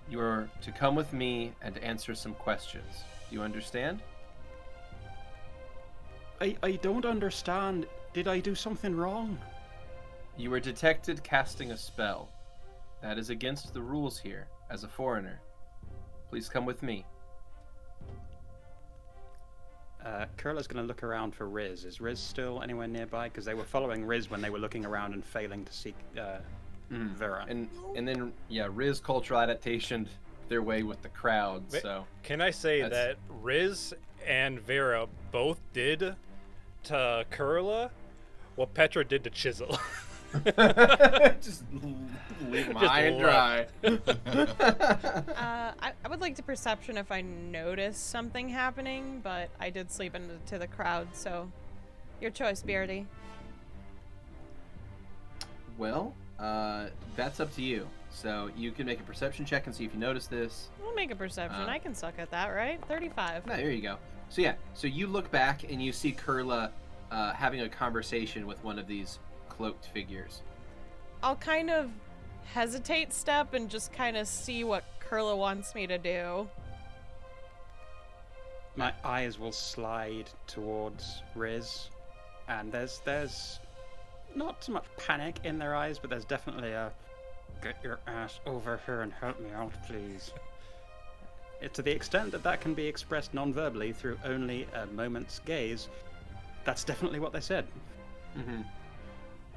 "You're to come with me and answer some questions. Do you understand?" I don't understand. Did I do something wrong? You were detected casting a spell. That is against the rules here, as a foreigner. Please come with me. Kurla's going to look around for Riz. Is Riz still anywhere nearby? Because they were following Riz when they were looking around and failing to seek Vera. And then, Riz cultural adaptation their way with the crowd, Wait, so... Can I say That's- that Riz and Vera both did to Kurla what Petra did to Chisel? Just leave them Just high and left. dry. I would like to perception if I notice something happening, but I did sleep into the crowd, so your choice, Beardy. Well, that's up to you. So you can make a perception check and see if you notice this. We'll make a perception. I can suck at that, right? 35. No, there you go. So you look back and you see Kurla having a conversation with one of these cloaked figures. I'll kind of hesitate step and just kind of see what Kurla wants me to do. My eyes will slide towards Riz, and there's not so much panic in their eyes, but there's definitely a "get your ass over here and help me out, please." To the extent that can be expressed non-verbally through only a moment's gaze, that's definitely what they said. Mm-hmm.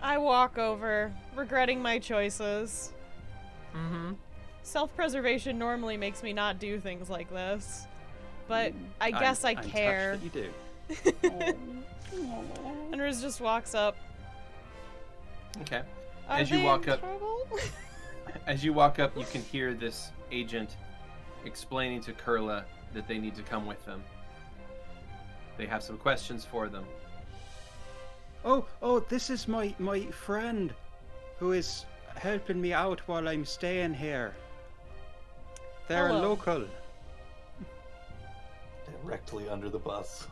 I walk over, regretting my choices. Self-preservation normally makes me not do things like this, but I guess I I'm care. touched that you do. And Riz just walks up. Okay. Are As you they walk in up- trouble? As you walk up, you can hear this agent explaining to Kurla that they need to come with them. They have some questions for them. Oh, this is my friend who is helping me out while I'm staying here. They're Hello. local. Directly under the bus.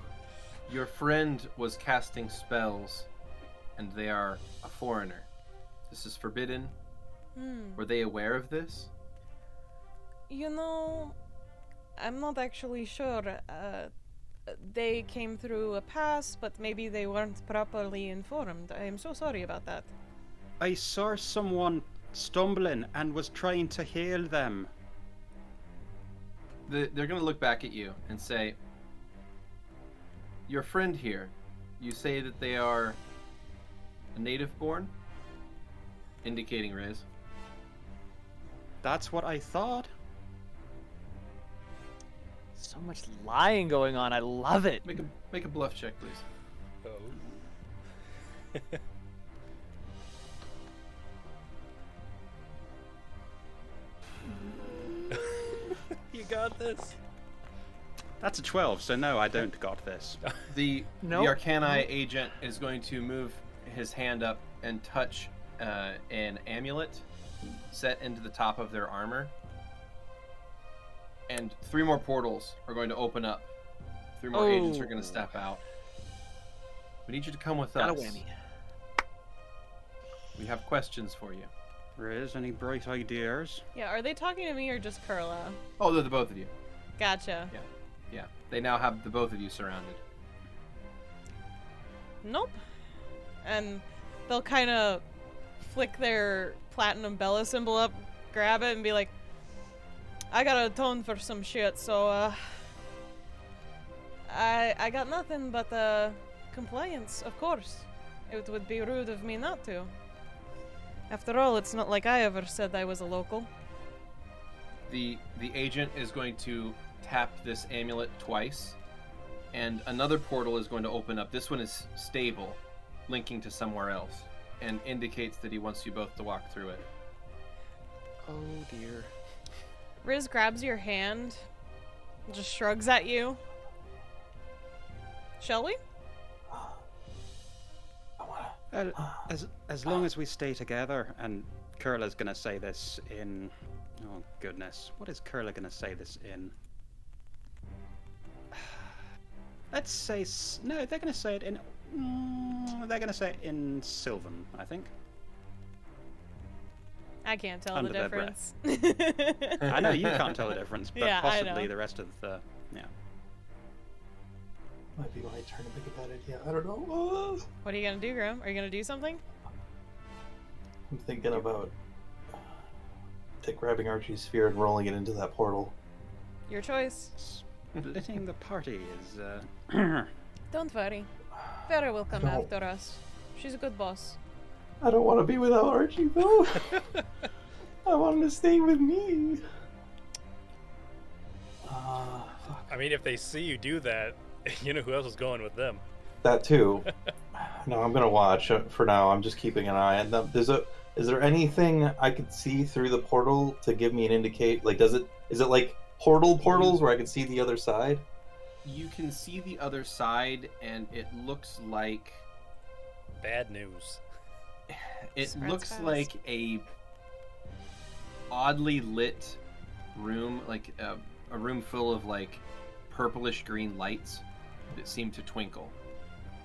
Your friend was casting spells, and they are a foreigner. This is forbidden. Were they aware of this? You know, I'm not actually sure. They came through a pass, but maybe they weren't properly informed. I am so sorry about that. I saw someone stumbling and was trying to heal them. They're going to look back at you and say, "Your friend here, you say that they are a native born?" Indicating Riz. That's what I thought. So much lying going on. I love it. Make a bluff check, please. Oh. You got this. That's a 12, so no, I don't got this. The Nope. Arcani agent is going to move his hand up and touch an amulet set into the top of their armor. And 3 more portals are going to open up. 3 more agents are going to step out. We need you to come with Got a us. whammy. We have questions for you. Riz, any bright ideas? Yeah, are they talking to me or just Kurla? Oh, they're the both of you. Gotcha. Yeah. They now have the both of you surrounded. Nope. And they'll kind of flick their platinum Bella symbol up, grab it, and be like, I gotta atone for some shit, so, I got nothing but, compliance, of course. It would be rude of me not to. After all, it's not like I ever said I was a local. The agent is going to tap this amulet twice, and another portal is going to open up. This one is stable, linking to somewhere else, and indicates that he wants you both to walk through it. Oh dear. Riz grabs your hand, and just shrugs at you. Shall we? As long as we stay together, and Kurla's gonna say this in... Oh, goodness. What is Kurla gonna say this in? Let's say... No, they're gonna say it in... they're gonna say it in Sylvan, I think. I can't tell Under the their difference. I know you can't tell the difference, but Yeah, I possibly know. the rest of the... Yeah. Might be my turn to think about it. Yeah, I don't know. What are you gonna do, Grem? Are you gonna do something? I'm thinking about grabbing Archie's sphere and rolling it into that portal. Your choice. Splitting the party is... Don't worry. Vera will come don't- after us. She's a good boss. I don't want to be without Archie though. I want him to stay with me. Fuck. I mean, if they see you do that, you know who else is going with them. That too. No, I'm gonna watch. For now, I'm just keeping an eye on them. Is there anything I could see through the portal to give me an indicate? Like, is it like portals where I can see the other side? You can see the other side, and it looks like... Bad news. It Spreads looks fast. like a oddly lit room, like a room full of like purplish green lights that seem to twinkle.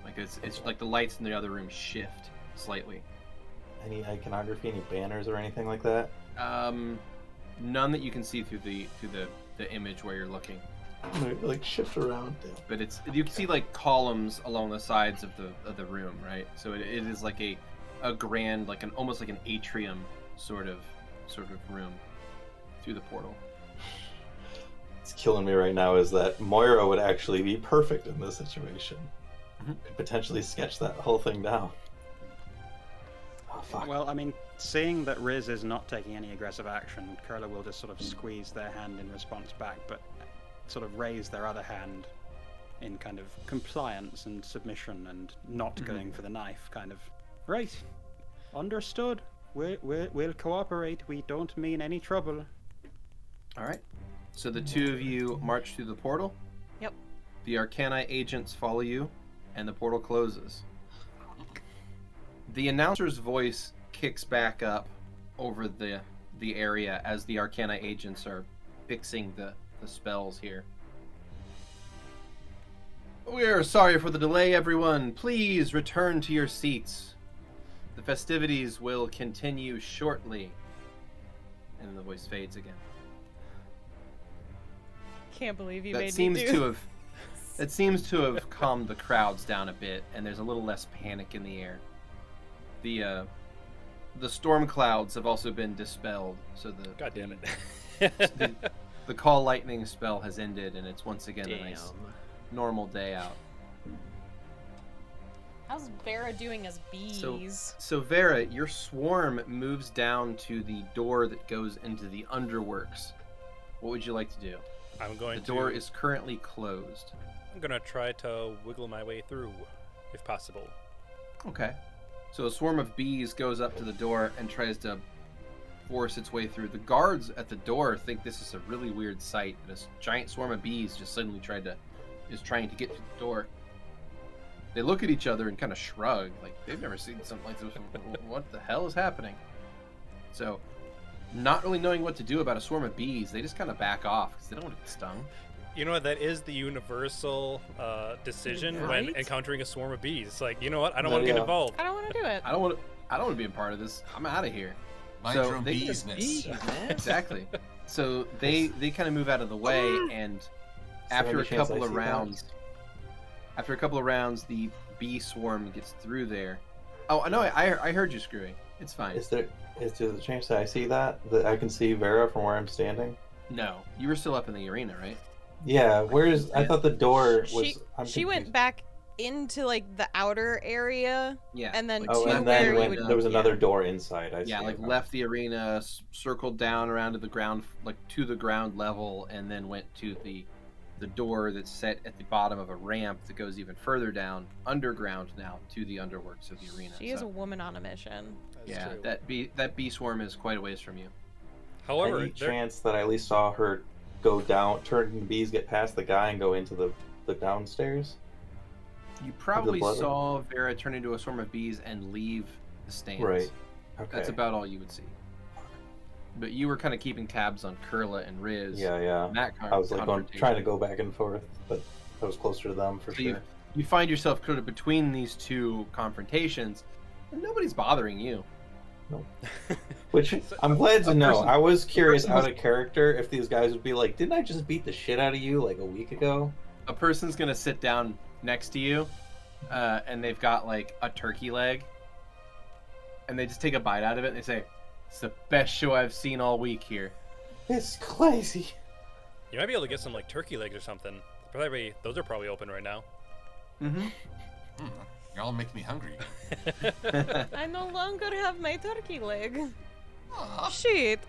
Like it's like the lights in the other room shift slightly. Any iconography, any banners or anything like that? None that you can see through the image where you're looking. Like shift around. But you can see like columns along the sides of the room, right? So it is like a grand, like almost like an atrium sort of room through the portal. It's killing me right now is that Moira would actually be perfect in this situation. Could potentially sketch that whole thing down. Oh, fuck. Well, I mean, seeing that Riz is not taking any aggressive action, Kurla will just sort of squeeze their hand in response back, but sort of raise their other hand in kind of compliance and submission and not going for the knife, kind of. Right. Understood. We'll cooperate. We don't mean any trouble. All right. So the two of you march through the portal. Yep. The Arcani agents follow you, and the portal closes. The announcer's voice kicks back up over the area as the Arcani agents are fixing the spells here. We're sorry for the delay, everyone. Please return to your seats. The festivities will continue shortly. And then the voice fades again. Can't believe you That made seems me do. to have It seems to have calmed the crowds down a bit, and there's a little less panic in the air. The storm clouds have also been dispelled, so God damn it. the call lightning spell has ended, and it's once again a nice normal day out. How's Vera doing as bees? So Vera, your swarm moves down to the door that goes into the underworks. What would you like to do? I'm going The door is currently closed. I'm gonna try to wiggle my way through, if possible. Okay. So a swarm of bees goes up to the door and tries to force its way through. The guards at the door think this is a really weird sight. This giant swarm of bees just suddenly is trying to get to the door. They look at each other and kind of shrug, like they've never seen something like this. What the hell is happening? So, not really knowing what to do about a swarm of bees, they just kind of back off because they don't want to get stung. You know what? That is the universal decision when Right? encountering a swarm of bees. It's like, you know what? I don't want to get Yeah. involved. I don't want to do it. I don't want to be a part of this. I'm out of here. Mind So your own they- business. man. Exactly. So they kind of move out of the way, and after any a chance I couple of see rounds, the bee swarm gets through there. Oh, I know. I heard you, Skrewy. It's fine. Is there a chance that I see that I can see Vera from where I'm standing? No, you were still up in the arena, right? Yeah. Where is? I thought the door was. She went back into like the outer area, Yeah. and then Oh, to and where then you when would. there was another door inside. I Yeah, see. like Okay. left the arena, circled down around to the ground, like to the ground level, and then went to the door that's set at the bottom of a ramp that goes even further down, underground now, to the underworks of the arena. She is So, a woman on a mission. That's yeah, true. that bee swarm is quite a ways from you. However, Any there- chance that I at least saw her go down, turn the bees, get past the guy, and go into the downstairs? You probably blood? saw Vera turn into a swarm of bees and leave the stands. Right. Okay. That's about all you would see. But you were kind of keeping tabs on Kurla and Riz. Yeah. and that I was like confrontation. trying to go back and forth, but I was closer to them for So sure. you find yourself kind of between these two confrontations, and nobody's bothering you. Which I'm glad to a know. person- I was curious person was- out of character if these guys would be like, didn't I just beat the shit out of you like a week ago? A person's gonna sit down next to you, and they've got like a turkey leg, and they just take a bite out of it and they say, "It's the best show I've seen all week here." It's crazy. you might be able to get some like turkey legs or something. Probably those are probably open right now. Mm-hmm. Y'all make me hungry. I no longer have my turkey leg. Aw. Shit.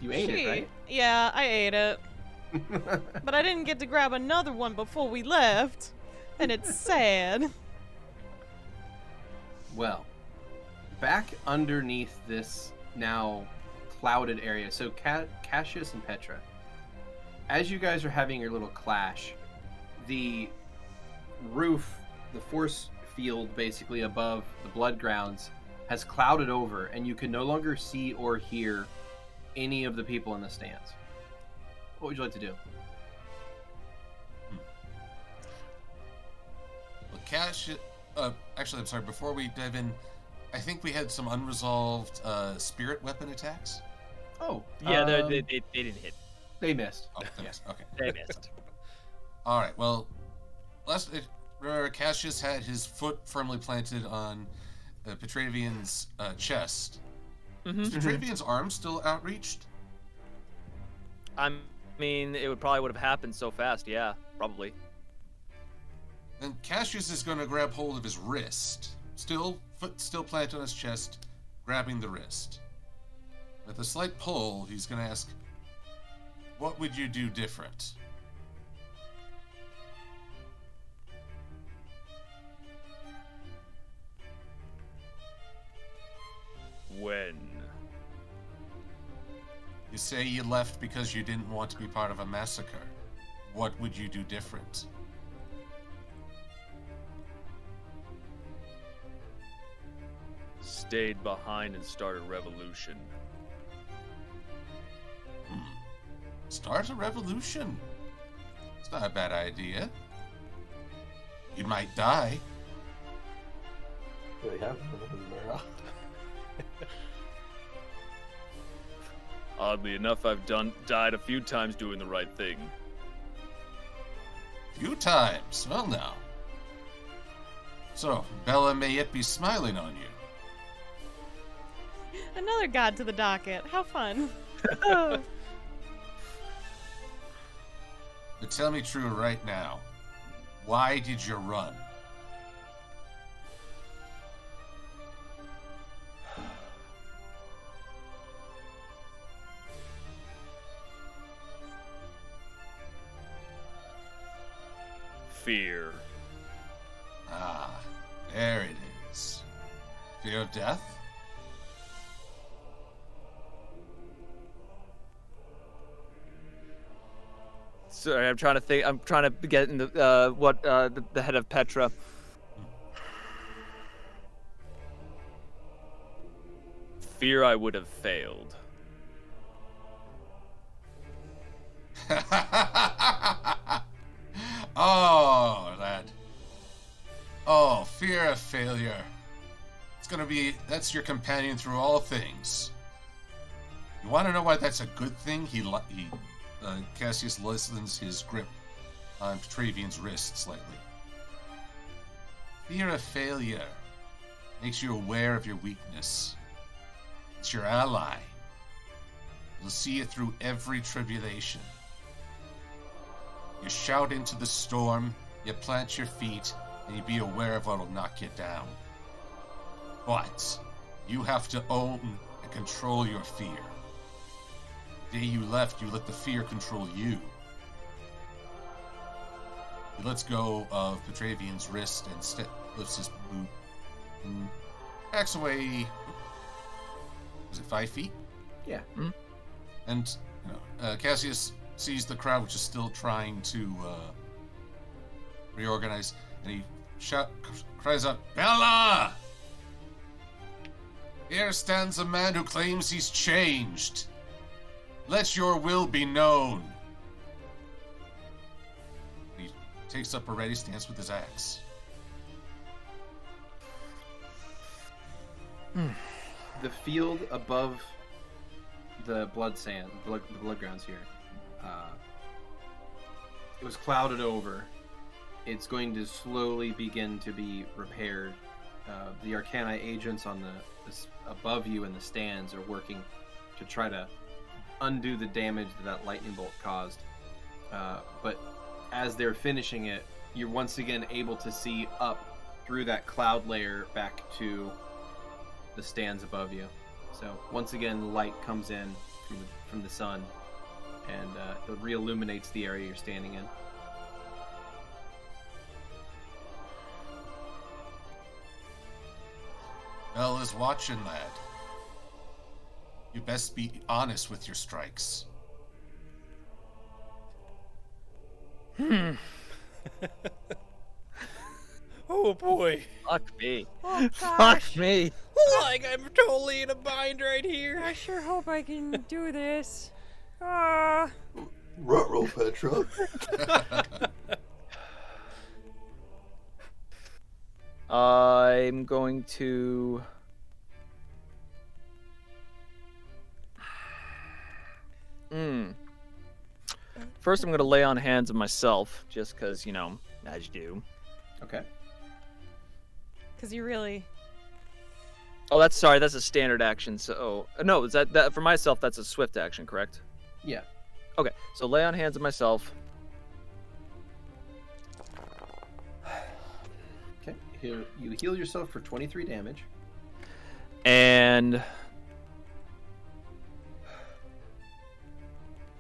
You ate it, right? Yeah, I ate it. But I didn't get to grab another one before we left. And it's sad. Well, back underneath this now clouded area, so Cassius and Petra, as you guys are having your little clash, the roof, the force field basically above the blood grounds has clouded over, and you can no longer see or hear any of the people in the stands. What would you like to do? Well, actually, I'm sorry. Before we dive in, I think we had some unresolved spirit weapon attacks. Oh, Yeah, they didn't hit. they missed. Oh, thanks. Okay. They missed. All right. Well, Cassius had his foot firmly planted on Petravian's chest. Is Petravian's arm still outreached? I mean, it would have happened so fast. Yeah, probably. Then Cassius is going to grab hold of his wrist. Foot still planted on his chest, grabbing the wrist. With a slight pull, he's going to ask, "What would you do different?" When? You say you left because you didn't want to be part of a massacre. What would you do different? Stayed behind and started a revolution. Start a revolution. It's not a bad idea. You might die. Do they have Vera? Oddly enough, I've died a few times doing the right thing. Few times. Well, now. So, Bella may yet be smiling on you. Another god to the docket. How fun. But tell me true right now. Why did you run? Fear. Ah, there it is. Fear of death? Sorry, I'm trying to think. I'm trying to get in the head of Petra. Fear I would have failed. Oh, lad. Oh, fear of failure. That's your companion through all things. You want to know why that's a good thing? Cassius loosens his grip on Petravian's wrist slightly. Fear of failure makes you aware of your weakness. It's your ally. You'll see it through every tribulation. You shout into the storm, you plant your feet, and you be aware of what'll knock you down. But you have to own and control your fear. The day you left, you let the fear control you. He lets go of Petravian's wrist and lifts his boot and backs away. Was it 5 feet? Yeah. And Cassius sees the crowd, which is still trying to reorganize, and he cries out, "Bella! Here stands a man who claims he's changed. Let your will be known." He takes up a ready stance with his axe. The field above the blood grounds here, it was clouded over. It's going to slowly begin to be repaired. The Arcana agents on the above you in the stands are working to try to undo the damage that lightning bolt caused. But as they're finishing it, you're once again able to see up through that cloud layer back to the stands above you. So once again, light comes in from the sun, and it re-illuminates the area you're standing in. Bella's watching, lad. You best be honest with your strikes. Oh boy. Fuck me. Oh, Fuck gosh. me. Like I'm totally in a bind right here. I sure hope I can do this. Ruh-roh, Petra. I'm going to... First, I'm going to lay on hands of myself, just because, as you do. Okay. Because you really... Oh, that's a standard action. So, no, is that for myself? That's a swift action, correct? Yeah. Okay, so lay on hands of myself. Okay. Here, you heal yourself for 23 damage. And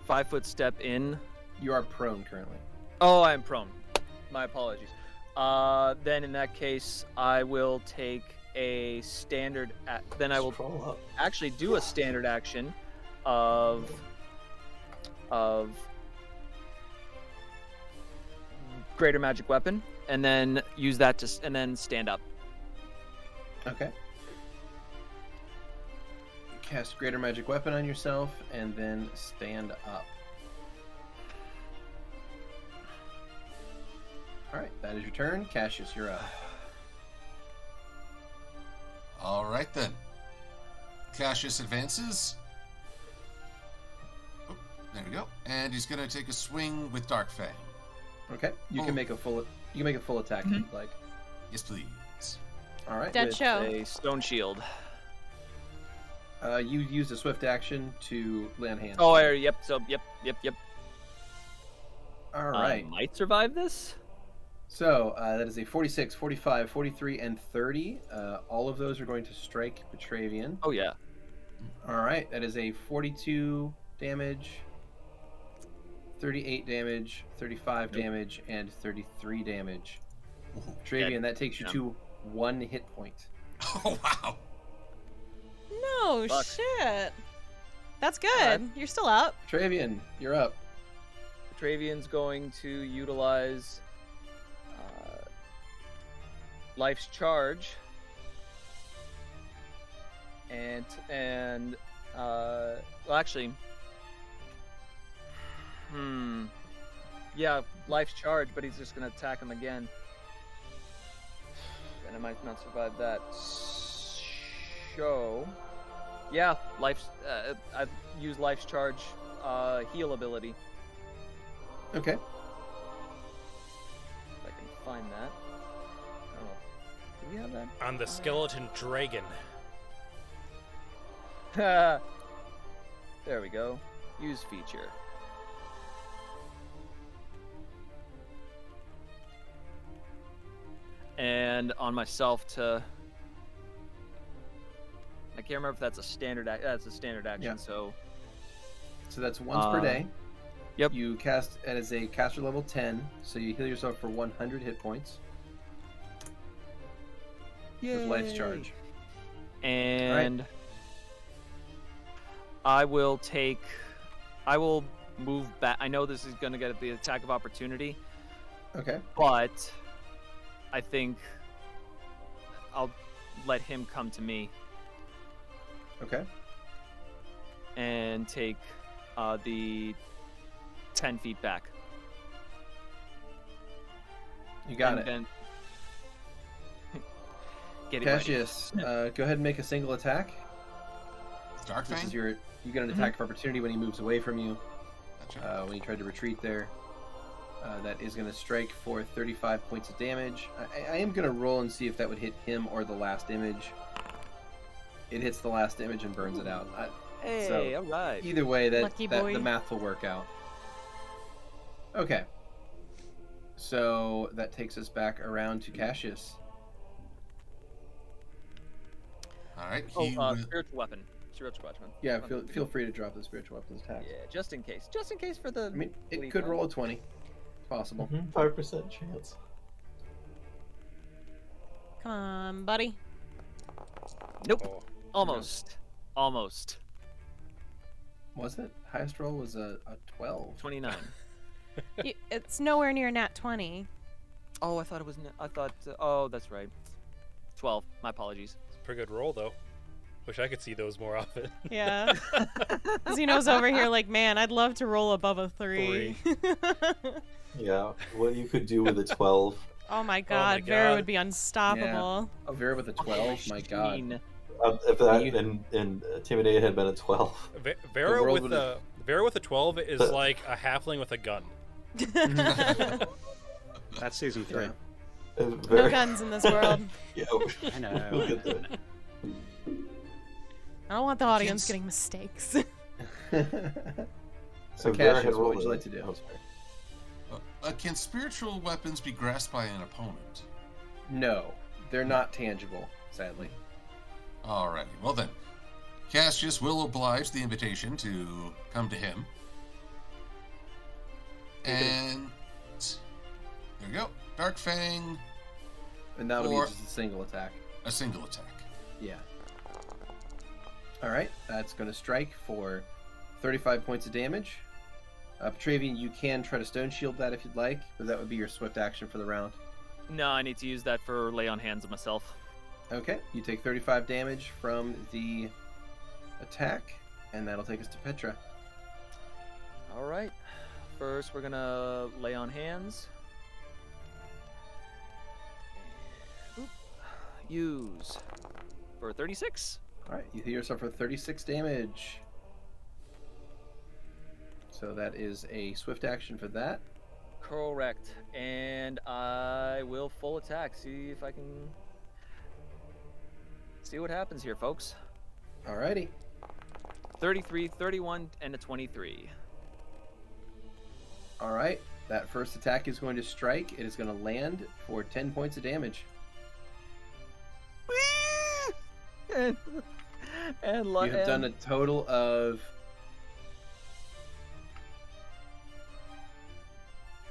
5-foot step in. You are prone currently. Oh, I am prone. My apologies. Then in that case, I will take a standard. Then I will actually do a standard action of greater magic weapon, and then use that and then stand up. Okay. Cast greater magic weapon on yourself, and then stand up. All right, that is your turn. Cassius, you're up. All right then. Cassius advances. Oh, there we go. And he's gonna take a swing with Dark Fang. Okay, you can make a full attack if you'd like. Yes, please. All right. Dead with show. A stone shield. You used a swift action to lay on hands. Oh, yep. Yep. All right. I might survive this. So that is a 46, 45, 43, and 30. All of those are going to strike Petravian. Oh yeah. All right, that is a 42 damage, 38 damage, 35 damage, and 33 damage. Petravian, that takes you to 1 hit point. Oh wow. No Fuck. shit. That's good. You're still up. Petravian, you're up. Petravian's going to utilize Life's Charge and well, actually, yeah, Life's Charge, but he's just gonna attack him again, and I might not survive that. So, yeah, I've used Life's Charge heal ability. Okay. If I can find that. I don't know. Do we have that? then. On the skeleton dragon. There we go. Use feature. And on myself to. I can't remember if that's a standard. That's a standard action. Yeah. So that's once per day. Yep. You cast it as a caster level 10, so you heal yourself for 100 hit points with Life's Charge. And I will move back. I know this is going to get the attack of opportunity, Okay. but I think I'll let him come to me Okay. and take the 10 feet back. You got And it. then- Get it ready. Cassius, go ahead and make a single attack. Dark This Fang? is you get an attack of opportunity when he moves away from you. Gotcha. When he tried to retreat there. That is going to strike for 35 points of damage. I am going to roll and see if that would hit him or the last image. It hits the last image and burns it out. Hey, So, all right. Either way, Lucky boy. the math will work out. Okay. So that takes us back around to Cassius. All right. Oh, He will- spiritual weapon. Spiritual weapon. Yeah, feel free to drop the spiritual weapons attack. Yeah, just in case. Just in case for the. I mean, it bleed could one. roll a 20. It's possible. 5% chance. Come on, buddy. Nope. Oh, Almost. Almost. Was it? Highest roll was a 12. 29. It's nowhere near nat 20. Oh, I thought it was. Oh, that's right. 12. My apologies. it's a pretty good roll, though. Wish I could see those more often. Yeah. Xeno's over here like, man, I'd love to roll above a 3. Yeah, what you could do with a 12. Oh my god, Vera God. would be unstoppable. Oh, Vera with a 12? My god. 16. If that and Intimidate had been a 12. Vera world with would a Vera with a 12 is like a halfling with a gun. That's season 3. No guns in this world. Yeah, I know. we'll get there. I don't want the audience getting mistakes. So Vera Cassius, had what rolled would you a- like to do? oh, sorry. Can spiritual weapons be grasped by an opponent? No, they're not tangible, sadly. Alrighty. Well then, Cassius will oblige the invitation to come to him. And there we go. Dark Fang, And that'll Or- be just a single attack. a single attack. Yeah. Alright, that's going to strike for 35 points of damage. Petravian, you can try to stone shield that if you'd like, but that would be your swift action for the round. No, I need to use that for lay on hands of myself. Okay, you take 35 damage from the attack, and that'll take us to Petra. All right. First, we're gonna lay on hands. Oop. Use for 36. Alright, you heal yourself for 36 damage. So that is a swift action for that. Correct. And I will full attack. See if I can see what happens here, folks. Alrighty. 33, 31, and a 23. Alright, that first attack is going to strike. It is going to land for 10 points of damage. and You have done a total of...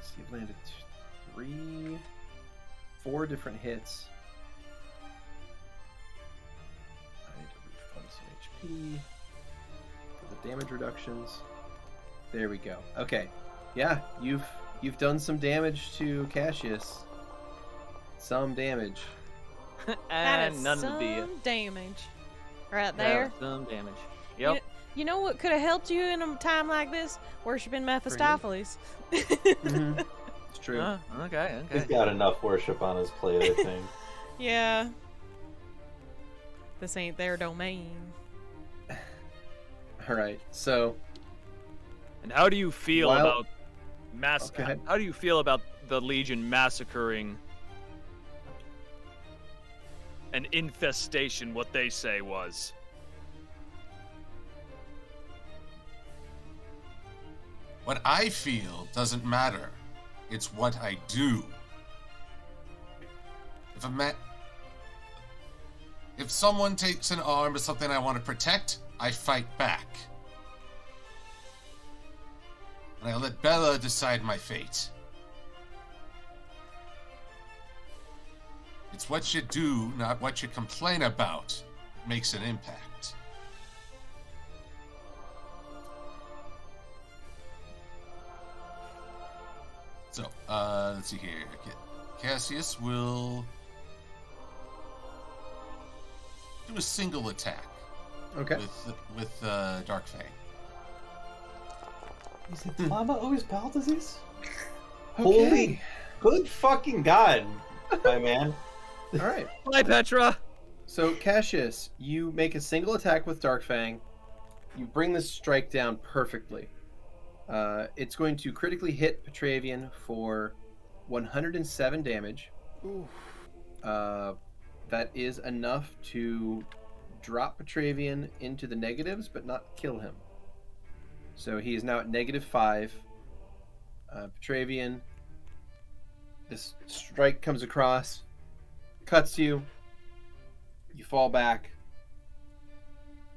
So you've landed 4 different hits. I need to refund some HP for the damage reductions. There we go. Okay, yeah, you've done some damage to Cassius. Some damage. That and is none some of the damage. Right that there. was some damage. Yep. You know what could have helped you in a time like this? Worshipping Mephistopheles. It's true. Okay. He's got enough worship on his plate, I think. Yeah. This ain't their domain. All right, so And how do you feel While- about Go ahead. How do you feel about the Legion massacring An infestation, what they say was. What I feel doesn't matter. It's what I do. If someone takes an arm or something I want to protect, I fight back. And I let Bella decide my fate. It's what you do, not what you complain about, makes an impact. So, let's see here. Cassius will do a single attack. Okay. With Dark Fang. Is it Lama always bowel disease? Holy good fucking god, my man. All right. Bye, Petra. So, Cassius, you make a single attack with Dark Fang. You bring this strike down perfectly. It's going to critically hit Petravian for 107 damage. Oof. That is enough to drop Petravian into the negatives, but not kill him. So he is now at -5. Petravian, this strike comes across, cuts you. You fall back.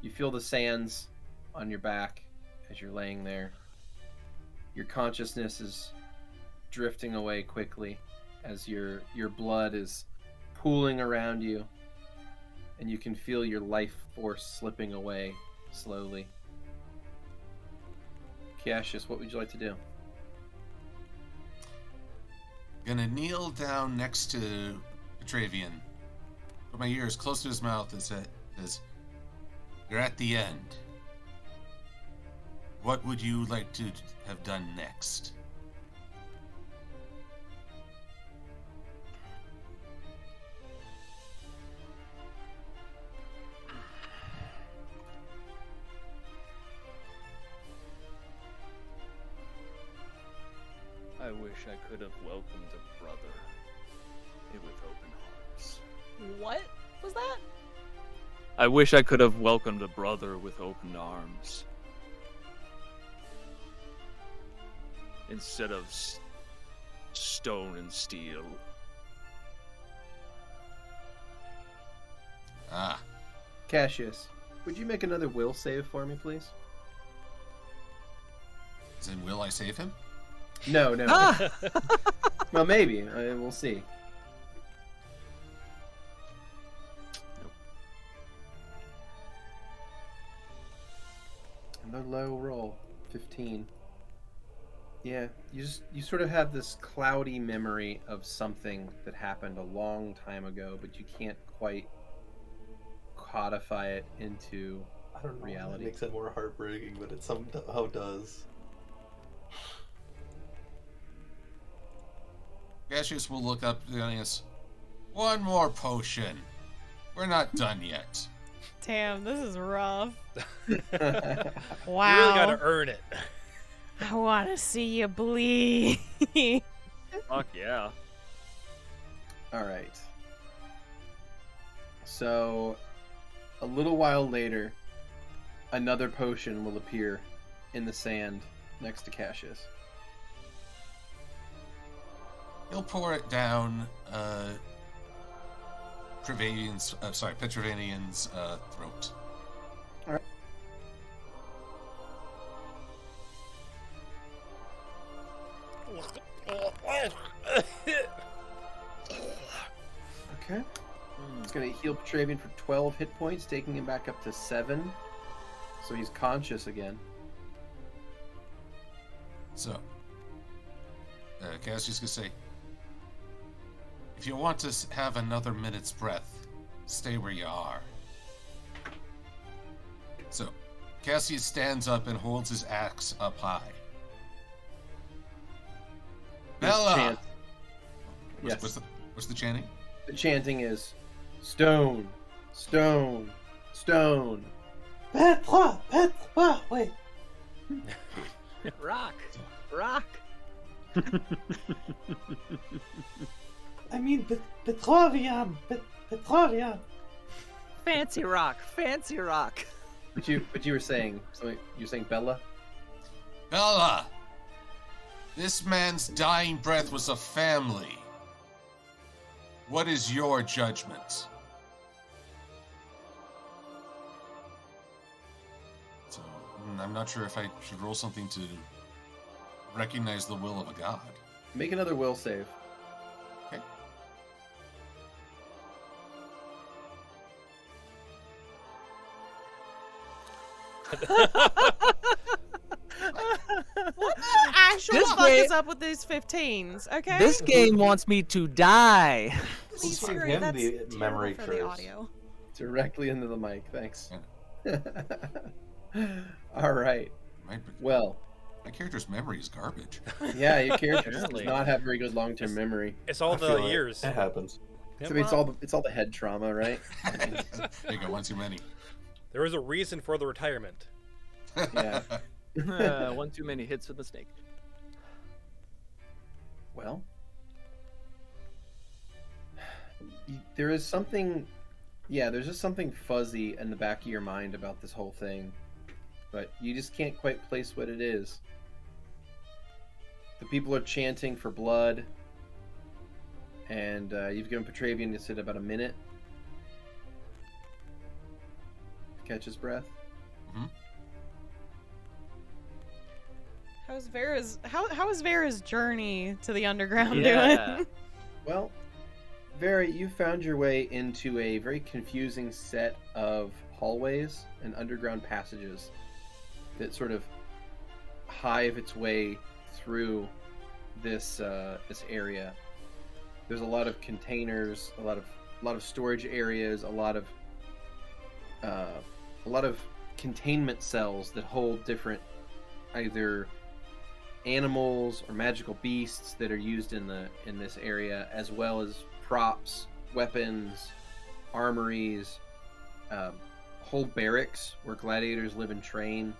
You feel the sands on your back as you're laying there. Your consciousness is drifting away quickly as your blood is pooling around you, and you can feel your life force slipping away slowly. Cassius, what would you like to do? Gonna kneel down next to Petravian. Put my ears close to his mouth and says, "You're at the end. What would you like to have done next?" I wish I could have welcomed a brother with open arms. What was that? I wish I could have welcomed a brother with open arms. Instead of stone and steel. Ah, Cassius, would you make another will save for me, please? then will I save him? No. Well, maybe. We'll see. Another low roll, 15. Yeah, you sort of have this cloudy memory of something that happened a long time ago, but you can't quite codify it into I don't know. reality. It makes it more heartbreaking, but it somehow does. Cassius will look up to us. One more potion. We're not done yet. Damn, this is rough. You Wow. really gotta earn it. I want to see you bleed. Fuck yeah. All right. So, a little while later, another potion will appear in the sand next to Cassius. He'll pour it down Petravian's throat. Okay. It's going to heal Petravian for 12 hit points, taking him back up to 7. So he's conscious again. So, Cassius can say, if you want to have another minute's breath, stay where you are. So, Cassius stands up and holds his axe up high. Bella! Chant. Yes. What's the chanting? The chanting is stone, stone, stone. Petra! Petra! Wait. Rock! Rock! I mean, Petravian! Petrol, yeah. Fancy rock, fancy rock. But you were saying something. You're saying Bella. Bella! This man's dying breath was a family. What is your judgment? So, I'm not sure if I should roll something to recognize the will of a god. Make another will save. Okay. What the actual This fuck game- is up with these 15s? Okay. This game wants me to die. Please Sorry, give him that's the terrible memory for trace. the audio. Directly into the mic. Thanks. All right. My, Well, my character's memory is garbage. yeah, your character does Apparently. not have very good long-term memory. It's all I the feel it. years. It happens. Yep. So it's all the head trauma, right? There you go, one too many. There was a reason for the retirement. Yeah. One too many hits with the snake. Well, there is something. Yeah, there's just something fuzzy in the back of your mind about this whole thing, but you just can't quite place what it is. The people are chanting for blood, and you've given Petravian to sit about a minute to catch his breath. How's Vera's how is Vera's journey to the underground Yeah. doing? Well, Vera, you found your way into a very confusing set of hallways and underground passages that sort of hive its way through this this area. There's a lot of containers, a lot of storage areas, a lot of containment cells that hold different either animals or magical beasts that are used in this area, as well as props, weapons, armories, whole barracks where gladiators live and train.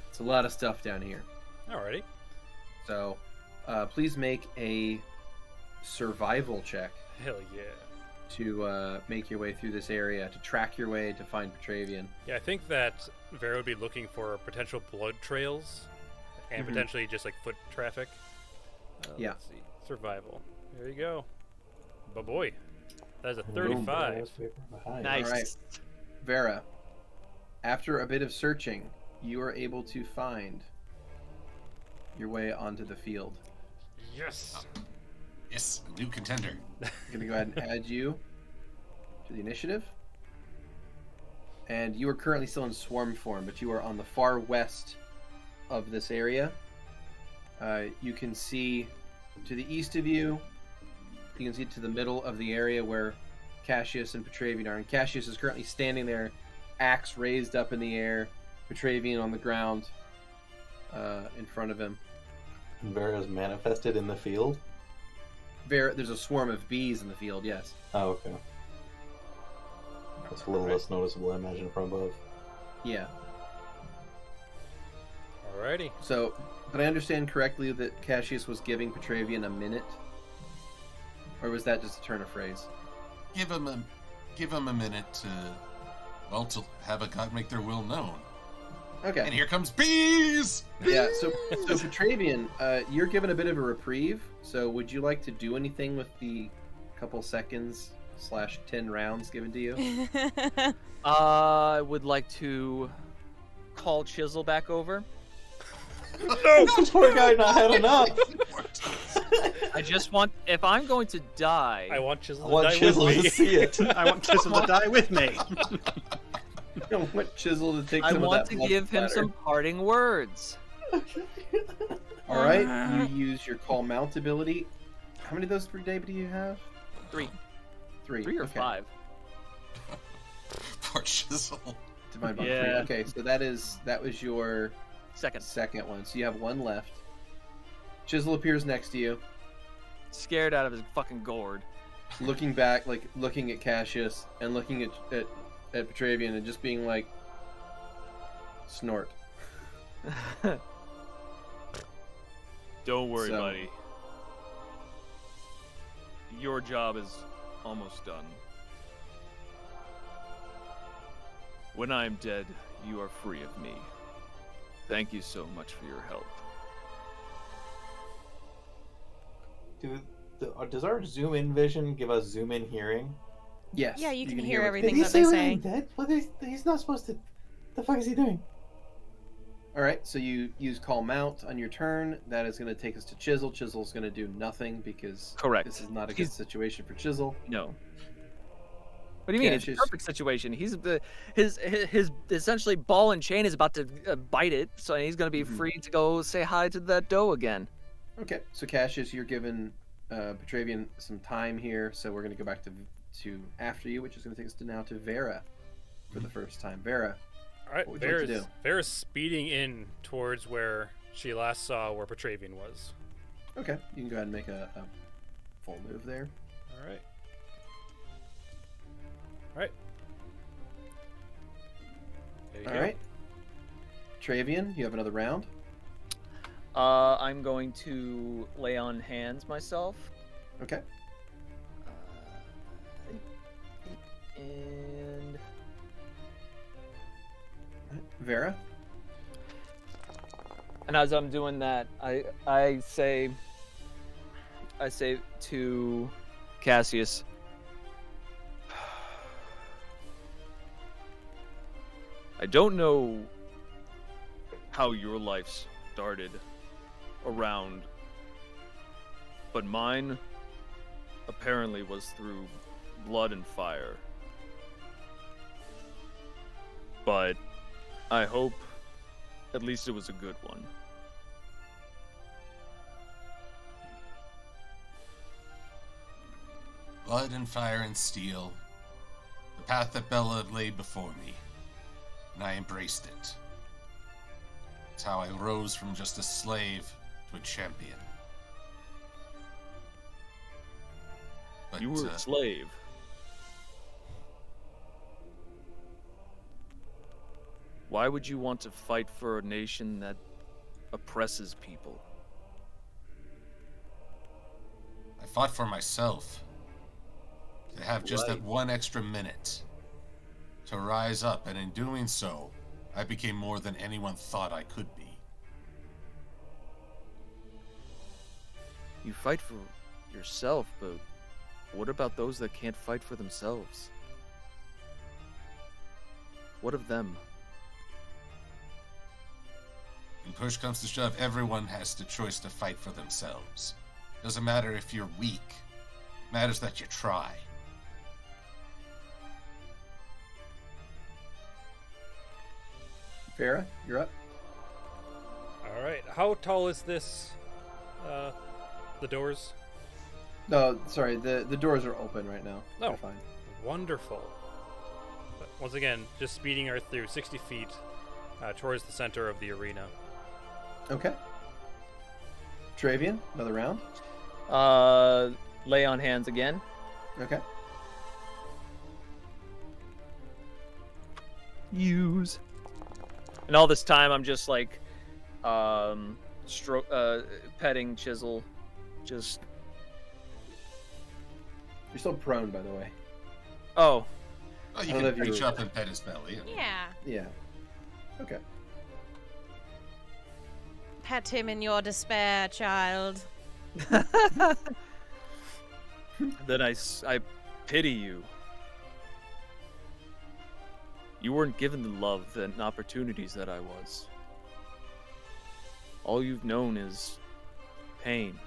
It's a lot of stuff down here. Alrighty. So, please make a survival check Hell yeah. to make your way through this area, to track your way to find Petravian. Yeah, I think that Vera would be looking for potential blood trails and Mhm. potentially just like foot traffic. Yeah. Let's see. Survival. There you go. But boy, that is a Boom, 35. behind. Nice. All right. Vera, after a bit of searching, you are able to find your way onto the field. Yes. Yes, a new contender. I'm going to go ahead and add you to the initiative. And you are currently still in swarm form, but you are on the far west of this area. You can see to the east of you, you can see to the middle of the area where Cassius and Petravian are. And Cassius is currently standing there, axe raised up in the air, Petravian on the ground in front of him. Vera's manifested in the field. There's a swarm of bees in the field, yes. Oh, okay. It's a little less noticeable, I imagine, from above. Yeah. Alrighty. So, did I understand correctly that Cassius was giving Petravian a minute? Or was that just a turn of phrase? Give him a minute to have a god make their will known. Okay. And here comes bees! Yeah, so Petravian, you're given a bit of a reprieve, so would you like to do anything with the couple seconds / 10 rounds given to you? I would like to call Chisel back over. This poor guy not had enough. I just want, if I'm going to die, I want Chisel I to want die Chisel with to me. see it. I want Chisel to die with me. I want Chisel to take I some of want that to blood give him splatter. some parting words. Alright, you use your call mount ability. How many of those per day do you have? 3 or okay. 5. Poor Chisel. Divide by Yeah. 3. Okay, so that was your Second. one. So you have one left. Chisel appears next to you, Scared out of his fucking gourd. looking back, like looking at Cassius and looking at Petravian and just being like, snort. Don't worry, So- buddy. Your job is almost done. When I am dead, you are free of me. Thank you so much for your help. Does our zoom in vision give us zoom in hearing? Yes. Yeah, you can hear hear what- everything Did he that say they when say. I'm dead? What is, he's not supposed to. The fuck is he doing? All right, so you use call mount on your turn. That is going to take us to Chisel. Chisel's going to do nothing because Correct. this is not a good He's- situation for Chisel. No. What do you mean? It's a Cassius. perfect situation. He's his essentially ball and chain is about to bite it, so he's going to be Mhm. free to go say hi to that doe again. Okay, so Cassius, you're giving Petravian some time here, so we're going to go back to after you, which is going to take us now to Vera for the first time. Vera, All right, what would you like to do? Vera's speeding in towards where she last saw where Petravian was. Okay, you can go ahead and make a full move there. All right. All right. There you All go. right. Travian, you have another round. I'm going to lay on hands myself. Okay. And Vera. And as I'm doing that, I say to Cassius, I don't know how your life started around, but mine apparently was through blood and fire. But I hope at least it was a good one. Blood and fire and steel. The path that Bella laid before me. And I embraced it. It's how I rose from just a slave to a champion. But, You were a slave. Why would you want to fight for a nation that oppresses people? I fought for myself. To have just that one extra minute. To rise up, and in doing so, I became more than anyone thought I could be. You fight for yourself, but what about those that can't fight for themselves? What of them? When push comes to shove, everyone has the choice to fight for themselves. Doesn't matter if you're weak. Matters that you try. Vera, you're up. All right. How tall is this? The doors. No, sorry, the doors are open right now. Oh. They're fine. Wonderful. But once again, just speeding her through 60 feet towards the center of the arena. Okay. Travian, another round. Lay on hands again. Okay. Use. And all this time, I'm just like, petting Chisel, just. You're still prone, by the way. Oh, Well, you I don't know can if you reach were- up and pet his belly. Yeah. Yeah. Okay. Pet him in your despair, child. then I pity you. You weren't given the love and opportunities that I was. All you've known is pain.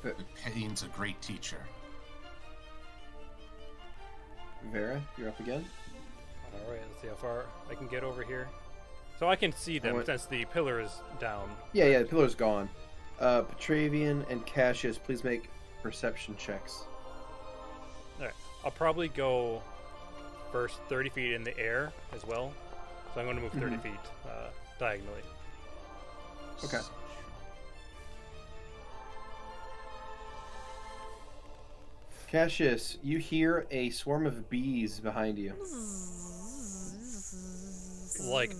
But pain's a great teacher. Vera, you're up again. All right. Let's see how far I can get over here. So I can see them went- since the pillar is down. Yeah, the pillar's gone. Petravian and Cassius, please make perception checks. All right. I'll probably go first 30 feet in the air as well. So I'm going to move 30 feet diagonally. Okay. Cassius, you hear a swarm of bees behind you. Like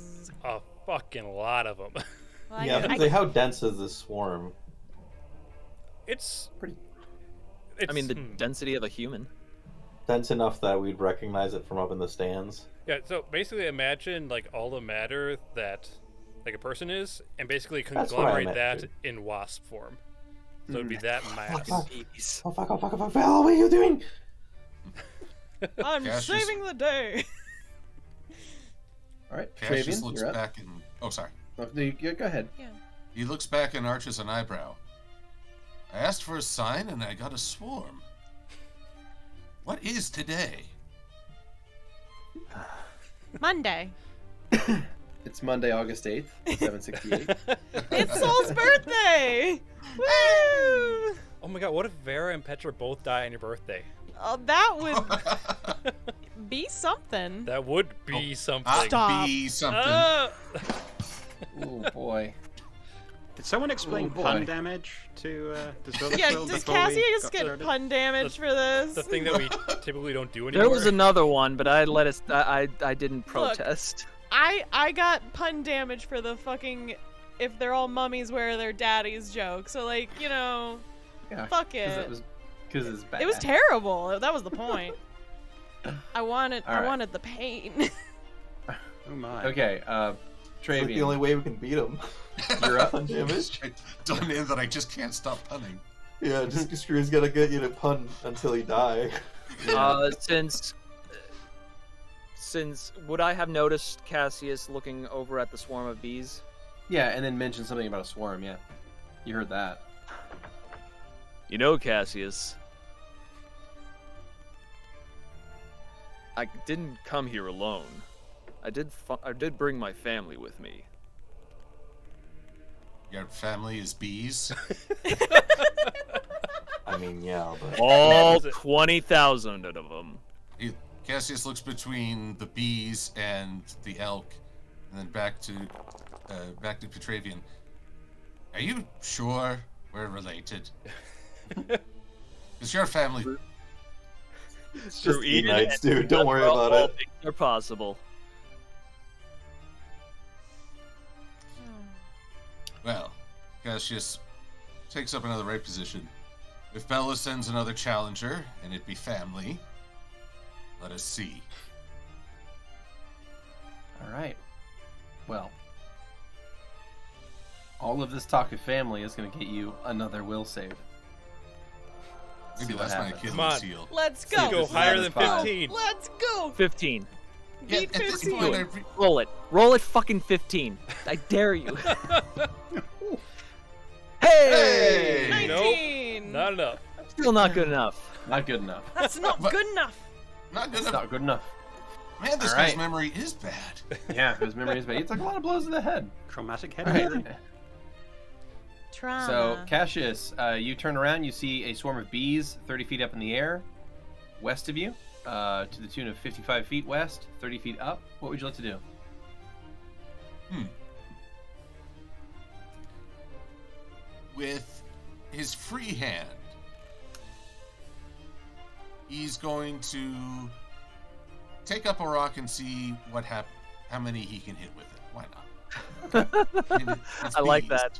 a fucking lot of them. Well, Yeah, I was I, gonna say, how dense is this swarm? It's Pretty- I mean, the hmm. density of a human. Dense enough that we'd recognize it from up in the stands. Yeah, so basically imagine like all the matter that like a person is, and basically That's what I conglomerate meant, that dude. in wasp form. So it'd be that mass. fuck. Jeez. Oh fuck! Oh fuck! Oh fuck! Val, what are you doing? I'm Cassius- saving the day. All right, Cassius Petravian, looks you're up. back and sorry. Oh, go ahead. He looks back and arches an eyebrow. I asked for a sign and I got a swarm. What is today? Monday. It's Monday, August 8th, 768. It's Soul's birthday. Woo! Oh my god, what if Vera and Petra both die on your birthday? Oh, that would be something. That would be something. Stop. Be something. Ah! Oh boy. Did someone explain Oh, boy. pun damage to the Yeah, film does before we Cassius got get started? pun damage for this? The thing that we typically don't do anymore. There was another one, but I let us. I didn't protest. I got pun damage for the fucking if they're all mummies, where are their daddies joke. So like, you know, Yeah. fuck it. Because it's bad. It was terrible. That was the point. I wanted All right. I wanted the pain. Oh my. Okay, It's like Travian, the only way we can beat him. you're up. Pun damage. Done in that I just can't stop punning. Yeah, just Screw's gotta get you to pun until he die. Since would I have noticed Cassius looking over at the swarm of bees? Yeah, and then mention something about a swarm. Yeah, you heard that. You know, Cassius, I didn't come here alone. I did bring my family with me. Your family is bees. I mean, yeah, but All 20,000 of them. Cassius looks between the bees and the elk, and then back to Petravian. Are you sure we're related? Is your family? it's just E-Nights, dude. Don't worry about all it. things are possible. Well, Cassius takes up another right position. If Bella sends another challenger, and it be family, let us see. All right. Well, all of this talk of family is going to get you another will save. Maybe See what that's my happens. Achilles Come on. heel. Let's Let's go. go higher than Five. 15. Let's go. 15. Yeah, Beat at this 15. point, every- Roll it. Roll it fucking 15. I dare you. Hey! Hey! 19. Not enough. Still not good enough. Not good enough. That's not But- good enough. not good It's enough. not good enough. Man, this All guy's right. memory is bad. Yeah, his memory is bad. He took a lot of blows to the head. Traumatic head All right. injury. Trauma. So, Cassius, you turn around, you see a swarm of bees 30 feet up in the air, west of you, to the tune of 55 feet west, 30 feet up. What would you like to do? With his free hand, he's going to take up a rock and see how many he can hit with it. Why not? I mean, it's I like bees. that.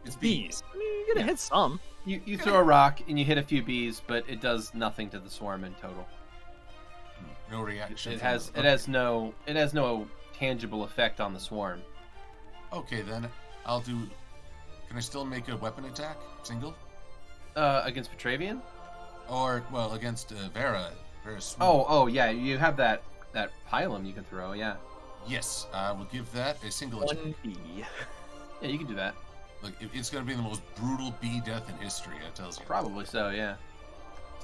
It's Bees. bees. I mean, you're gonna hit some. You throw a rock and you hit a few bees, but it does nothing to the swarm in total. No reaction. It from has the- it has no tangible effect on the swarm. Okay, then I'll do. Can I still make a weapon attack, single, Against Petravian? or well against Vera? Vera's swoop. Oh yeah, you have that pylum you can throw. Yeah, Yes, I will give that a single attack. 1B. yeah, you can do that. Look, it's going to be the most brutal bee death in history. I tells you. Probably so. Yeah.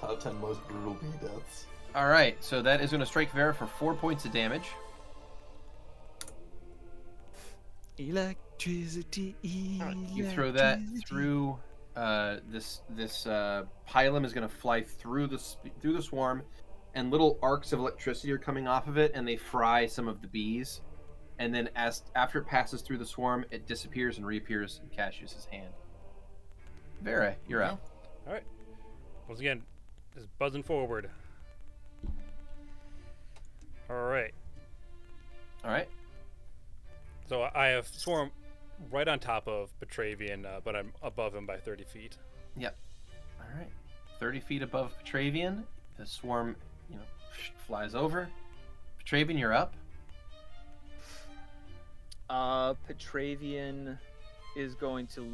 top 10 most brutal bee deaths. All right, so that is going to strike Vera for 4 points of damage. Electricity. You throw that through. This pylum is going to fly through the swarm, and little arcs of electricity are coming off of it, and they fry some of the bees. And then, after it passes through the swarm, it disappears and reappears in Cassius's hand. Vera, you're up. All right. Once again, just buzzing forward. All right. All right. So I have swarm right on top of Petravian, but I'm above him by 30 feet. Yep. 30 feet above Petravian. The swarm, flies over. Petravian, you're up. Petravian is going to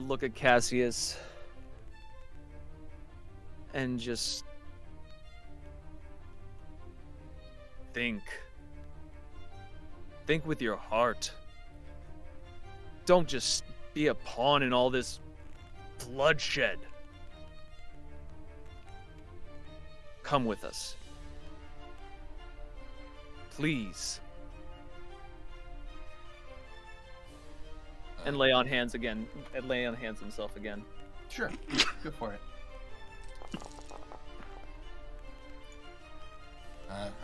look at Cassius and just think with your heart. Don't just be a pawn in all this bloodshed. Come with us. Please. And lay on hands again. And lay on hands himself again. Sure. Go for it.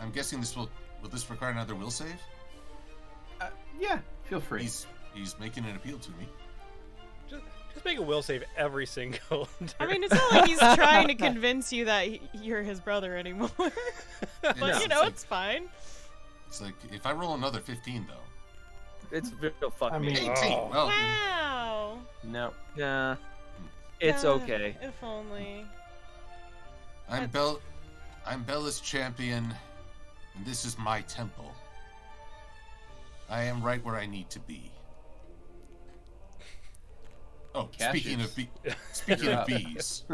I'm guessing will this require another will save? Yeah, feel free. He's making an appeal to me. Just make a will save every single turn. I mean, it's not like he's trying to convince you that you're his brother anymore. But, it's fine. It's like, if I roll another 15, though. It's real fucking 18! Oh. Well, Wow. No. Yeah. It's okay. If only. I'm Bella's champion, and this is my temple. I am right where I need to be. Oh, speaking of bees,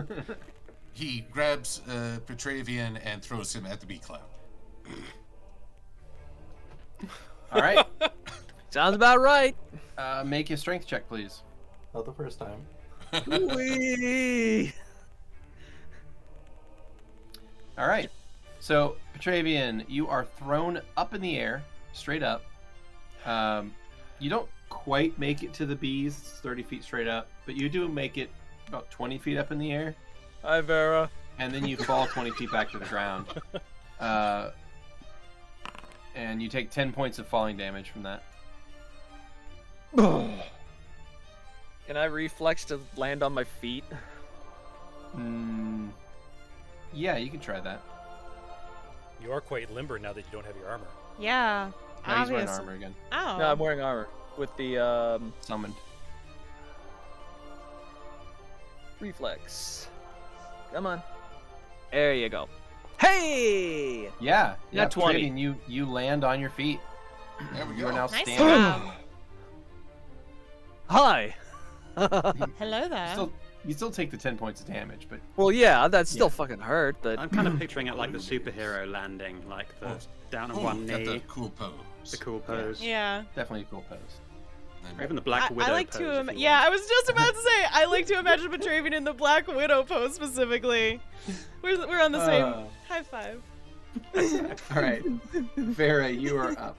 he grabs Petravian and throws him at the bee cloud. All right. Sounds about right. Make a strength check, please. Not the first time. Whee! All right. So, Petravian, you are thrown up in the air, straight up. You don't quite make it to the bees, it's 30 feet straight up, but you do make it about 20 feet up in the air, Hi, Vera. and then you fall 20 feet back to the ground. And you take 10 points of falling damage from that. Can I reflex to land on my feet? Yeah, you can try that. You are quite limber now that you don't have your armor. Yeah. No, he's wearing Obvious. armor again. Oh. No, I'm wearing armor with the Summoned. reflex. Come on. There you go. Hey! Yeah, Nat 20. Petravian, you land on your feet. There we You go. are now Nice standing. job. Hi. Hello there. You still take the 10 points of damage, but Well, yeah, that's still fucking hurt, but I'm kind of picturing it like the superhero landing, like the down on one got knee, the cool pose. the cool pose. Yeah. definitely a cool pose. Or even the Black Widow I like pose. to if you yeah, want. I was just about to say I like to imagine Petravian in the Black Widow pose specifically. We're on the same high five. All right, Vera, you are up.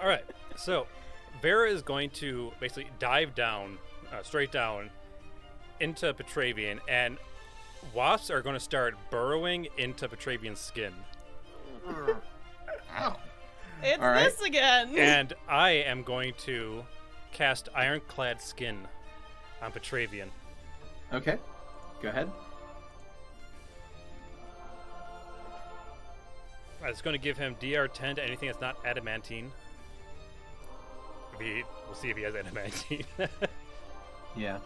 All right, so Vera is going to basically dive down, straight down, into Petravian, and wasps are going to start burrowing into Petravian's skin. Ow. It's All right. this again. And I am going to cast Ironclad Skin on Petravian. Okay, go ahead. It's going to give him DR10 to anything that's not adamantine. We'll see if he has adamantine. Yeah.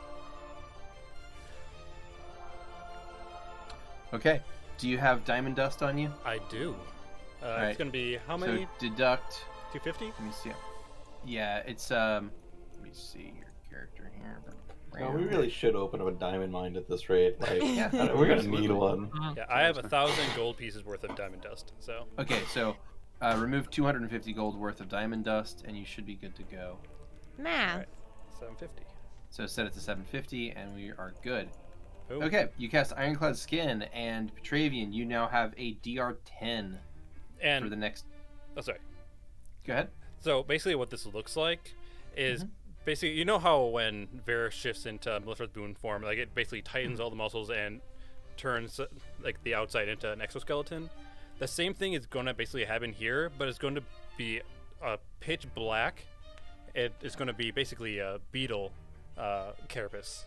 Okay. Do you have diamond dust on you? I do. Alright. It's going to be how many? So deduct. 250? Let me see. Yeah, it's let me see your character here. No, we really should open up a diamond mine at this rate. Like, Yeah, we're gonna need one. Yeah, I have 1,000 gold pieces worth of diamond dust. So Okay, so remove 250 gold worth of diamond dust, and you should be good to go. Math. Alright. 750. So set it to 750, and we are good. Boom. Okay, you cast Ironclad Skin, and Petravian, you now have a DR10 for And the next. oh, sorry. Go ahead. So basically, what this looks like is basically, you know how when Vera shifts into Mellifera's Boon form, like it basically tightens all the muscles and turns like the outside into an exoskeleton. The same thing is going to basically happen here, but it's going to be pitch black. It is going to be basically a beetle carapace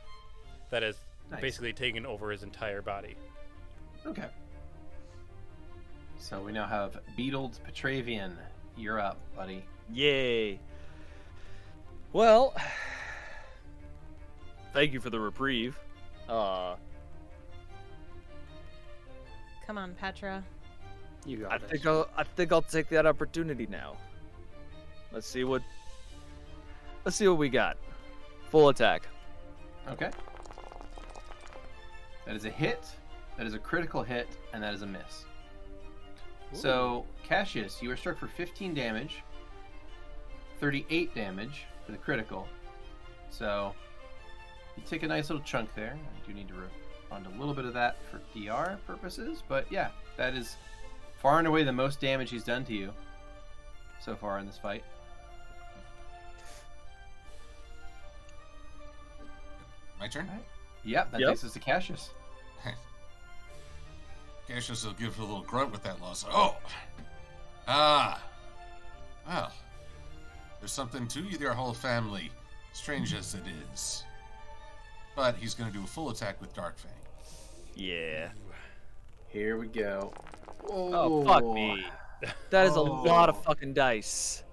that is Nice. basically taken over his entire body. Okay. So we now have Beetled Petravian. You're up, buddy. Yay. Well, thank you for the reprieve. Come on, Petra. You got I this. think I'll take that opportunity now. Let's see what we got. Full attack. Okay. That is a hit. That is a critical hit, and that is a miss. So, Cassius, you are struck for 15 damage, 38 damage for the critical. So, you take a nice little chunk there. I do need to refund a little bit of that for DR purposes, but yeah, that is far and away the most damage he's done to you so far in this fight. My turn? Yep, that takes us to Cassius. Cassius will give a little grunt with that loss. Oh! Ah! Well, there's something to you there, whole family, strange as it is. But he's going to do a full attack with Dark Fang. Yeah. Here we go. Oh, fuck me. That is a lot of fucking dice.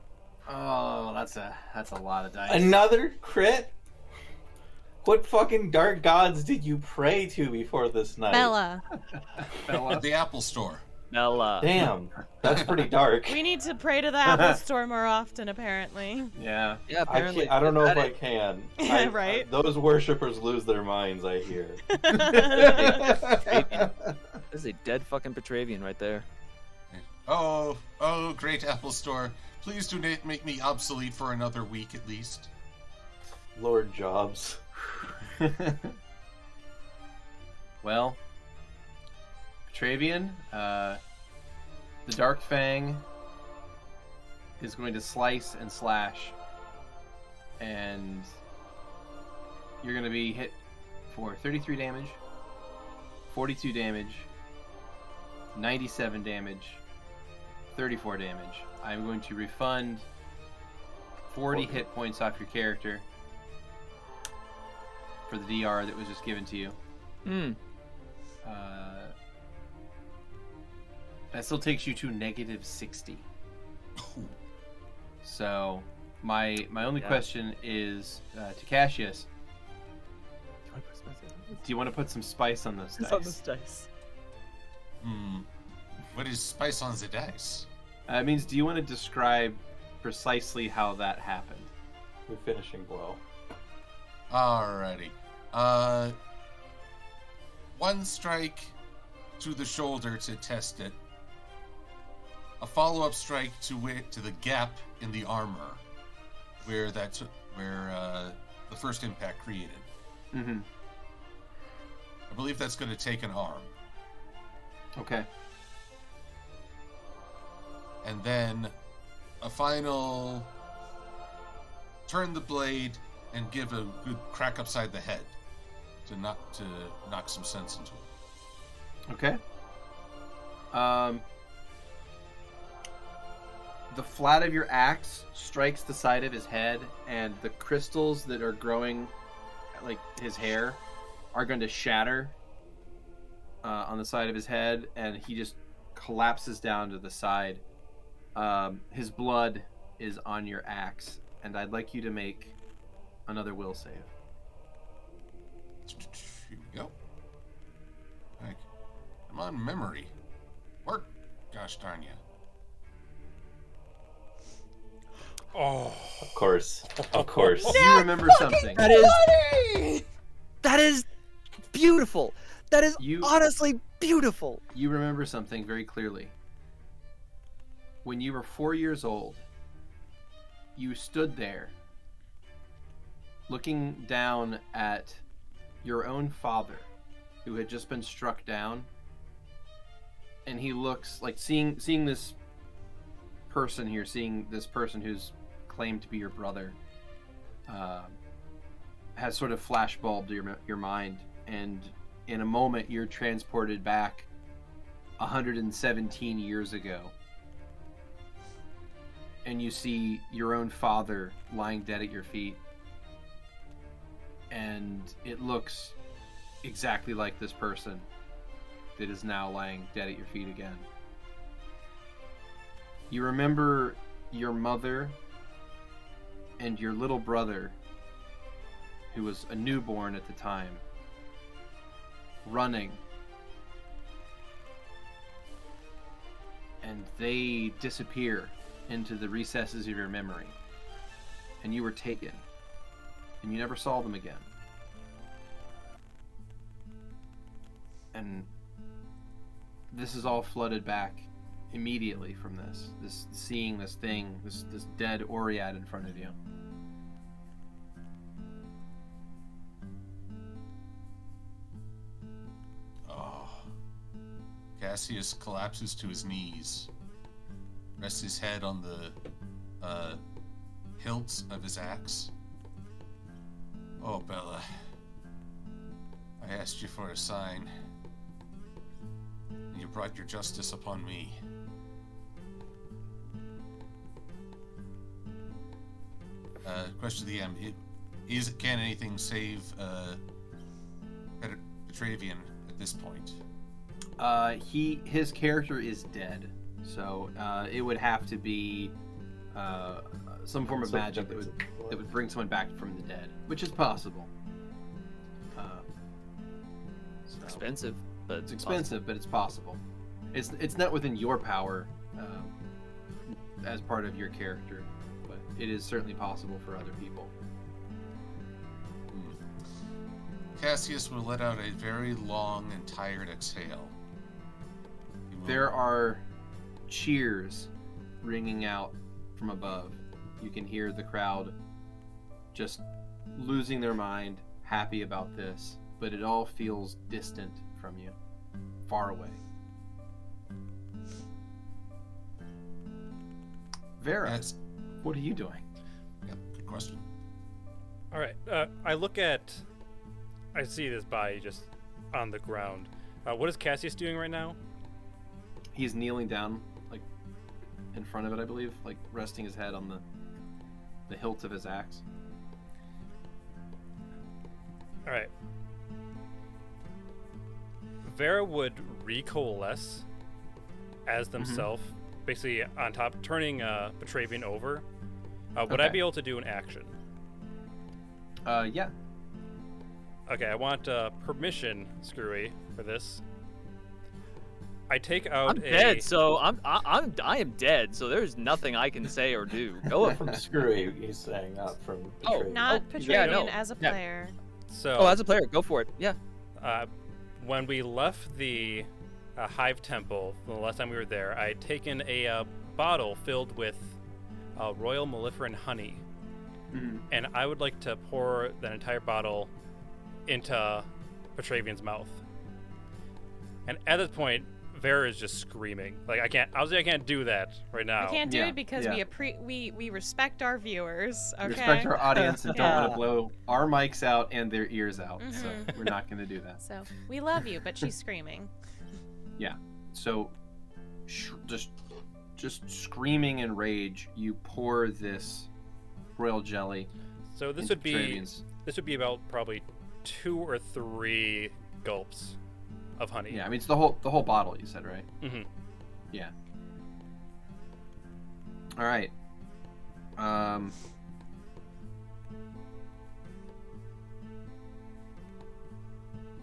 Oh, that's a lot of dice. Another crit? What fucking dark gods did you pray to before this night? Bella. Bella. The Apple Store. Bella. Damn, that's pretty dark. We need to pray to the Apple Store more often, apparently. Yeah. Yeah, apparently. I don't know if I can. Yeah, right? Those worshippers lose their minds, I hear. There's a dead fucking Petravian right there. Oh, great Apple Store. Please do not make me obsolete for another week at least. Lord Jobs. Well, Petravian, the Dark Fang is going to slice and slash, and you're going to be hit for 33 damage, 42 damage, 97 damage, 34 damage. I'm going to refund 40 hit points off your character for the DR that was just given to you. That still takes you to -60. So my only question is to Cassius. Do you want to put some spice on those dice? dice. What is spice on the dice? It means, do you want to describe precisely how that happened? Your finishing blow. Alrighty. One strike to the shoulder to test it. A follow-up strike to the gap in the armor, where the first impact created. Mm-hmm. I believe that's going to take an arm, Okay. and then a final turn the blade and give a good crack upside the head to knock some sense into it. Okay. The flat of your axe strikes the side of his head, and the crystals that are growing, like his hair, are going to shatter on the side of his head, and he just collapses down to the side. His blood is on your axe, and I'd like you to make another will save. Here we go. I'm on memory. Work. Gosh darn you. Oh, Of course. Of course. You remember something. That is beautiful. That is honestly beautiful. You remember something very clearly. When you were 4 years old, you stood there looking down at your own father, who had just been struck down, and he looks like seeing this person here, seeing this person who's claimed to be your brother, has sort of flashbulbed your mind, and in a moment you're transported back 117 years ago, and you see your own father lying dead at your feet, and it looks exactly like this person that is now lying dead at your feet again. You remember your mother and your little brother who was a newborn at the time, running. And they disappear into the recesses of your memory. And you were taken. And you never saw them again. And this is all flooded back immediately from this seeing this thing, this dead Oread in front of you. Oh. Cassius collapses to his knees, rests his head on the hilt of his axe. Oh, Bella, I asked you for a sign, and you brought your justice upon me. Question to the DM: can anything save Petravian at this point? His character is dead, so it would have to be some form of magic that would bring someone back from the dead, which is possible. Expensive, but it's expensive, but it's possible. It's not within your power as part of your character, but it is certainly possible for other people. Cassius will let out a very long and tired exhale. There are cheers ringing out from above. You can hear the crowd just losing their mind, happy about this, but it all feels distant from you, far away. Vera, what are you doing? Yep, good question. All right. I see this body just on the ground. What is Cassius doing right now? He's kneeling down, like, in front of it, I believe, like, resting his head on the hilt of his axe. All right. Vera would recoalesce as themselves, basically on top, turning Petravian over. Would I be able to do an action? Yeah. Okay, I want permission, Skrewy, for this. I take out I'm dead, so I am dead, so there's nothing I can say or do. Go From Skrewy, he's saying, not from Petravian. Not Petravian as a player. So. Oh, as a player, go for it. Yeah. When we left the Hive Temple, the last time we were there, I had taken a bottle filled with royal mellifera honey, and I would like to pour that entire bottle into Petravian's mouth. And at this point, Vera is just screaming. Like, I can't do that right now. I can't do it because we respect our viewers. Okay. Respect our audience and don't want to blow our mics out and their ears out. So we're not going to do that. So we love you, but she's screaming. Yeah. So just screaming in rage, you pour this royal jelly. So this would be about probably 2 or 3 gulps of honey. Yeah, I mean it's the whole bottle. You said, right? Mm-hmm. Yeah. All right.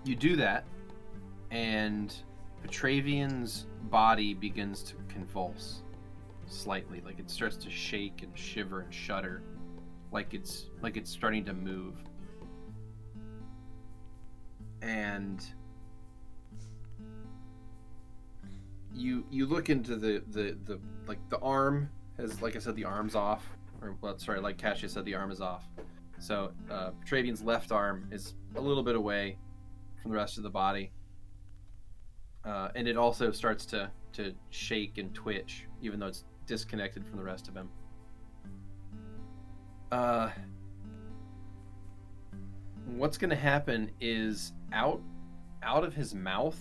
You do that, and Petravian's body begins to convulse slightly, like it starts to shake and shiver and shudder, like it's starting to move. And you look into the like the arm has, like I said, the arm's off, or well, sorry, like Cassius said, the arm is off. So Petravian's left arm is a little bit away from the rest of the body, and it also starts to shake and twitch, even though it's disconnected from the rest of him. What's going to happen is out of his mouth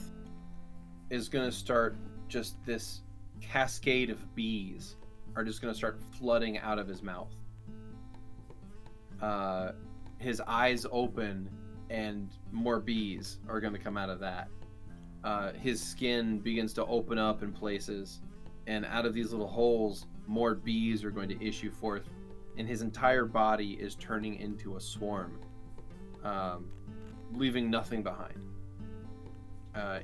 is going to start just this cascade of bees are just going to start flooding out of his mouth. His eyes open and more bees are going to come out of that. His skin begins to open up in places, and out of these little holes, more bees are going to issue forth, and his entire body is turning into a swarm. leaving nothing behind.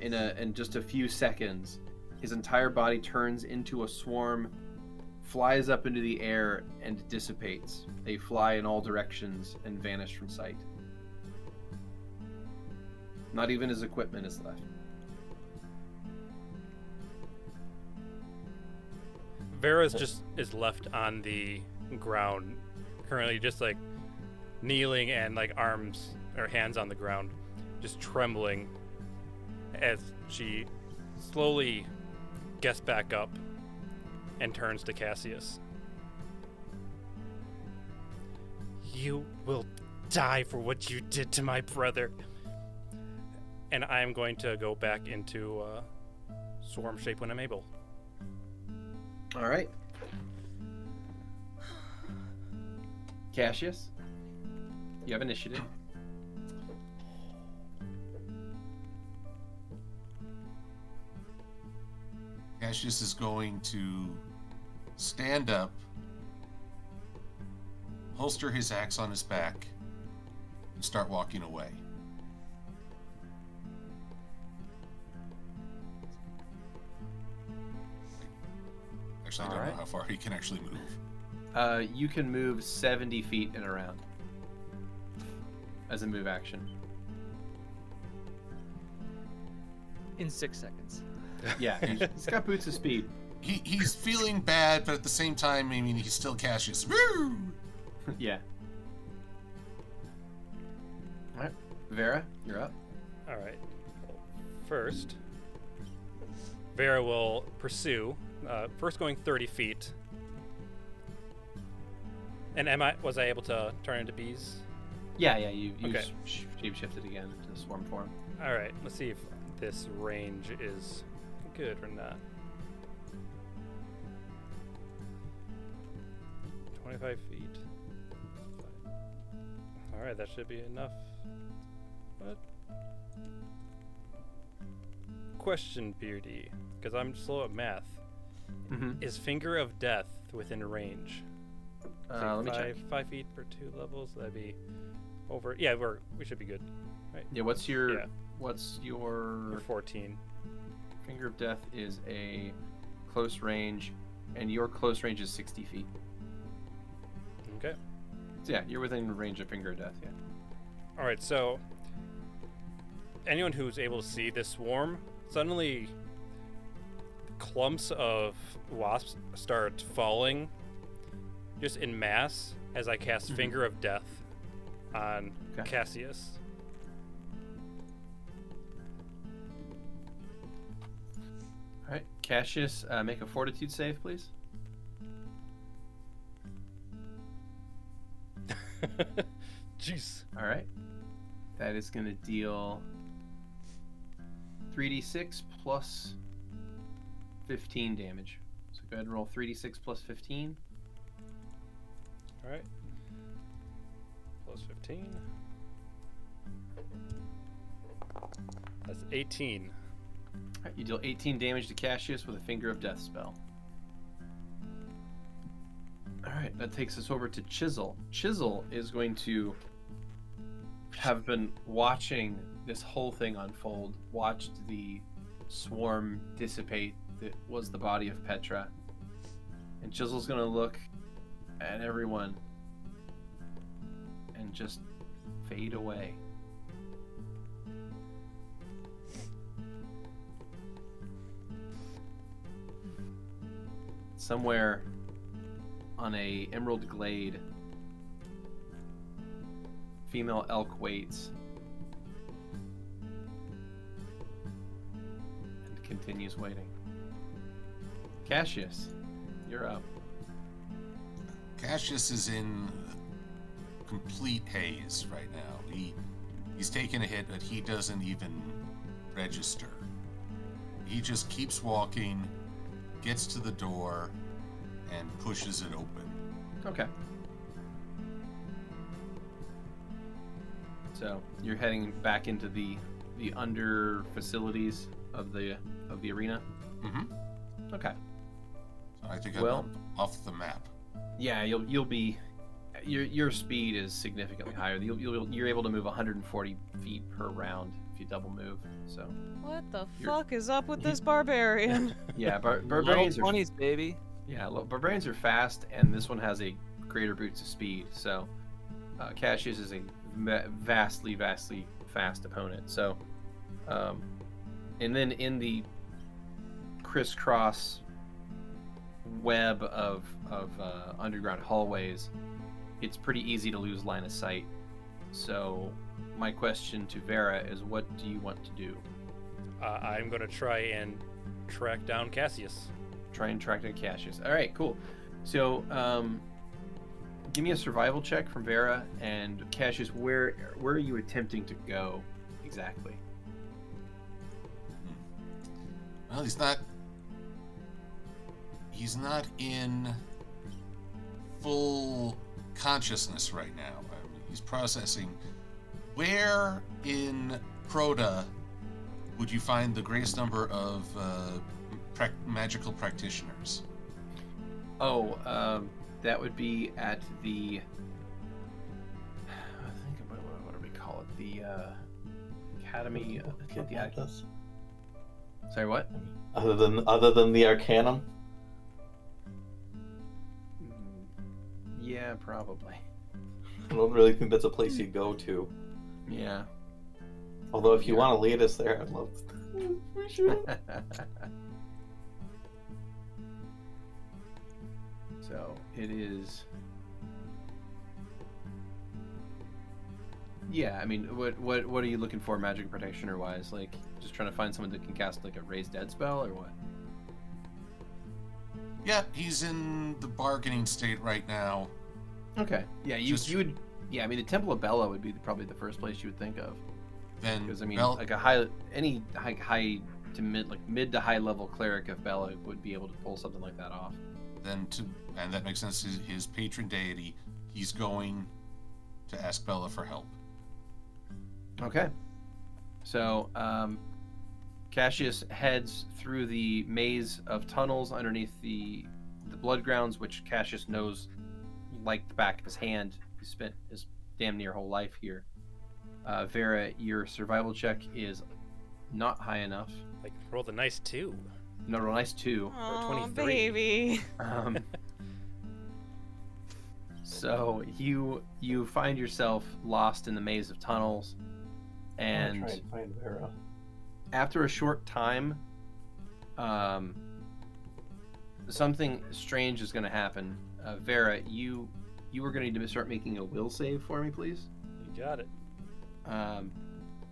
In just a few seconds, his entire body turns into a swarm, flies up into the air, and dissipates. They fly in all directions and vanish from sight. Not even his equipment is left. Vera's just is left on the ground, currently just like kneeling and like arms or hands on the ground, just trembling as she slowly gets back up and turns to Cassius. You will die for what you did to my brother. And I am going to go back into swarm shape when I'm able. All right. Cassius, you have initiative. Cassius is going to stand up, holster his axe on his back, and start walking away. Actually, I don't know how far he can actually move. You can move 70 feet and around as a move action. In 6 seconds. Yeah, he's got boots of speed. He's feeling bad, but at the same time, I mean, he's still Cassius. Woo! Yeah. All right, Vera, you're up. All right. First, Vera will pursue. First, going 30 feet. And was I able to turn into bees? Yeah, you Okay. shape-shifted again to swarm form. All right. Let's see if this range is good or not. 25 feet. All right, that should be enough. What? Question, Beardy, because I'm slow at math. Mm-hmm. Is Finger of Death within range? Let me check. 5 feet per 2 levels. That'd be over. Yeah, we should be good. Right. Yeah, what's your Yeah. Or 14. Finger of Death is a close range, and your close range is 60 feet. Okay. So yeah, you're within range of Finger of Death. Yeah. All right. So anyone who's able to see this swarm, suddenly clumps of wasps start falling just in mass as I cast Finger of Death on Cassius. All right, Cassius, make a Fortitude save, please. Jeez. All right, that is going to deal 3d6 plus 15 damage. So go ahead and roll 3d6 plus 15. All right. Plus 15. That's 18. All right, you deal 18 damage to Cassius with a Finger of Death spell. All right, that takes us over to Chisel. Chisel is going to have been watching this whole thing unfold, watched the swarm dissipate that was the body of Petra. And Chisel's going to look at everyone and just fade away. Somewhere on a emerald glade, female elk waits and continues waiting. Cassius, you're up. Cassius is in complete haze right now. He's taken a hit, but he doesn't even register. He just keeps walking, gets to the door, and pushes it open. Okay. So you're heading back into the under facilities of the arena. Mm-hmm. Okay. So I think Well- I'm off the map. Yeah, you'll be your speed is significantly higher. You're able to move 140 feet per round if you double move. So What the You're- fuck is up with this barbarian? yeah, Little barbarians are 20s, baby. barbarians are fast, and this one has a greater boost of speed. So Cassius is a vastly fast opponent. So and then in the crisscross web of underground hallways, it's pretty easy to lose line of sight. So my question to Vera is, what do you want to do? I'm going to try and track down Cassius. Try and track down Cassius. All right, cool. So give me a survival check from Vera. And Cassius, where are you attempting to go exactly? Well, he's not in full consciousness right now. I mean, he's processing. Where in Proda would you find the greatest number of magical practitioners? Oh, that would be at the. I think what do we call it? The Academy. Kidnapped us. Sorry, what? Other than the Arcanum. Yeah, probably. I don't really think that's a place you go to. Yeah. Although if you want to lead us there, I'd love to. We should. So it is. Yeah, I mean, what are you looking for, magic practitioner wise? Like, just trying to find someone that can cast like a raise dead spell, or what? Yeah, he's in the bargaining state right now. Okay. Yeah, you would. Yeah, I mean, the Temple of Bella would be probably the first place you would think of. Then Because I mean, Bel- like high to mid to high level cleric of Bella would be able to pull something like that off. and that makes sense. His patron deity. He's going to ask Bella for help. Okay. So Cassius heads through the maze of tunnels underneath the blood grounds, which Cassius knows like the back of his hand. He spent his damn near whole life here. Vera, your survival check is not high enough. Like, rolled a nice 2. No, roll nice 2. Oh, 23. baby. So you find yourself lost in the maze of tunnels, I'm and gonna try and find Vera. after a short time, something strange is going to happen. Vera, you are going to need to start making a will save for me, please. You got it.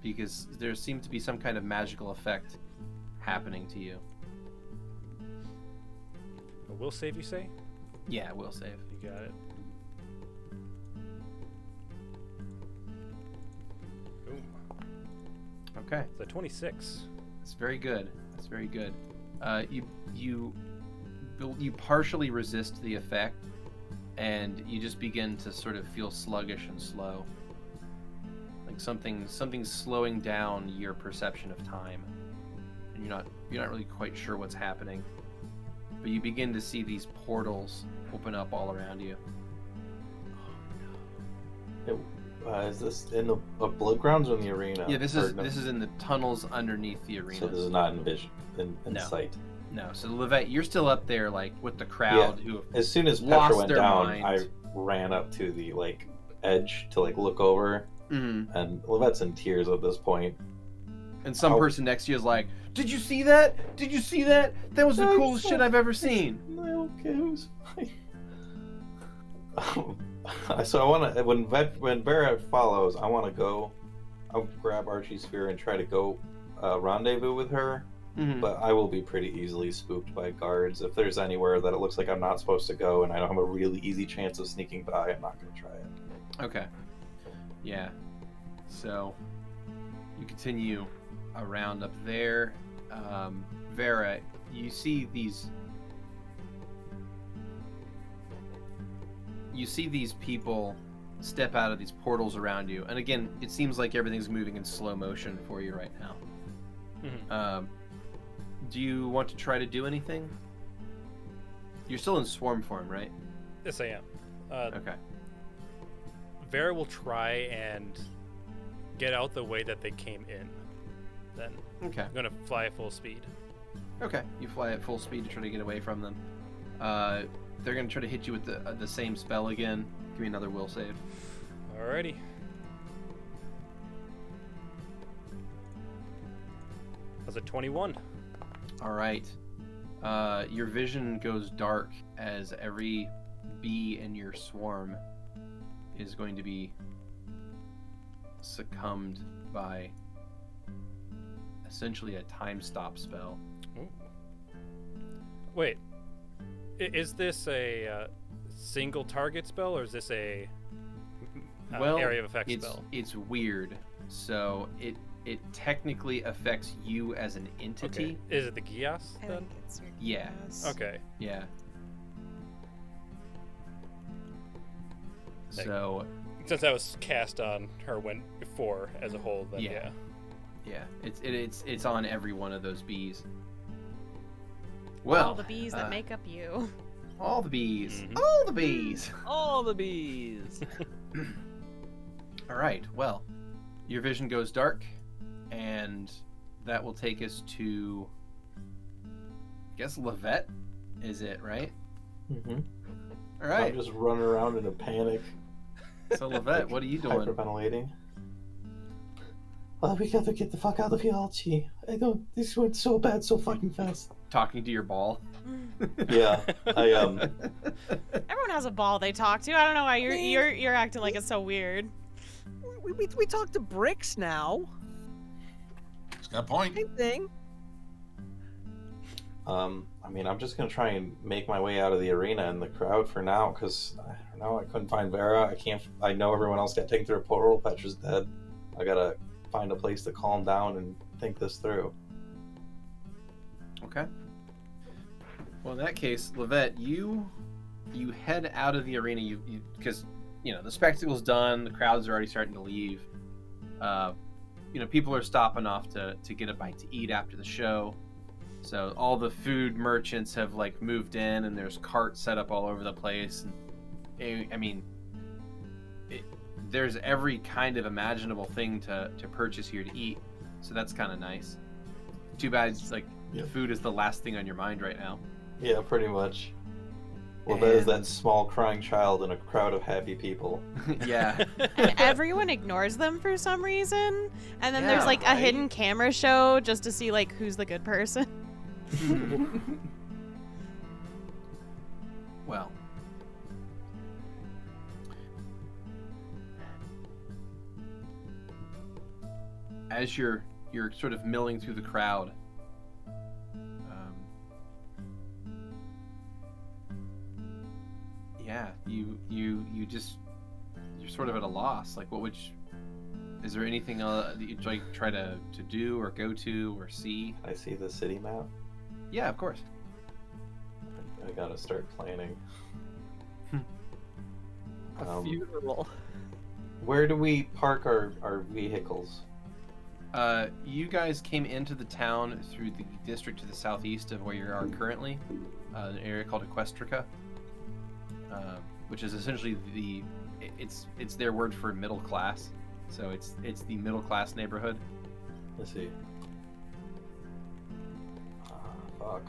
Because there seems to be some kind of magical effect happening to you. A will save, you say? Yeah, will save. You got it. Boom. Okay, It's a 26. that's very good. That's very good. You partially resist the effect, and you just begin to sort of feel sluggish and slow. Like something's slowing down your perception of time, and you're not really quite sure what's happening. But you begin to see these portals open up all around you. Is this in the blood grounds or in the arena? Yeah, this Or is in the tunnels underneath the arena. So this is not in vision, in No. sight. No, so Lovette, you're still up there, like with the crowd who. As soon as Lost Petra went their down, mind. I ran up to the edge to look over, Mhm. and Lovette's in tears at this point. And some person next to you is like, "Did you see that? Did you see that? That was the No, coolest it's shit not- I've ever seen." Okay, it was fine. So I want to when Vera follows, I want to go. I'll grab Archie's spear and try to go rendezvous with her. Mhm. But I will be pretty easily spooked by guards. If there's anywhere that it looks like I'm not supposed to go and I don't have a really easy chance of sneaking by, I'm not going to try it. Okay. Yeah. So you continue around up there. Vera, you see these people step out of these portals around you. And again, it seems like everything's moving in slow motion for you right now. Mhm. Do you want to try to do anything? You're still in swarm form, right? Yes, I am. Okay. Vera will try and get out the way that they came in. Then Okay. I'm gonna fly at full speed. Okay. You fly at full speed to try to get away from them. They're gonna try to hit you with the same spell again. Give me another will save. Alrighty. That's a 21. All right. Your vision goes dark as every bee in your swarm is going to be succumbed by essentially a time stop spell. Ooh. Wait, is this a single target spell, or is this a area of effect spell? It's weird. So it technically affects you as an entity. Okay. Is it the Gias I then? think it's your Yeah. guess. Okay. Yeah. Like- So Since that was cast on her before as a whole, then Yeah. yeah, it's on every one of those bees. Well, all the bees that make up you. all the bees, Mhm. all the bees. All the bees. All right. Well, your vision goes dark, and that will take us to, I guess, Lovette. Is it right? Mm-hmm. All right. I'm just running around in a panic, So Lovette, what are you doing? hyperventilating. We gotta get the fuck out of here, Archie. This went so bad so fucking fast. Talking to your ball. Yeah, I Everyone has a ball they talk to. I don't know why you're acting like it's so weird. We talk to bricks now. He's got a point. Same thing. I mean, I'm just gonna try and make my way out of the arena and the crowd for now, because I don't know. I couldn't find Vera. I know everyone else got taken through a portal. Petra's dead. I gotta find a place to calm down and think this through. Okay. Well, in that case, Lovette, you head out of the arena. You because the spectacle's done. The crowds are already starting to leave. People are stopping off to get a bite to eat after the show. So all the food merchants have moved in, and there's carts set up all over the place. And I mean, there's every kind of imaginable thing to purchase here to eat. So that's kind of nice. Too bad it's food is the last thing on your mind right now. Yeah, pretty much. Well, that is that small crying child in a crowd of happy people. Yeah. And everyone ignores them for some reason. And then there's Yeah, a right? hidden camera show just to see who's the good person. Well. As you're sort of milling through the crowd, you're sort of at a loss. Is there anything that you'd try to do or go to or see? I see the city map. Yeah, of course. I gotta start planning. A funeral. Where do we park our vehicles? You guys came into the town through the district to the southeast of where you are currently, an area called Equestrica, which is essentially it's their word for middle class. So it's the middle class neighborhood. Let's see. Fuck.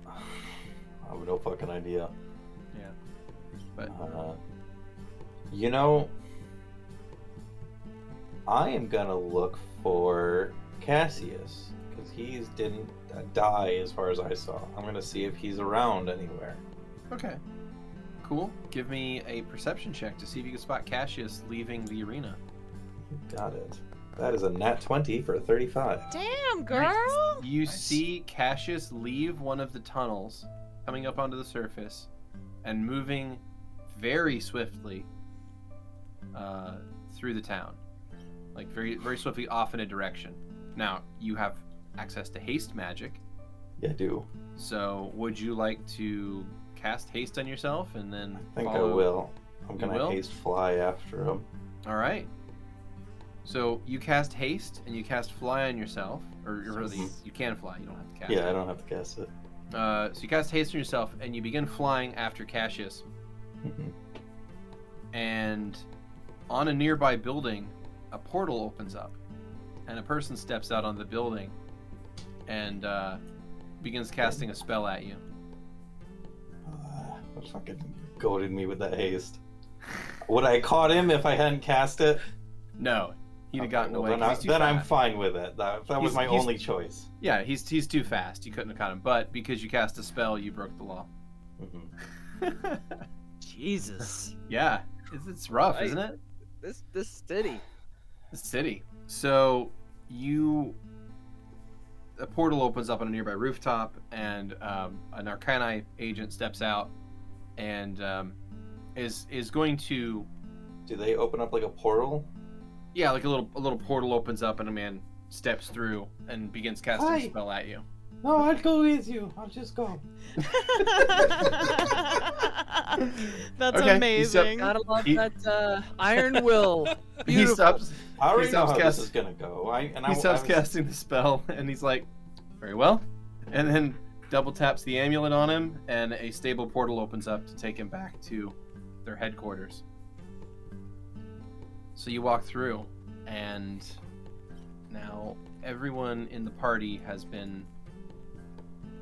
I have no fucking idea. Yeah. But I am gonna look for Cassius, because he didn't die as far as I saw. I'm gonna see if he's around anywhere. okay, cool. Give me a perception check to see if you can spot Cassius leaving the arena. Got it. That is a nat 20 for a 35. Damn, girl! You Nice. see Cassius leave one of the tunnels, coming up onto the surface, and moving very swiftly through the town, very very swiftly off in a direction. Now you have access to haste magic, Yeah, I do. so would you like to cast haste on yourself and then I think follow? I will. I'm You gonna will? haste fly after him. All right. So you cast haste and you cast fly on yourself, or really you can fly. You don't have to cast. Yeah, I don't have to cast it. So you cast haste on yourself and you begin flying after Cassius. And on a nearby building, a portal opens up, and a person steps out on the building and begins casting a spell at you. What fucking goaded me with that haste? Would I caught him if I hadn't cast it? No, he'd have gotten away. Then I'm fine with it. That was my only choice. Yeah, he's too fast. You couldn't have caught him. But because you cast a spell, you broke the law. Jesus. Yeah, it's rough, isn't it? This city. The city. So a portal opens up on a nearby rooftop, and an Arcani agent steps out and is going to. Do they open up like a portal? Yeah, like a little portal opens up, and a man steps through and begins casting a spell at you. No, I'll go with you. I'll just go. That's Okay, amazing. Gotta love that iron will. He Beautiful. stops. I already know how this casting. is gonna go. He stops casting the spell, and he's like, "Very well," and then double taps the amulet on him, and a stable portal opens up to take him back to their headquarters. So you walk through, and now everyone in the party has been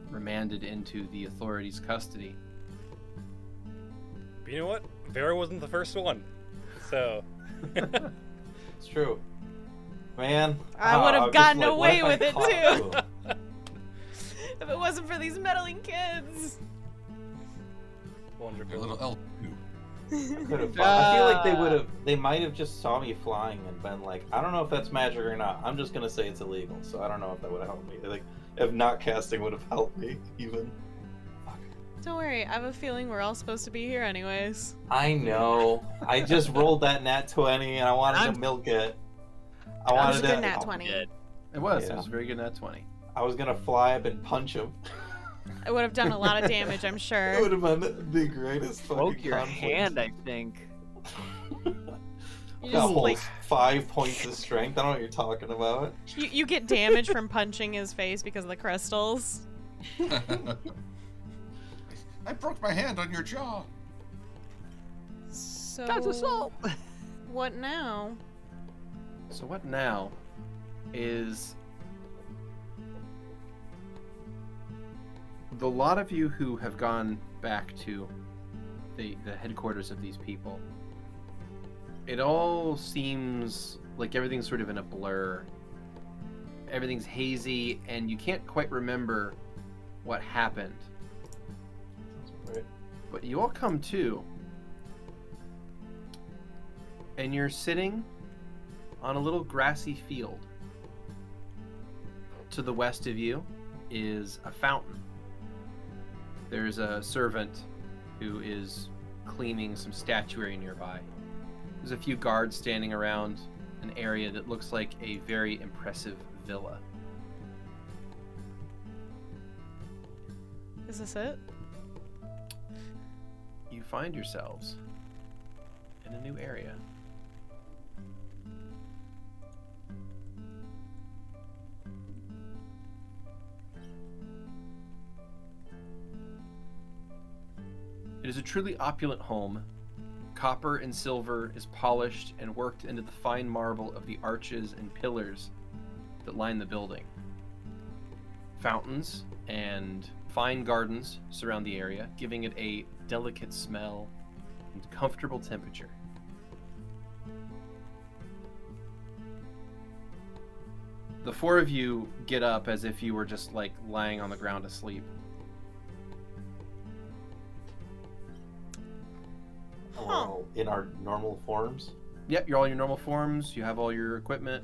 remanded into the authorities' custody. But you know what? Vera wasn't the first one. So. It's true. Man. I would have gotten away what with if it I too. caught If it wasn't for these meddling kids. A Wonderful. little elf. I feel like they might have just saw me flying and been like, I don't know if that's magic or not. I'm just gonna say it's illegal, so I don't know if that would have helped me. Like, if not casting would have helped me, even. Don't worry, I have a feeling we're all supposed to be here anyways. I know. I just rolled that nat 20 and I wanted to milk it. I wanted good to. nat 20. It was. Yeah. It was very good nat 20. I was gonna fly up and punch him. It would have done a lot of damage, I'm It sure. would have been the greatest fucking Broke your conflict. hand, I think. You That just whole like 5 points of strength. I don't know what you're talking about. you get damage from punching his face because of the crystals. I broke my hand on your jaw. So That's assault. what now? So what now is the lot of you who have gone back to the headquarters of these people. It all seems like everything's sort of in a blur. Everything's hazy, and you can't quite remember what happened. Right. But you all come to, and you're sitting on a little grassy field. To the west of you is a fountain. There's a servant who is cleaning some statuary nearby. There's a few guards standing around an area that looks like a very impressive villa. Is this it? You find yourselves in a new area. It is a truly opulent home. Copper and silver is polished and worked into the fine marble of the arches and pillars that line the building. Fountains and fine gardens surround the area, giving it a delicate smell and comfortable temperature. The four of you get up as if you were just like lying on the ground asleep. We're all in our normal forms. Yep, you're all in your normal forms. You have all your equipment,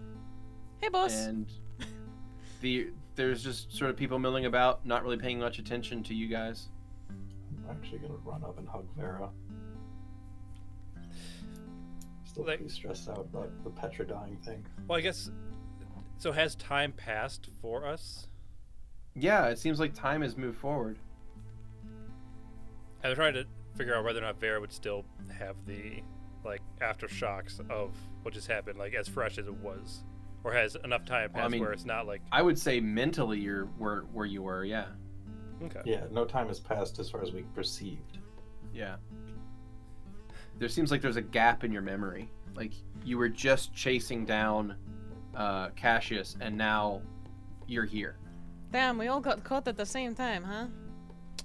Hey, boss. and there's just sort of people milling about, not really paying much attention to you guys. I'm actually gonna run up and hug Vera. Still Like- pretty stressed out about the Petra dying thing. Well, I guess. So has time passed for us? Yeah, it seems like time has moved forward. I was trying to figure out whether or not Vera would still have the like aftershocks of what just happened, like as fresh as it was, or has enough time passed Well, I mean, where it's not like I would say mentally you're where you were, yeah. okay. Yeah, no time has passed as far as we perceived. Yeah. There seems like there's a gap in your memory. Like you were just chasing down Cassius, and now you're here. Damn, we all got caught at the same time, huh?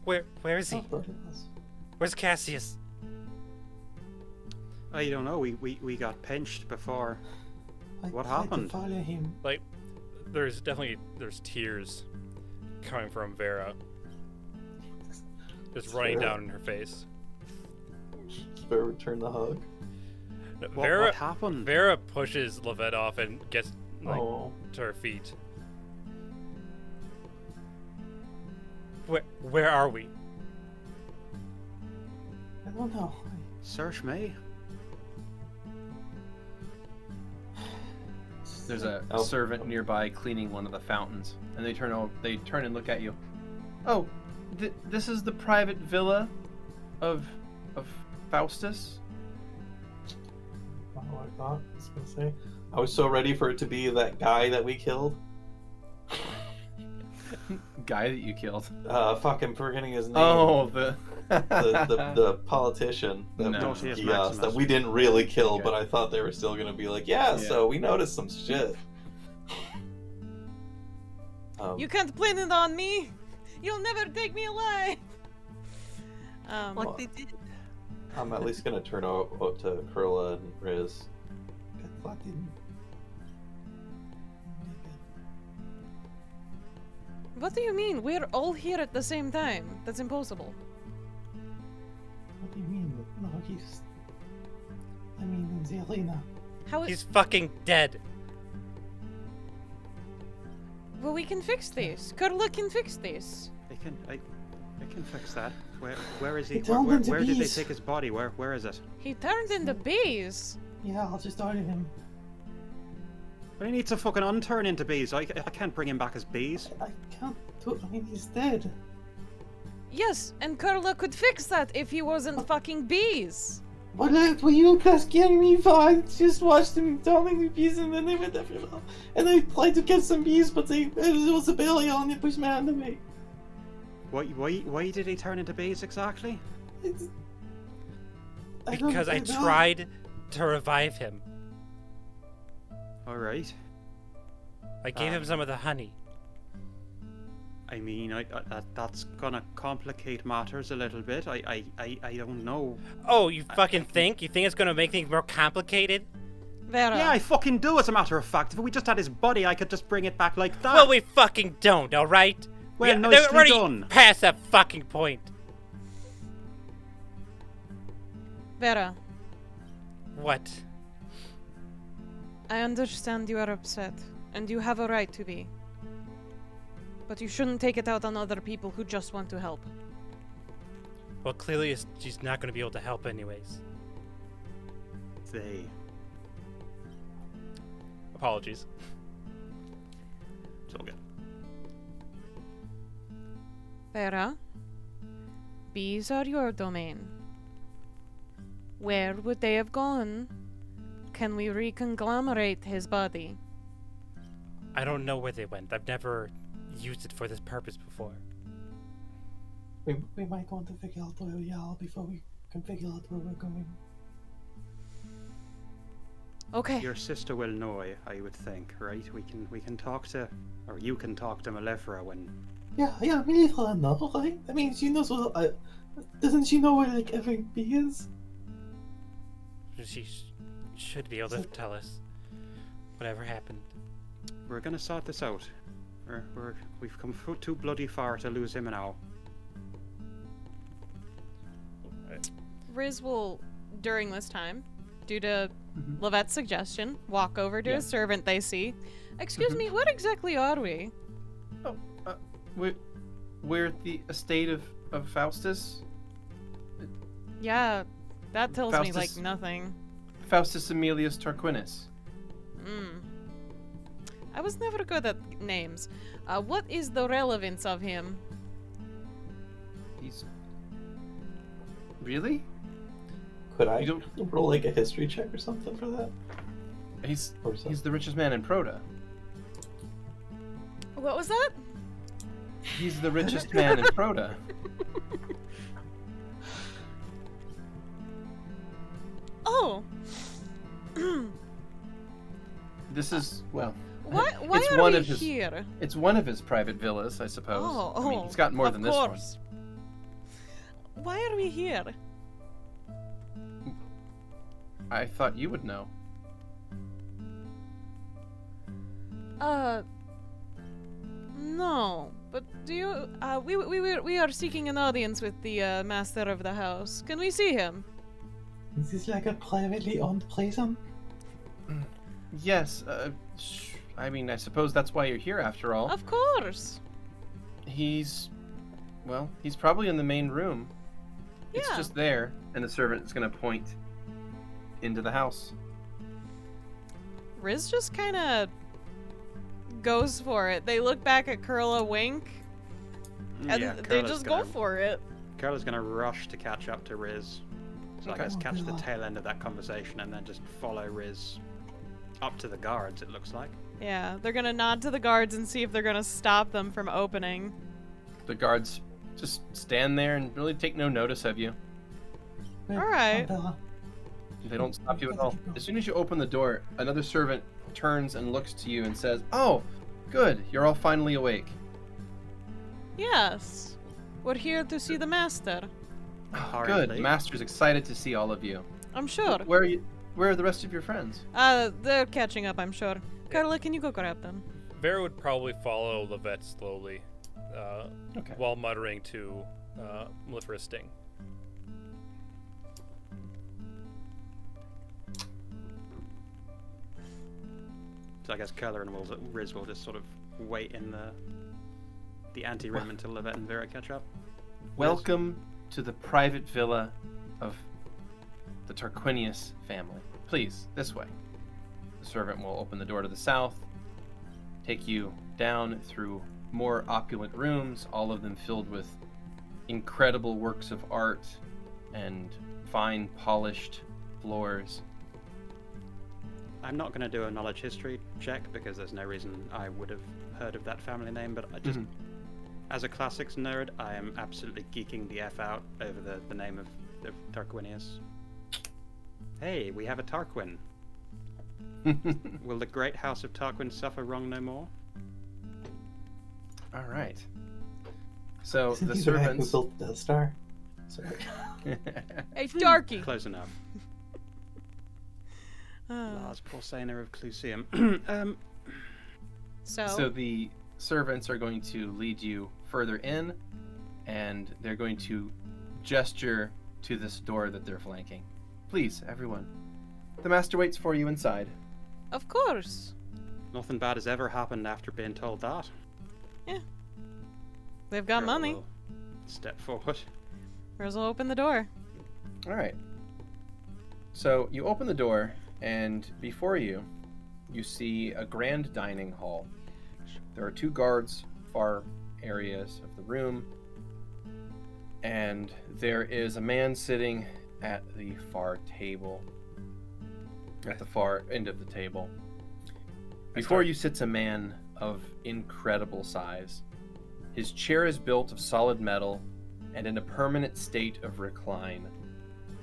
Where is he? Oh, but it was- Where's Cassius? I don't know. We got pinched before. I What tried happened? to follow him. Like, there's tears coming from Vera, just running Vera. down in her face. Better return the hug. No, What happened? Vera pushes Lovette off and gets like Oh, to her feet. Where are we? I don't know. Search me. There's a Oh. servant nearby cleaning one of the fountains, and they turn and look at you. Oh, this is the private villa of Faustus. oh, I thought I was gonna say. I was so ready for it to be that guy that we killed. Guy that you killed. Fuck, I'm forgetting his name. Oh, the the politician that, No. was Yes, Gias, Maximus. that we didn't really kill, Okay. but I thought they were still gonna be like, yeah. So we noticed some shit. You can't blame it on me. You'll never take me alive. Like they did. I'm at least gonna turn out to Kurla and Riz. Get fucking. What do you mean? We're all here at the same time. That's impossible. What do you mean? No, he's. I mean, in the arena. How? He's fucking dead. Well, we can fix this. Kurla can fix this. I can fix that. Where is he? He turned Where into did they bees. take his body? Where is it? He turned into bees. Yeah, I'll just order him. But he needs to fucking unturn into bees. I can't bring him back as bees. I can't do it. I mean, he's dead. Yes, and Kurla could fix that if he wasn't fucking bees. What were you guys scaring me for? I just watched him turning the bees and then they went everywhere. And I tried to get some bees, but it was a barrier and they pushed my hand away. Why did he turn into bees exactly? Because I tried to revive him. All right. I gave him some of the honey. I mean, that's gonna complicate matters a little bit. I don't know. Oh, you fucking think? You think it's gonna make things more complicated? Vera. Yeah, I fucking do. As a matter of fact, if we just had his body, I could just bring it back like that. Well, we fucking don't, alright? Well, They're nicely already done. past that fucking point. Vera, What? I understand you are upset, and you have a right to be. But you shouldn't take it out on other people who just want to help. Well, clearly she's not gonna be able to help anyways. They. Apologies. It's all good. Vera, bees are your domain. Where would they have gone? Can we reconglomerate his body? I don't know where they went. I've never used it for this purpose before. We might want to figure out where we are before we can figure out where we're going. Okay. Your sister will know, I would think, right? We can talk to, or you can talk to Malefra when. Yeah, we leave her know, right? I mean, she knows what. Doesn't she know where like every bee is? She should be able to tell us whatever happened. We're gonna sort this out. We've come too bloody far to lose him now. Riz will, during this time, due to Lovette's suggestion, walk over to a servant they see. Excuse me, what exactly are we? Oh, we're at the estate of Faustus. Yeah, that tells me, like, Faustus- nothing. Faustus Emilius Tarquinius. I was never good at names. What is the relevance of him? He's... Really? Could I You don't- roll like a history check or something for that? He's Or something? the richest man in Proda. What was that? He's the richest man in Proda. Oh. This is, well, Why it's are one we of his here? it's one of his private villas, I suppose. I mean, he's got more of than this one. course. Why are we here? I thought you would know. No. But do you? We are seeking an audience with the master of the house. Can we see him? Is this like a privately owned prison? Yes, I mean, I suppose that's why you're here after all. Of course. He's probably in the main room. It's Yeah. just there, and the servant is going to point into the house. Riz just kind of goes for it. They look back at Kurla, wink, and Yeah, they Kurla's just gonna- go for it. Curla's going to rush to catch up to Riz. So Okay. I guess catch the Oh, God. tail end of that conversation and then just follow Riz up to the guards, it looks like. Yeah, they're gonna nod to the guards and see if they're gonna stop them from opening. The guards just stand there and really take no notice of you. Wait, Alright. Bella. They don't stop you at all. As soon as you open the door, another servant turns and looks to you and says, "Oh, good, you're all finally awake." Yes, we're here to see the master. Good, Hurriedly. Master's excited to see all of you. I'm sure. Where are you? Where are the rest of your friends? They're catching up, I'm sure. Kurla, can you go grab them? Vera would probably follow Lovette slowly, Okay. while muttering to Mellifera's sting. So I guess Curla and Riz will just sort of wait in the anteroom until Lovette and Vera catch up. Welcome to the private villa of the Tarquinius family. Please, this way. The servant will open the door to the south, take you down through more opulent rooms, all of them filled with incredible works of art and fine polished floors. I'm not going to do a knowledge history check because there's no reason I would have heard of that family name, but I just, as a classics nerd, I am absolutely geeking the F out over the name of Tarquinius. Hey, we have a Tarquin. Will the great house of Tarquin suffer wrong no more? All right. So Isn't the he the guy who servants. built the Death Star? Sorry. Hey, Darky! Close enough. Oh. Lars Porsena of Clusium. So the servants are going to lead you further in, and they're going to gesture to this door that they're flanking. Please, everyone. The master waits for you inside. Of course. Nothing bad has ever happened after being told that. They've got Curla money. will Step forward. Riz will open the door. All right. So you open the door, and before you, you see a grand dining hall. There are two guards, far areas of the room, and there is a man sitting at the far table, at the far end of the table. Before you sits a man of incredible size. His chair is built of solid metal and in a permanent state of recline.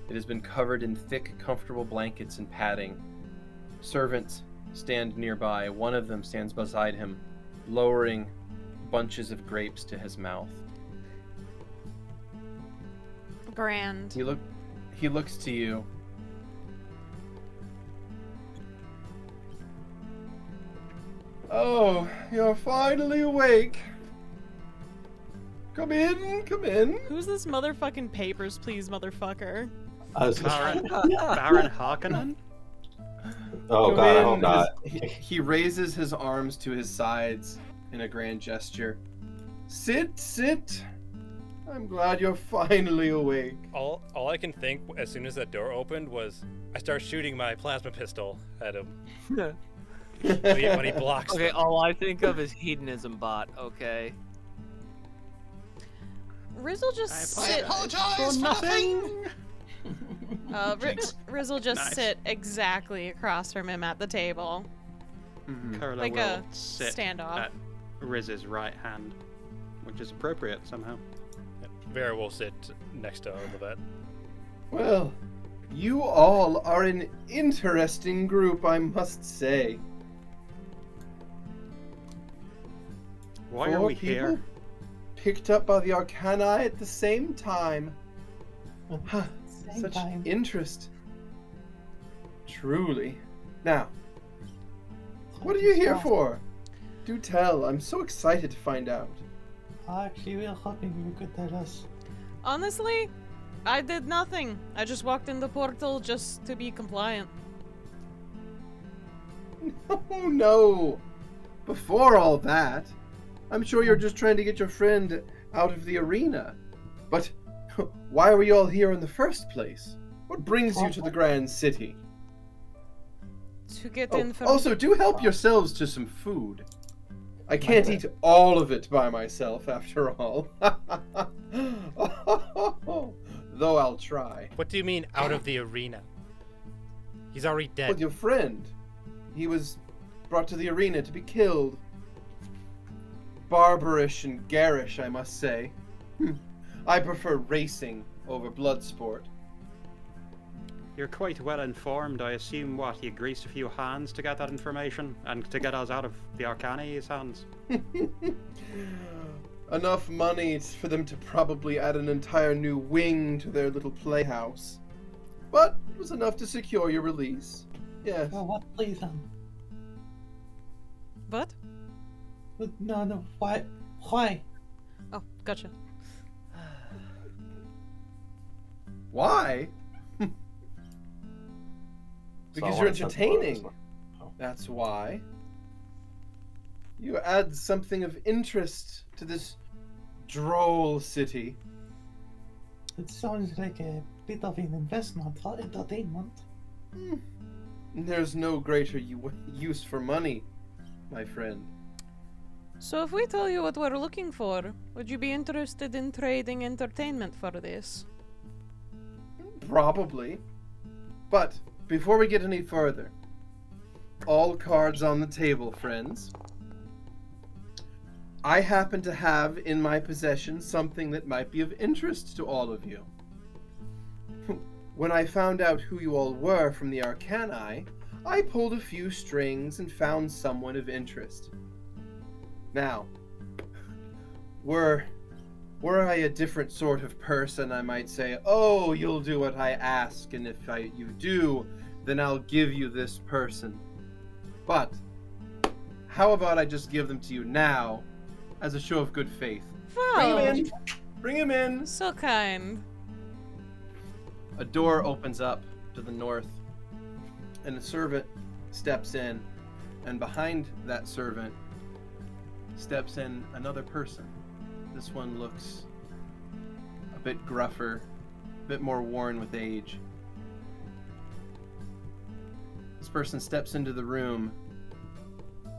It has been covered in thick, comfortable blankets and padding. Servants stand nearby. One of them stands beside him, lowering bunches of grapes to his mouth. Grand. He looks to you. Oh, you're finally awake. Come in, come in. Who's this motherfucking papers, please, motherfucker? I was Baron Harkonnen? Oh Come god, I in. hope not. He raises his arms to his sides in a grand gesture. Sit, sit. I'm glad you're finally awake. All I can think as soon as that door opened was I start shooting my plasma pistol at him when he blocks. Okay, them. all I think of is hedonism bot. Okay. Riz will just I sit. apologize for nothing. Jinx. Riz will just Nice. sit exactly across from him at the table. Kurla Like will a sit standoff. at Riz's right hand, which is appropriate somehow. Vera will sit next to Lovette. Well, you all are an interesting group, I must say. Why are Four we people here? picked up by the Arcani at the same time. Huh, Same such time. interest. Truly. Now, what are you here for? Do tell. I'm so excited to find out. Actually, we were hoping you could tell us. Honestly, I did nothing. I just walked in the portal just to be compliant. Oh no! Before all that, I'm sure you're just trying to get your friend out of the arena. But why were you all here in the first place? What brings you to the Grand City? To get Oh, in from also, do help yourselves to some food. I can't eat all of it by myself, after all. Though I'll try. What do you mean out of the arena? He's already dead. With your friend. He was brought to the arena to be killed. Barbarish and garish, I must say. I prefer racing over blood sport. You're quite well informed. I assume what, you greased a few hands to get that information and to get us out of the Arcani's hands. Enough money for them to probably add an entire new wing to their little playhouse. But it was enough to secure your release. Yes. Well, what, please, What? No, why? Why? Oh, gotcha. Why? Because So you're I said entertaining. what? Oh. That's why. You add something of interest to this droll city. It sounds like a bit of an investment for entertainment. There's no greater use for money, my friend. So if we tell you what we're looking for, would you be interested in trading entertainment for this? Probably. But before we get any further, all cards on the table, friends. I happen to have in my possession something that might be of interest to all of you. When I found out who you all were from the Arcani, I pulled a few strings and found someone of interest. Now, were I a different sort of person, I might say, oh, you'll do what I ask, and if you do, then I'll give you this person. But, how about I just give them to you now, as a show of good faith? Bring Wow, him in! Bring him in! so kind. A door opens up to the north, and a servant steps in, and behind that servant steps in another person. This one looks a bit gruffer, a bit more worn with age. This person steps into the room,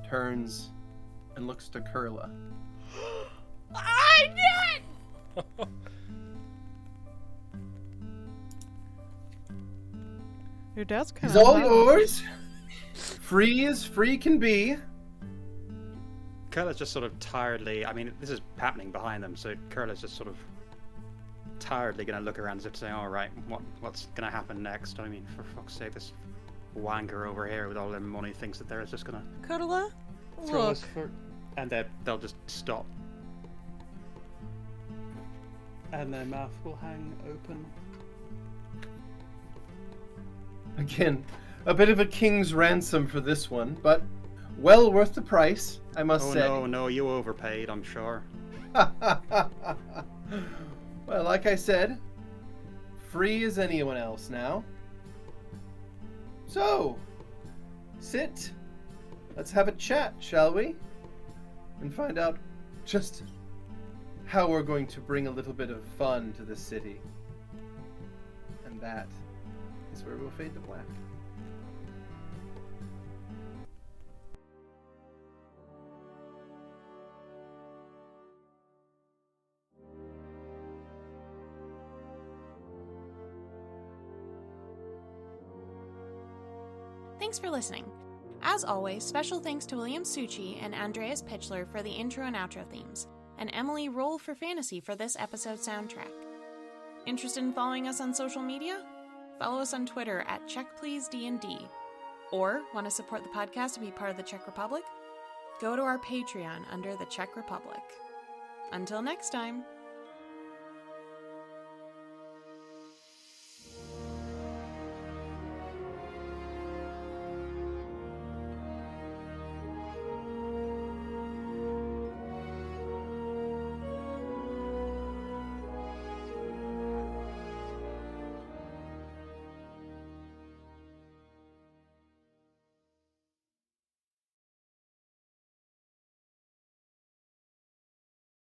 turns, and looks to Kurla. I did! Your dad's kind He's of all yours! Free as free can be. Kurla's just sort of tiredly, I mean, this is happening behind them, so Kurla's just sort of tiredly going to look around as if to say, all right, what's going to happen next? I mean, for fuck's sake, this wanker over here with all their money thinks that they're just going to Kurla, throw look. us for... And they'll just stop. And their mouth will hang open. Again, a bit of a king's ransom for this one, but well worth the price, I must Oh say. no, you overpaid, I'm sure. Well, like I said, free as anyone else now. So, sit. Let's have a chat, shall we? And find out just how we're going to bring a little bit of fun to the city. And that is where we'll fade to black. Thanks for listening. As always, special thanks to William Succi and Andreas Pichler for the intro and outro themes, and Emily Roll for Fantasy for this episode soundtrack. Interested in following us on social media? Follow us on Twitter at CheckPleaseDND. Or want to support the podcast and be part of the Czech Republic? Go to our Patreon under the Czech Republic. Until next time.